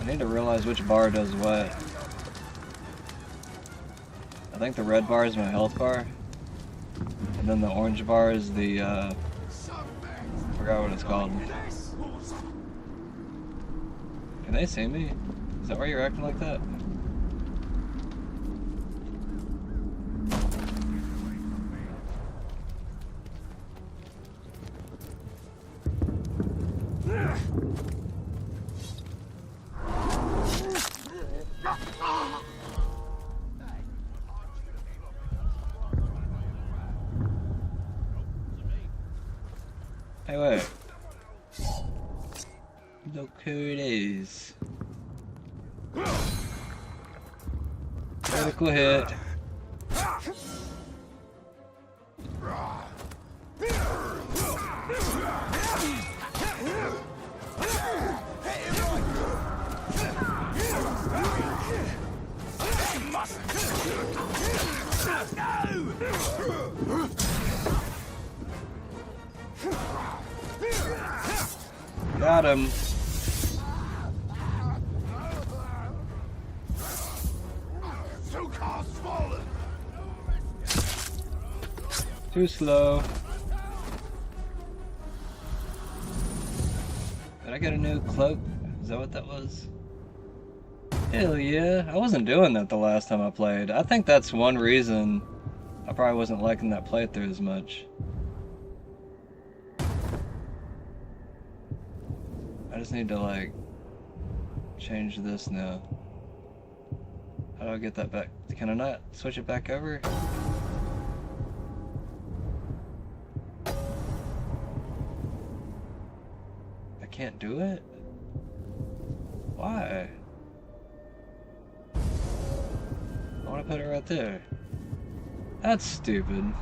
I need to realize which bar does what. I think the red bar is my health bar. And then the orange bar is the, I forgot what it's called. Can they see me? Is that why you're acting like that? Hey, wait. Look who it is. Critical hit. Got him. Too slow. Did I get a new cloak? Is that what that was? Hell yeah. I wasn't doing that the last time I played. I think that's one reason I probably wasn't liking that playthrough as much. I just need to like change this now. How do I get that back? Can I not switch it back over? I can't do it? Why? I want to put it right there. That's stupid.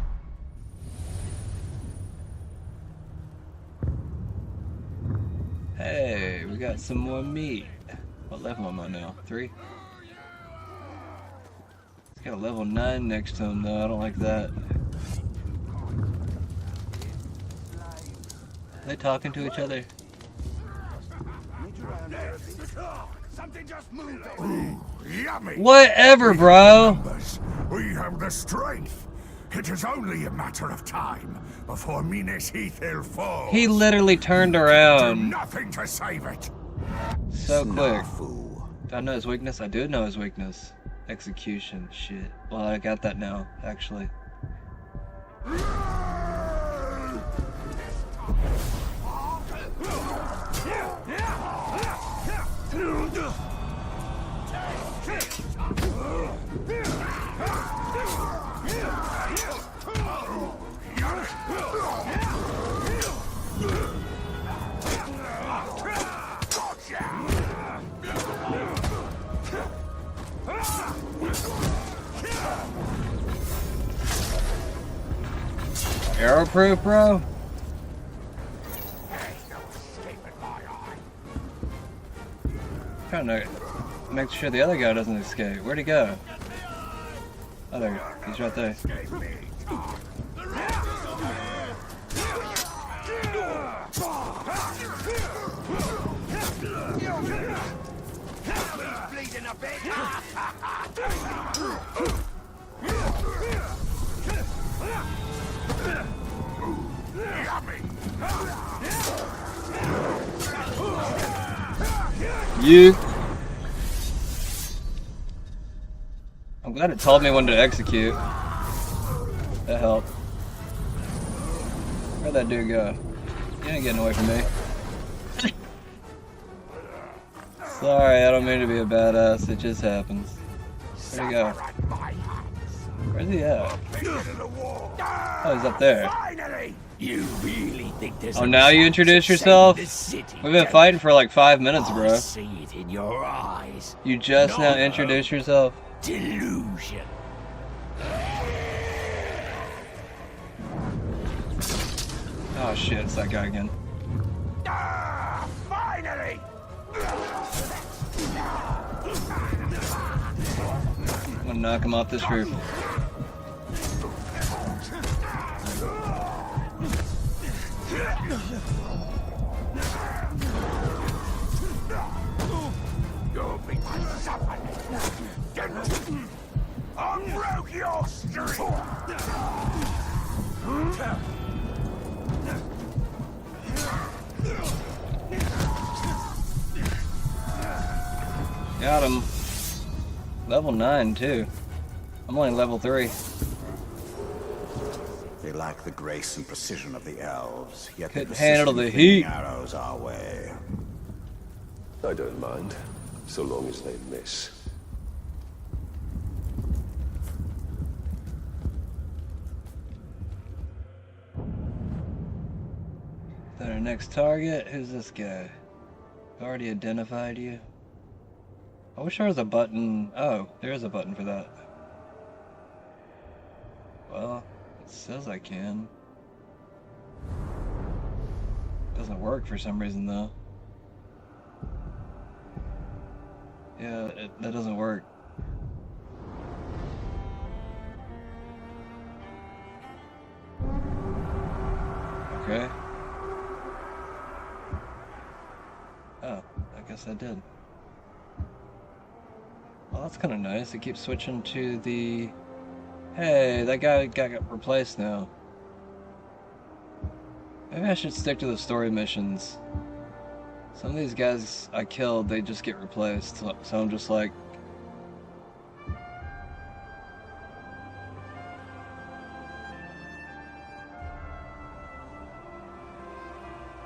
Hey, we got some more meat. What level am I now? 3? It's got a level 9 next to him though, I don't like that. Are they talking to each other? Something just moved. Ooh, yummy. Whatever, bro. We have the strength. It is only a matter of time before Minas Ithil falls. He literally turned around. Do nothing to save it. So quick. Snafu, Do I know his weakness? I do know his weakness. Execution. Shit. Well, I got that now, actually. Arrow-proof, bro? Trying to make sure the other guy doesn't escape. Where'd he go? Oh, there he goes. He's right there. You. I'm glad it told me when to execute. That helped. Where'd that dude go? You ain't getting away from me. Sorry, I don't mean to be a badass. It just happens. Where'd he go? Where's he at? Oh, he's up there. You really think there's Oh, now you introduce yourself? We've been fighting for like 5 minutes, bro. I see it in your eyes. You just now introduced yourself? Delusion. Oh shit, it's that guy again. Finally! I'm gonna knock him off this roof. I broke your string! Got him. Level 9 too. I'm only level 3. They lack the grace and precision of the elves, yet Couldn't the handle the precision heat. arrows our way. I don't mind, so long as they miss. Is that our next target? Who's this guy? Already identified you? I wish there was a button. Oh, there is a button for that. Well, it says I can. Doesn't work for some reason though. Yeah, that doesn't work. Okay. Oh, I guess I did. Well, that's kind of nice. It keeps switching to the... Hey, that guy got replaced now. Maybe I should stick to the story missions. Some of these guys I killed, they just get replaced. So I'm just like...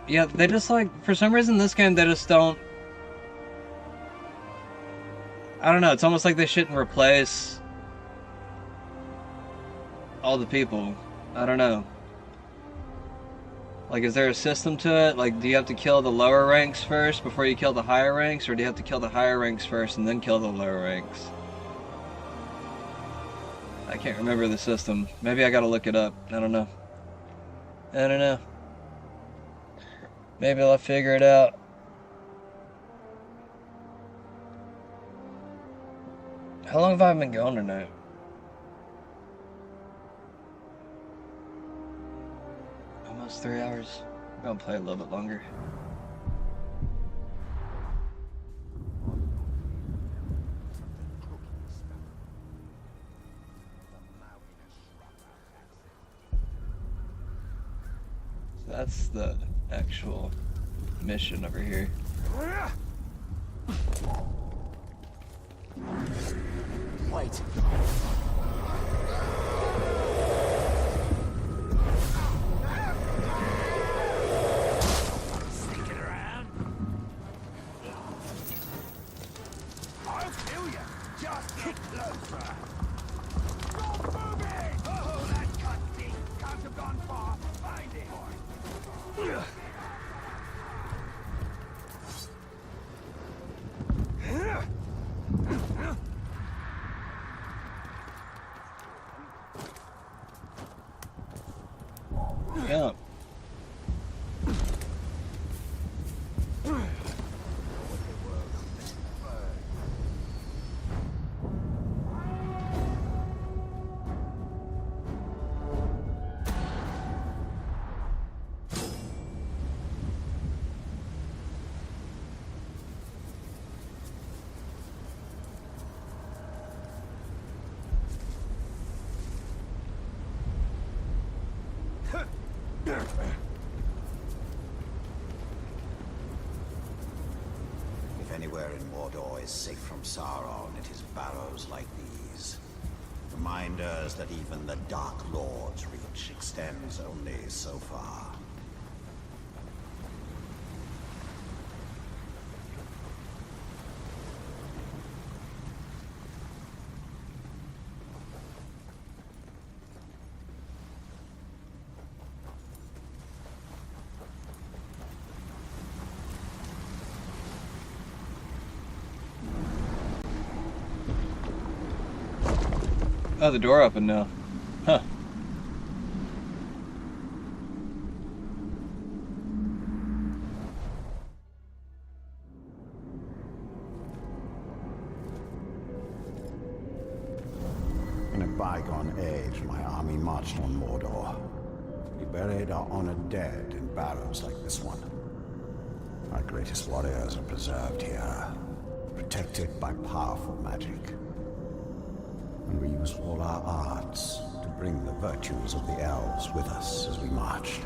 Yeah, they just like... For some reason this game, they just don't... I don't know, it's almost like they shouldn't replace all the people. I don't know. Like, is there a system to it? Like, do you have to kill the lower ranks first before you kill the higher ranks? Or do you have to kill the higher ranks first and then kill the lower ranks? I can't remember the system. Maybe I gotta look it up. I don't know. I don't know. Maybe I'll figure it out. How long have I been going tonight? Almost 3 hours. I'm gonna play a little bit longer. So that's the actual mission over here. Wait. Sneaking around. I'll kill you. Just kick closer. Stop moving! Oh, that cutscene can't have gone far. Find it. Yeah. If anywhere in Mordor is safe from Sauron, it is barrows like these. Reminders that even the Dark Lord's reach extends only so far. Oh, the door opened now. Huh. In a bygone age, my army marched on Mordor. We buried our honored dead in barrows like this one. Our greatest warriors are preserved here, protected by powerful magic. And we use all our arts to bring the virtues of the elves with us as we marched.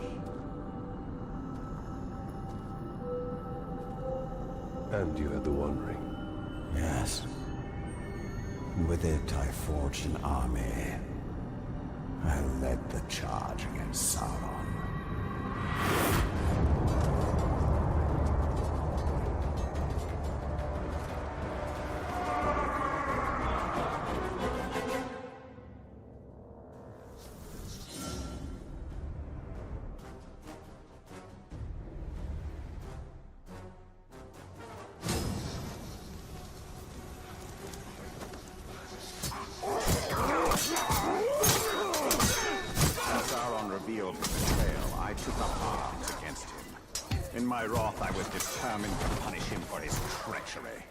And you had the One Ring. Yes. And with it, I forged an army. I led the charge against Sauron. Revealed the betrayal, I took up arms against him. In my wrath, I was determined to punish him for his treachery.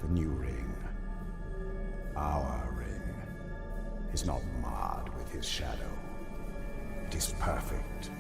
The new ring, our ring, is not marred with his shadow. It is perfect.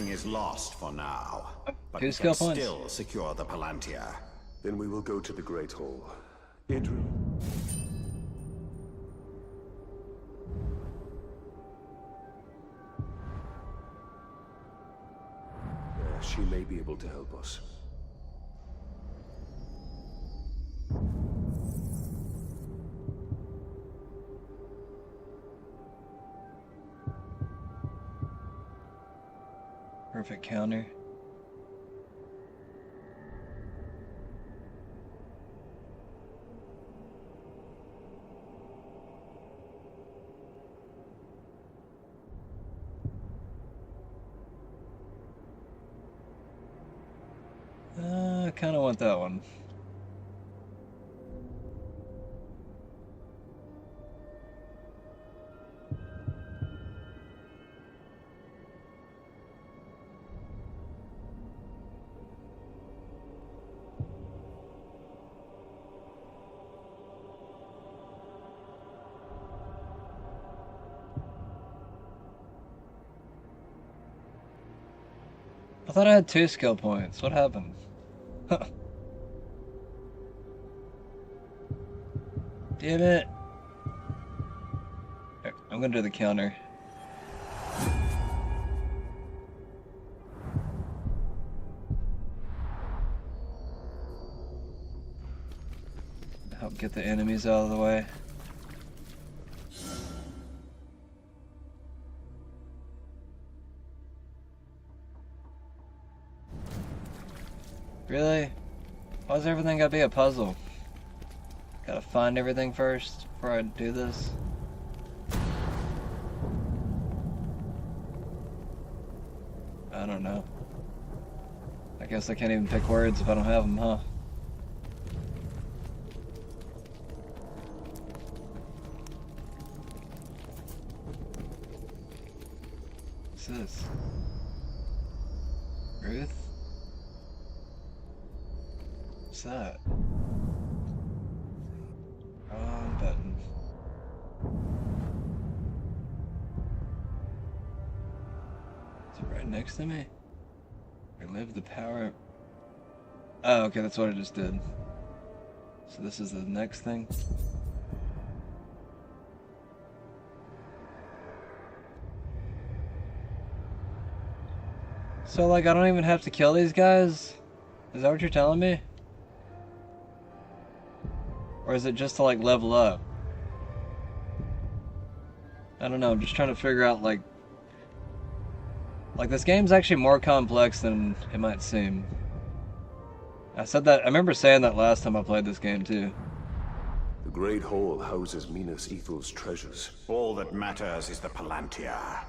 Everything is lost for now, but Two we skill can points. still secure the Palantir. Then we will go to the Great Hall. Idril. She may be able to help us. Perfect counter. I kind of want that one. I thought I had 2 skill points. What happened? Damn it. Here, I'm gonna do the counter. Help get the enemies out of the way. Really? Why's everything gotta be a puzzle? Gotta find everything first before I do this? I don't know. I guess I can't even pick words if I don't have them, huh? What's this? Ruth? What's that? Wrong button. Is it right next to me? Relive the power. Oh, okay, that's what I just did. So this is the next thing. So, like, I don't even have to kill these guys? Is that what you're telling me? Or is it just to, like, level up? I don't know, I'm just trying to figure out, like, this game's actually more complex than it might seem. I said that, I remember saying that last time I played this game, too. The Great Hall houses Minas Ithil's treasures. All that matters is the Palantir.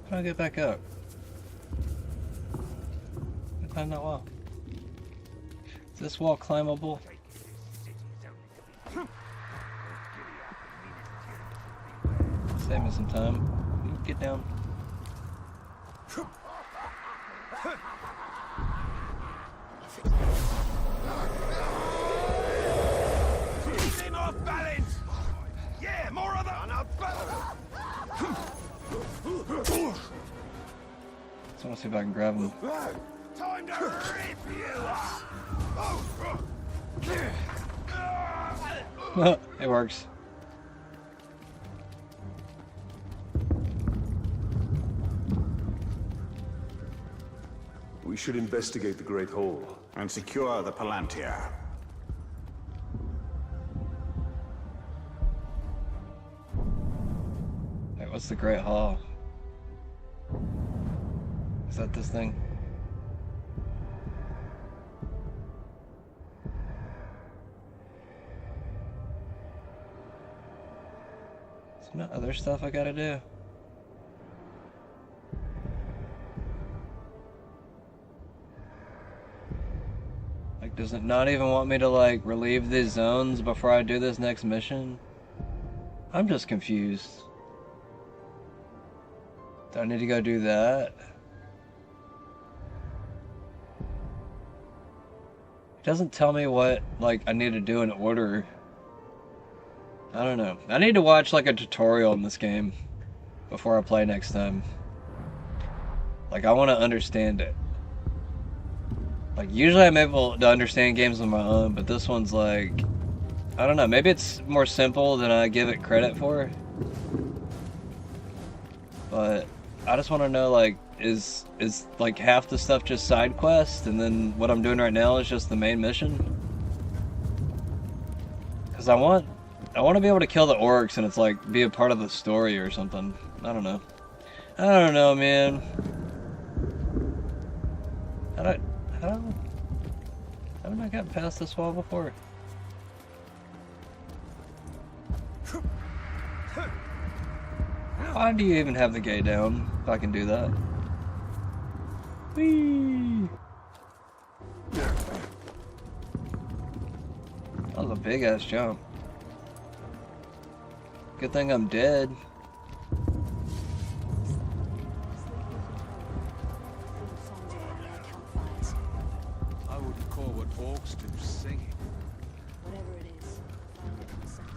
How do I get back up? I climbed that wall. Is this wall climbable? Save me some time. Get down. Feeling off balance! Yeah, more of that! Just want to see if I can grab him. Time to rip you! It works. We should investigate the Great Hall. And secure the Palantir. Wait, what's the Great Hall? Is that this thing? Some other stuff I gotta do. Like, does it not even want me to, like, relieve these zones before I do this next mission? I'm just confused. Do I need to go do that? It doesn't tell me what, like, I need to do in order. I don't know. I need to watch, like, a tutorial in this game before I play next time. Like, I want to understand it. Like, usually I'm able to understand games on my own, but this one's like, I don't know, maybe it's more simple than I give it credit for. But I just want to know, like, is like half the stuff just side quest, and then what I'm doing right now is just the main mission? Because I want to be able to kill the orcs and it's like be a part of the story or something. I don't know. I don't know, man. Haven't I gotten past this wall before? Why do you even have the gate down if I can do that? Whee! That was a big ass jump. Good thing I'm dead. I wouldn't call what orcs do singing. Whatever it is, find it in a second.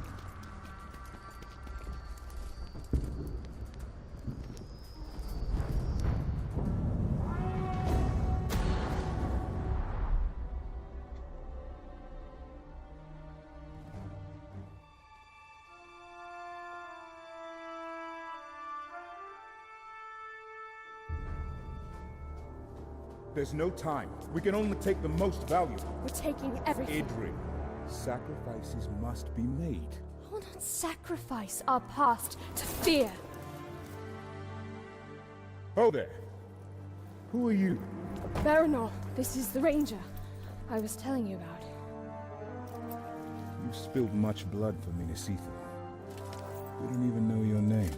There's no time. We can only take the most valuable. We're taking everything. Idri, sacrifices must be made. We'll not sacrifice our past to fear. Oh there. Who are you? Baranor, this is the ranger I was telling you about. You spilled much blood for Minas Ithil. We don't even know your name.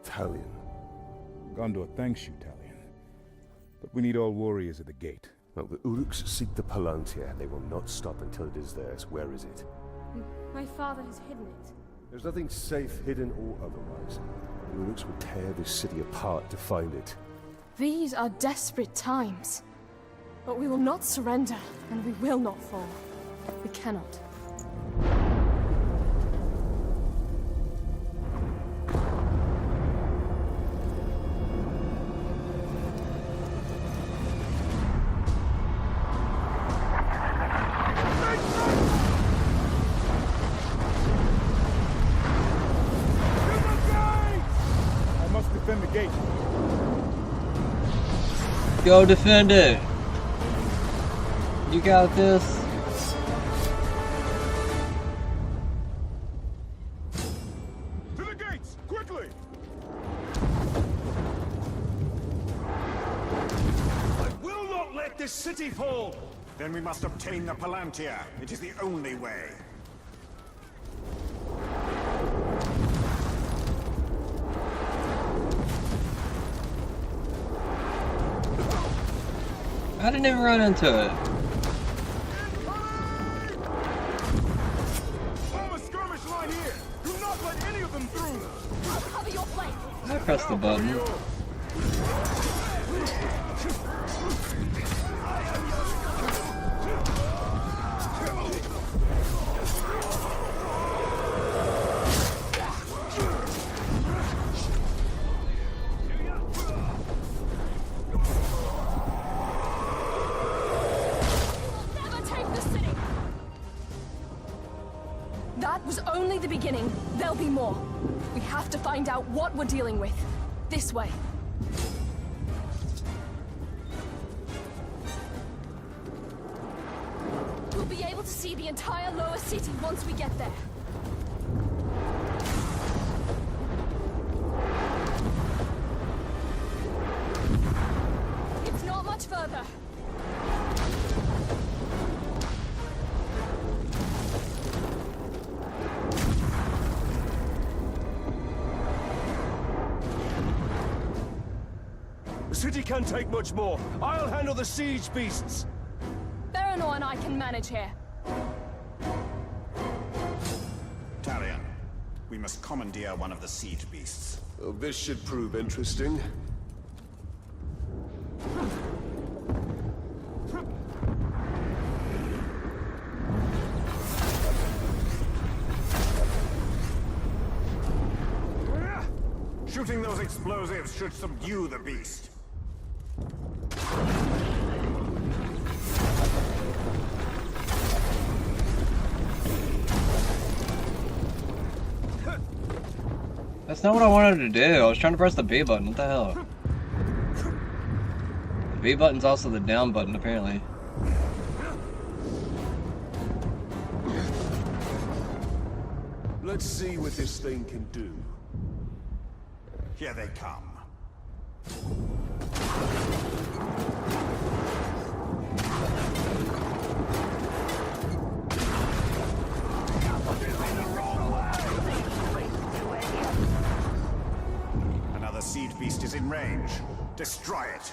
Talion. Gondor thanks you, Talion. But we need all warriors at the gate. Well, the Uruks seek the Palantir. They will not stop until it is theirs. Where is it? My father has hidden it. There's nothing safe, hidden or otherwise. The Uruks will tear this city apart to find it. These are desperate times. But we will not surrender, and we will not fall. We cannot. Go defend it. You got this. To the gates, quickly! I will not let this city fall! Then we must obtain the Palantir. It is the only way. I didn't even run into it. Form a skirmish line here! Do not let any of them through! I'll cover your flank. I pressed the button. That was only the beginning. There'll be more. We have to find out what we're dealing with. This way. We'll be able to see the entire lower city once we get there. city can't take much more. I'll handle the siege beasts. Berenor and I can manage here. Talion, we must commandeer one of the siege beasts. Well, this should prove interesting. Shooting those explosives should subdue the beast. That's not what I wanted to do. I was trying to press the B button. What the hell? The B button's also the down button, apparently. Let's see what this thing can do. Here they come. Another siege beast is in range. Destroy it.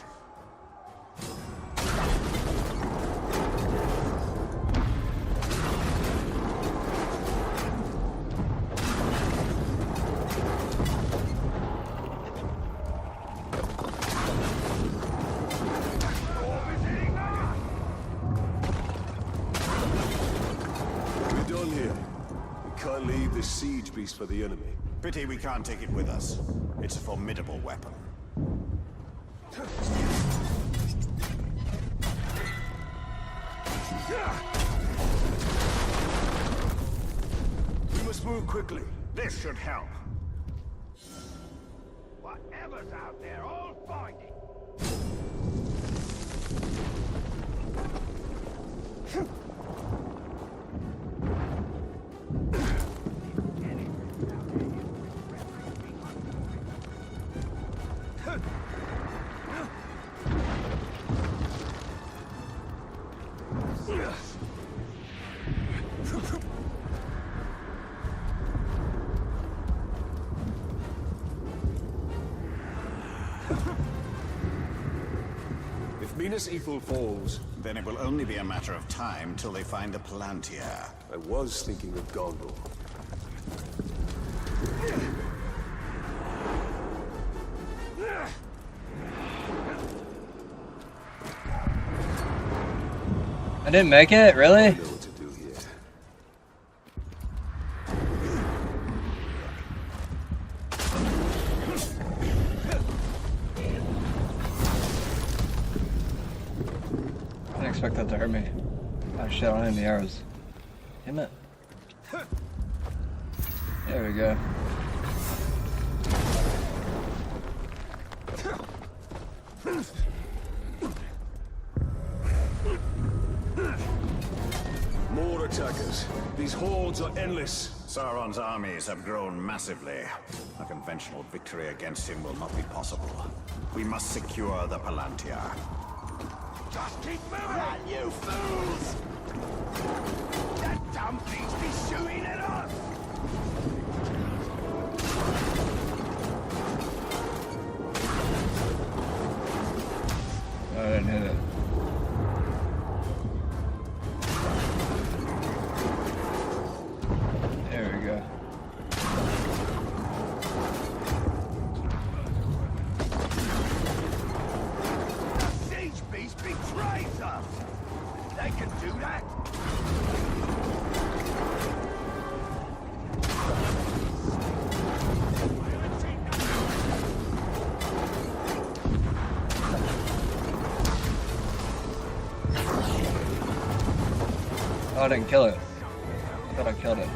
Siege beast for the enemy. Pity we can't take it with us. It's a formidable weapon. We must move quickly. This should help. Whatever's out there, I'll find it. If Minas Ithil falls, then it will only be a matter of time till they find the Palantir. I was thinking of Gondor. I didn't make it? Really? I know what to do here. I didn't expect that to hurt me. Oh shit, I don't have any arrows. Damn it. There we go. More attackers. These hordes are endless. Sauron's armies have grown massively. A conventional victory against him will not be possible. We must secure the Palantir. Just keep moving! Run, you fools! That dumb thing's be shooting at us! I didn't hit it. There we go. The siege beast betrays us! They can do that? Oh, I didn't kill it. I thought I killed it.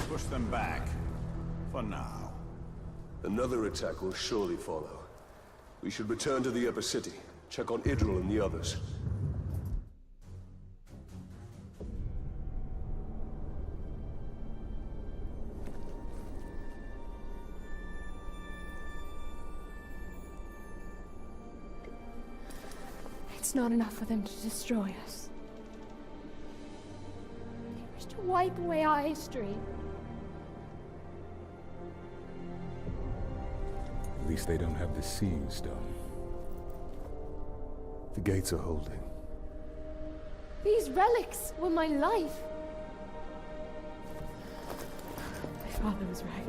Push them back. For now. Another attack will surely follow. We should return to the upper city. Check on Idril and the others. It's just not enough for them to destroy us. They wish to wipe away our history. At least they don't have the Seeing Stone. The gates are holding. These relics were my life. My father was right.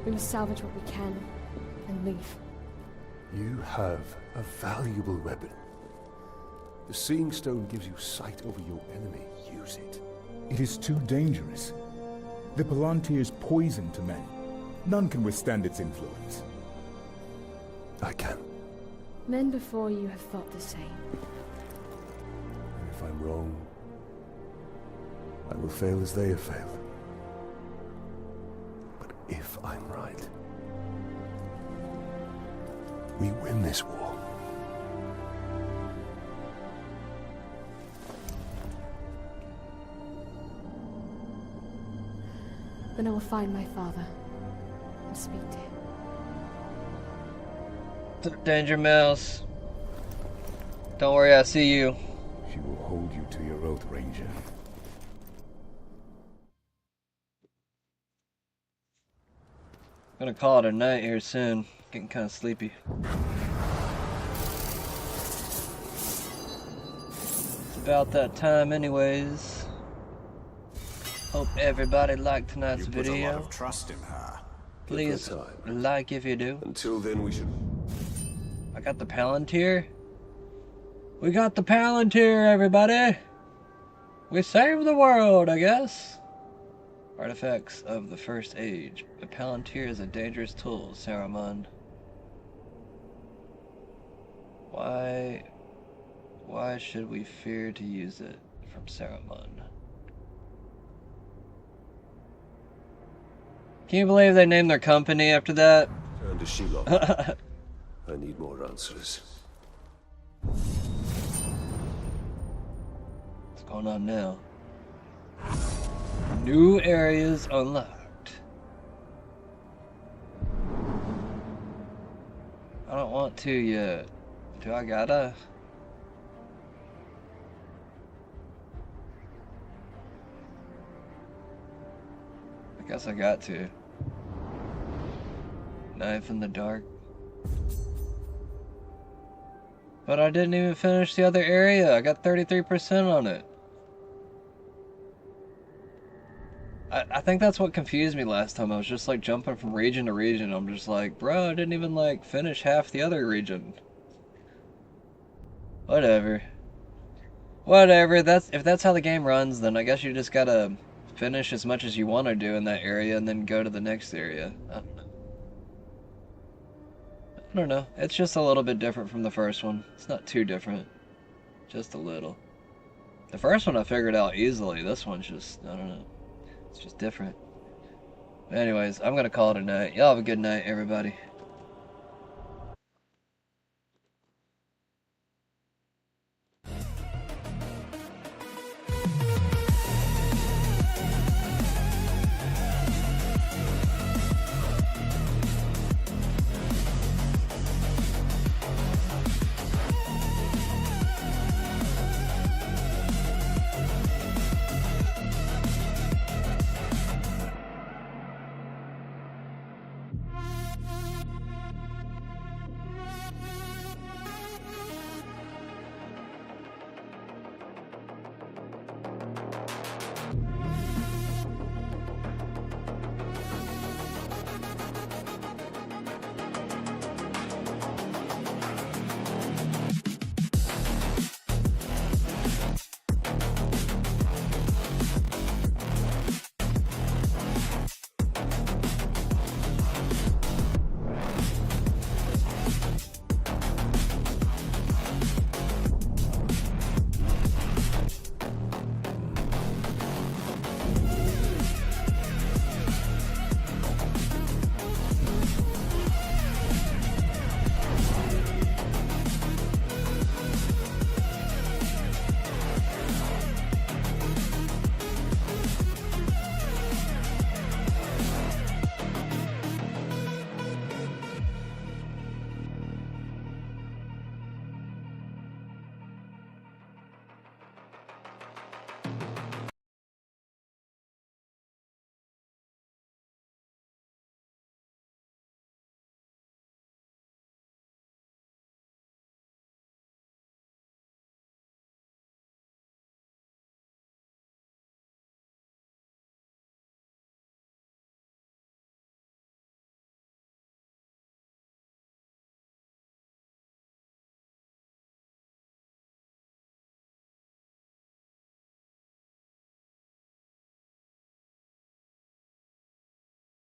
We must salvage what we can and leave. You have a valuable weapon. The Seeing Stone gives you sight over your enemy. Use it. It is too dangerous. The Palantir is poison to men. None can withstand its influence. I can. Men before you have thought the same. And if I'm wrong, I will fail as they have failed. But if I'm right, we win this war. Then I will find my father and speak to him. Danger Mouse. Don't worry, I see you. She will hold you to your oath, Ranger. Gonna call it a night here soon. Getting kind of sleepy. It's about that time anyways. Hope everybody liked tonight's You put video. a lot of trust in her. Please like if you do. Until then, we should... I got the Palantir. We got the Palantir, everybody. We saved the world, I guess. Artifacts of the First Age. A Palantir is a dangerous tool, Saruman. Why should we fear to use it? From Saruman. Can you believe they named their company after that? Turn to Shelob. I need more answers. What's going on now? New areas unlocked. I don't want to yet. Do I gotta? I guess I got to. Knife in the dark. But I didn't even finish the other area. I got 33% on it. I think that's what confused me last time. I was just like jumping from region to region. I'm just like, bro, I didn't even like finish half the other region. Whatever. Whatever. If that's how the game runs, then I guess you just gotta finish as much as you want to do in that area and then go to the next area. I don't know. It's just a little bit different from the first one. It's not too different. Just a little. The first one I figured out easily. This one's just, I don't know. It's just different. Anyways, I'm gonna call it a night. Y'all have a good night, everybody.